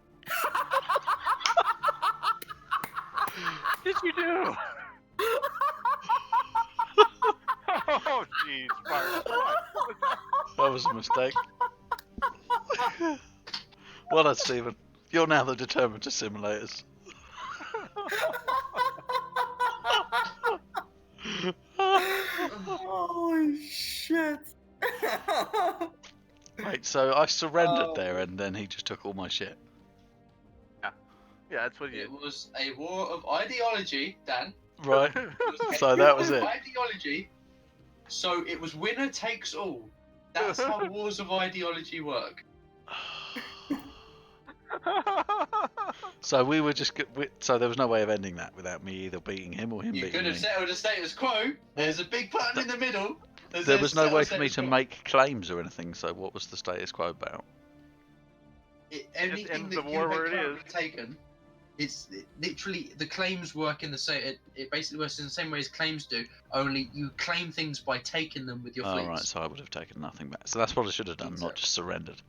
What did you do? Oh, jeez, Bart. That was a mistake. Well done, Stephen. You're now the determined simulators. Holy shit. Right, so I surrendered there, and then he just took all my shit. Yeah, that's what you It was a war of ideology, Dan. Right. It was a So that was war it. of ideology. So it was winner takes all. That's how wars of ideology work. So we were just. So there was no way of ending that without me either beating him or him You beating could me. have settled the status quo. There's a big button in the middle. There was no way for me to make claims or anything. So what was the status quo about? Anything end that the you war had where it currently taken, literally the claims work in the same. It basically works in the same way as claims do. Only you claim things by taking them with your Oh, fleets. right, so I would have taken nothing back. So that's what I should have done, not just surrendered.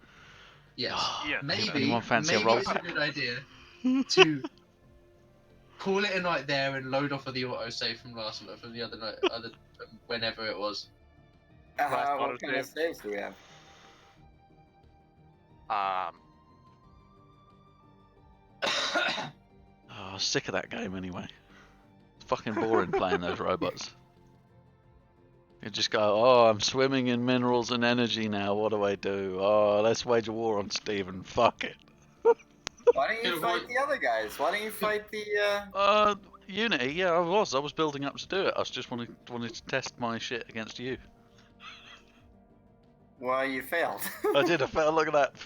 Yes. Yeah. Maybe. Anyone fancy a Maybe roll? it's a good idea to call it a night there and load off of the autosave from from the other night, whenever it was. Last What kind of autosave. saves do we have? Oh, sick of that game anyway. It's fucking boring playing those robots. You just go, oh, I'm swimming in minerals and energy now. What do I do? Oh, let's wage a war on Steven. Fuck it. Why don't you fight the other guys? Why don't you fight the? Unity. Yeah, I was building up to do it. I was just wanted to test my shit against you. Well, you failed. I did. I felt. Look at that.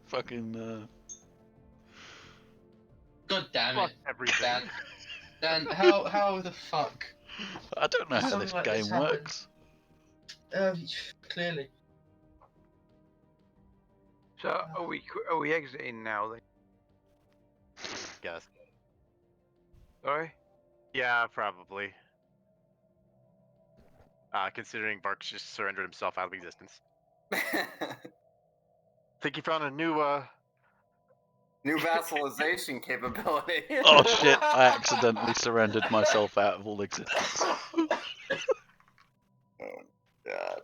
Fucking. God damn Fuck it, everything. Dan, how the fuck? I don't know how Something this like game this happened. works. Clearly. So are we exiting now then? Yes. Sorry. Yeah, probably. Considering Barks just surrendered himself out of existence. Think he found a new New vassalization capability. Oh shit! I accidentally surrendered myself out of all existence. God.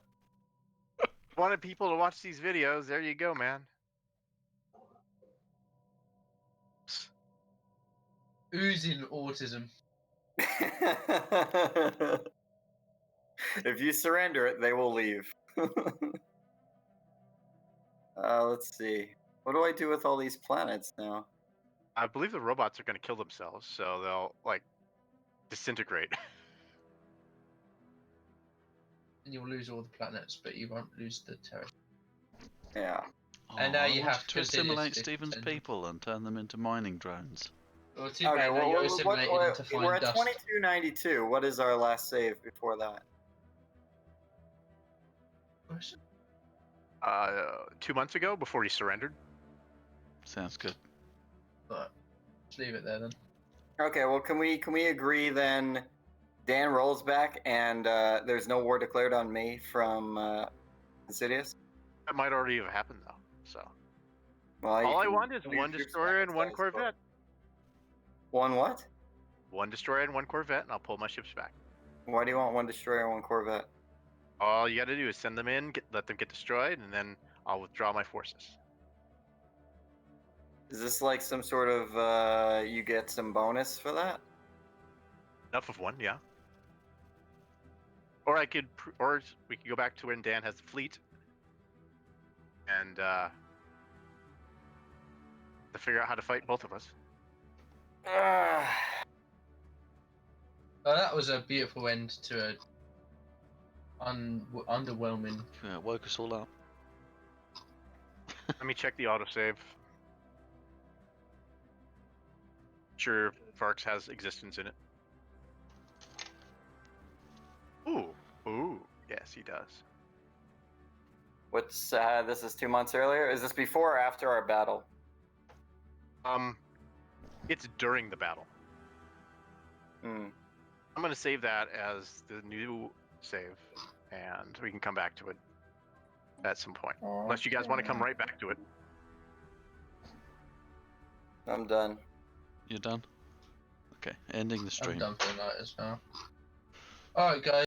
Wanted people to watch these videos. There you go, man. Oozing autism. If you surrender it, they will leave. Let's see. What do I do with all these planets now? I believe the robots are going to kill themselves, so they'll like disintegrate. And you'll lose all the planets, but you won't lose the territory. Yeah. And now I you wanted have to assimilate 50%. Stephen's people and turn them into mining drones. Well, too bad now you're assimilated into fine we're at dust. 2292. What is our last save before that? 2 months ago, before he surrendered. Sounds good. But let's leave it there then. Okay, well, can we agree then? Dan rolls back, and there's no war declared on me from Insidious. That might already have happened though. So Well, all I want is one destroyer and one corvette. One what? One destroyer and one corvette, and I'll pull my ships back. Why do you want one destroyer and one corvette? All you got to do is send them in, let them get destroyed, and then I'll withdraw my forces. Is this like some sort of you get some bonus for that? Enough of one, yeah. Or or we could go back to when Dan has the fleet, and to figure out how to fight both of us. Well, that was a beautiful end to a underwhelming. Yeah, woke us all up. Let me check the autosave. Sure, Varx has existence in it. Ooh, yes, he does. What's this is 2 months earlier? Is this before or after our battle? It's during the battle. Hmm. I'm gonna save that as the new save, and we can come back to it at some point. Unless you guys want to come right back to it. I'm done. You're done? Okay, ending the stream. I'm done for the night as well. Alright, guys.